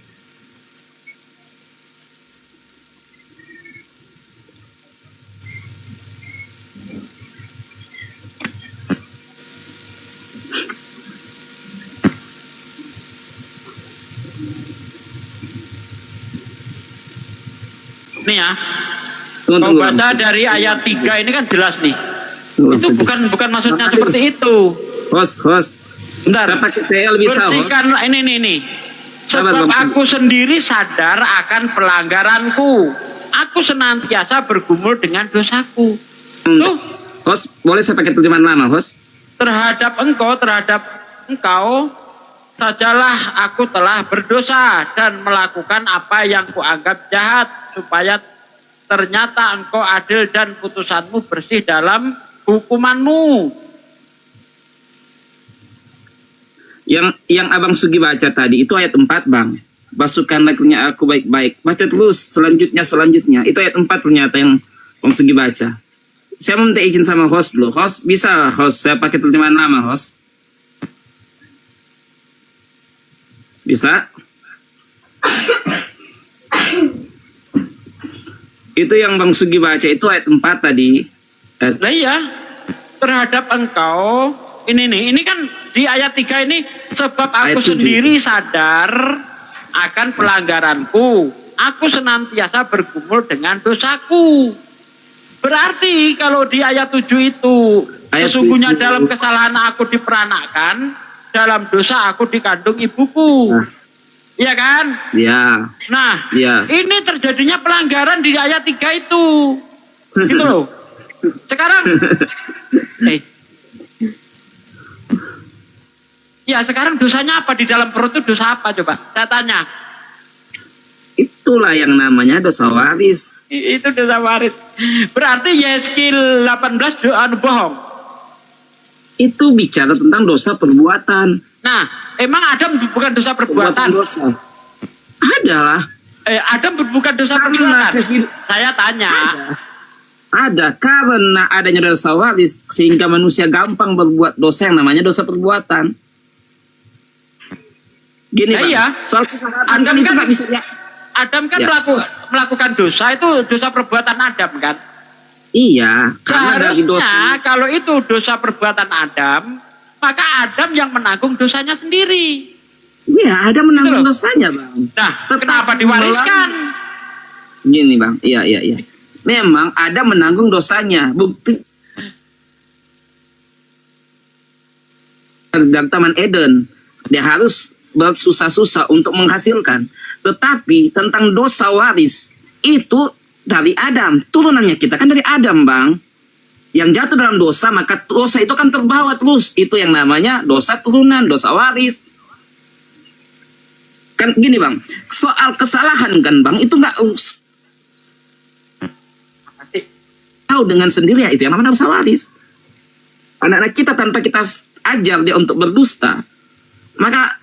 Nih ya. Tunggu, Kalau baca dari ayat 3 ini kan jelas nih. Itu bukan maksudnya seperti itu. Host. Bentar. Saya pakai TL bisa, host. Bersihkanlah ini. Sabar, Sebab Bang. aku sendiri sadar akan pelanggaranku. Aku senantiasa bergumul dengan dosaku. Tuh, Host, boleh saya pakai terjemahan lama, host? terhadap engkau sajalah aku telah berdosa dan melakukan apa yang kuanggap jahat, supaya ternyata engkau adil dan putusanmu bersih dalam hukumanmu. Yang Abang Sugi baca tadi itu ayat 4 Bang. Basuhkanlah aku baik-baik. Baca terus selanjutnya. Itu ayat 4 ternyata yang Bang Sugi baca. Saya mau minta izin sama host dulu. Host, bisa host saya pakai terjemahan lama, host? Bisa? Itu yang Bang Sugi baca itu ayat 4 tadi. Nah iya, terhadap engkau, ini kan di ayat 3 ini, sebab aku Ayat 7. sendiri sadar akan pelanggaranku, aku senantiasa bergumul dengan dosaku. Berarti kalau di ayat 7 itu, Ayat sesungguhnya 7. dalam kesalahan aku diperanakan, dalam dosa aku dikandung ibuku. Nah. Iya kan? Ya. Nah, Ya. ini terjadinya pelanggaran di ayat 3 itu. Gitu loh. Sekarang ya sekarang dosanya apa di dalam perut itu, dosa apa coba? Saya tanya. Itu itulah yang namanya dosa waris. Itu dosa waris. Berarti Yeskil 18 bohong. Itu bicara tentang dosa perbuatan. Nah, emang Adam bukan dosa perbuatan? Dosa. Adalah. Adam bukan dosa Karena perbuatan. Saya tanya. Ada karena adanya dosa waris sehingga manusia gampang berbuat dosa yang namanya dosa perbuatan. Gini Bang, iya. soal kesalahan Adam itu kan nggak bisa ya. Adam kan Ya, melakukan dosa, itu dosa perbuatan Adam kan? Iya, karena dari dosa. Seharusnya kalau itu dosa perbuatan Adam, maka Adam yang menanggung dosanya sendiri. Iya, ada menanggung Gitu loh. dosanya, Bang. Nah, Tetapi kenapa diwariskan? Gini, Bang. Iya. Memang ada menanggung dosanya. Bukti dalam Taman Eden, dia harus bersusah-susah untuk menghasilkan. Tetapi tentang dosa waris itu dari Adam, turunannya kita kan dari Adam, Bang. Yang jatuh dalam dosa, maka dosa itu kan terbawa terus. Itu yang namanya dosa turunan, dosa waris. Kan gini, Bang, soal kesalahan kan, Bang, itu nggak tahu dengan sendiri, ya itu yang namanya dosa waris. Anak-anak kita tanpa kita ajar dia untuk berdusta, maka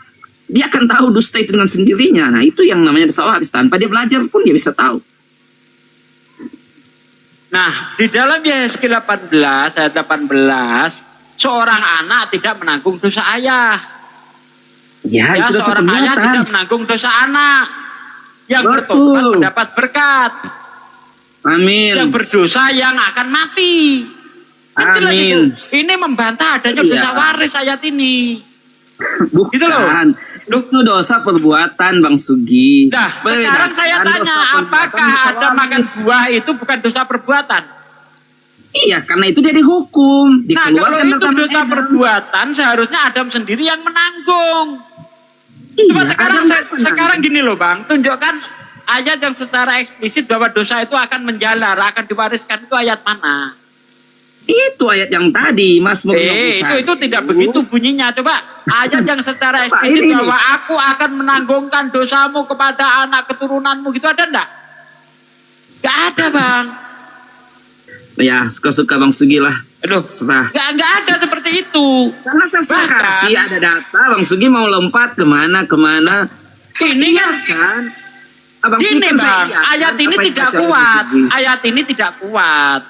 dia akan tahu dusta itu dengan sendirinya. Nah, itu yang namanya dosa waris. Tanpa dia belajar pun dia bisa tahu. Nah, di dalam Yeskil 18 ayat 18, seorang anak tidak menanggung dosa ayah. Ya, itu dosa seorang ayah perbuatan. tidak menanggung dosa anak. Yang Betul. bertobat mendapat berkat. Amin. Yang berdosa yang akan mati. Itulah Amin. itu. Ini membantah adanya Iya. dosa waris ayat ini. Bukan. Gitu loh. Itu dosa perbuatan, Bang Sugi. Nah, Beda sekarang saya dengan dosa tanya, perbuatan, apakah dosa ada waris. makan buah itu bukan dosa perbuatan? Iya, karena itu dia dihukum. Nah, kalau Dikeluarkan itu dari Taman dosa Eden. perbuatan, seharusnya Adam sendiri yang menanggung. Iya, Coba sekarang Adam yang sekarang gini loh, Bang, tunjukkan ayat yang secara eksplisit bahwa dosa itu akan menjalar, akan diwariskan, itu ayat mana? Itu ayat yang tadi, Mas. Itu tidak begitu bunyinya. Coba ayat yang secara Coba, eksplisit ini. bahwa aku akan menanggungkan dosamu kepada anak keturunanmu, gitu ada enggak? Gak ada, Bang. Ya, suka-suka Bang Sugi lah. Aduh, Serah. gak ada seperti itu. Karena saya suka Bahkan- kasih ada data, Bang Sugi mau lompat kemana. Ini kan Abang Sugi gini, kan saya Bang, iyakan ayat ini apa yang tidak baca Bang kuat. Sugi. Ayat ini tidak kuat.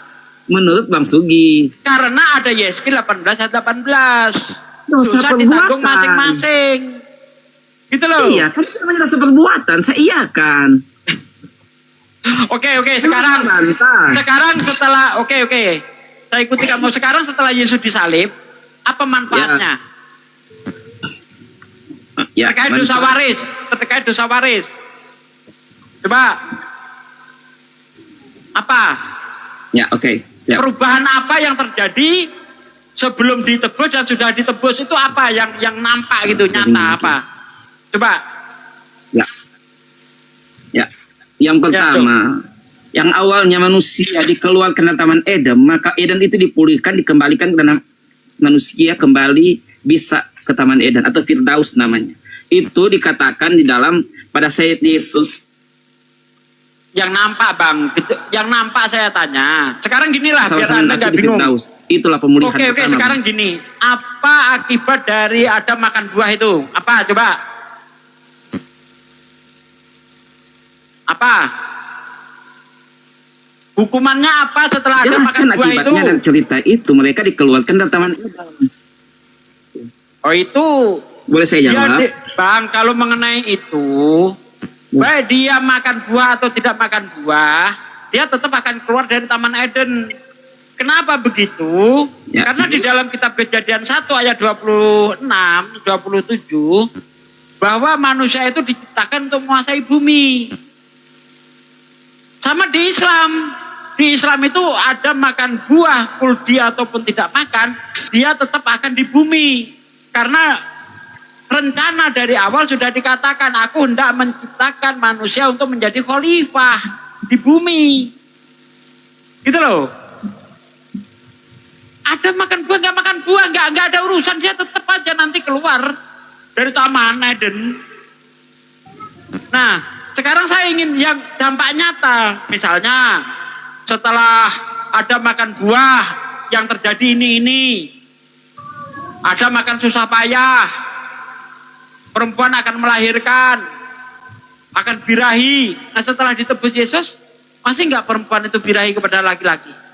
Menurut Bang Sugi, Karena ada Yeskil 18 ayat 18. dosa ditanggung perbuatan. masing-masing. Gitu loh. Iya, kan itu namanya dosa perbuatan. Saya iyakan. Oke, sekarang setelah saya ikuti kamu. Sekarang setelah Yesus disalib, apa manfaatnya? Ya, terkait dosa waris. Coba. Apa? Ya, oke. Siap. Perubahan apa yang terjadi sebelum ditebus dan sudah ditebus itu apa yang nampak gitu, nyata apa? Coba. Ya. Yang pertama, yang awalnya manusia dikeluarkan dari Taman Eden, maka Eden itu dipulihkan, dikembalikan karena manusia kembali bisa ke Taman Eden atau Firdaus namanya. Itu dikatakan di dalam pada Sayyid Yesus. Yang nampak, Bang, yang nampak saya tanya. Sekarang ginilah biar Sama-sama Anda nggak di bingung. Firdaus. Itulah pemulihan Oke, pertama. sekarang gini. Apa akibat dari Adam makan buah itu? Apa? Coba. Apa? Hukumannya apa setelah Adam makan Jelaskan buah itu? akibatnya dan cerita itu. Mereka dikeluarkan dari Taman Eden. Oh itu. Boleh saya jawab? Bang, kalau mengenai itu, baik dia makan buah atau tidak makan buah, dia tetap akan keluar dari Taman Eden. Kenapa begitu? Ya. Karena di dalam kitab Kejadian 1 ayat 26, 27, bahwa manusia itu diciptakan untuk menguasai bumi. Sama di Islam. Di Islam itu ada makan buah, kuldi ataupun tidak makan, dia tetap akan di bumi. Karena rencana dari awal sudah dikatakan, aku hendak menciptakan manusia untuk menjadi khalifah di bumi. Gitu loh. Ada makan buah, nggak makan buah, nggak ada urusan, dia tetap aja nanti keluar dari Taman Eden. Nah, sekarang saya ingin yang dampak nyata. Misalnya setelah ada makan buah yang terjadi ini. Ada makan susah payah. Perempuan akan melahirkan. Akan birahi. Nah setelah ditebus Yesus, masih nggak perempuan itu birahi kepada laki-laki?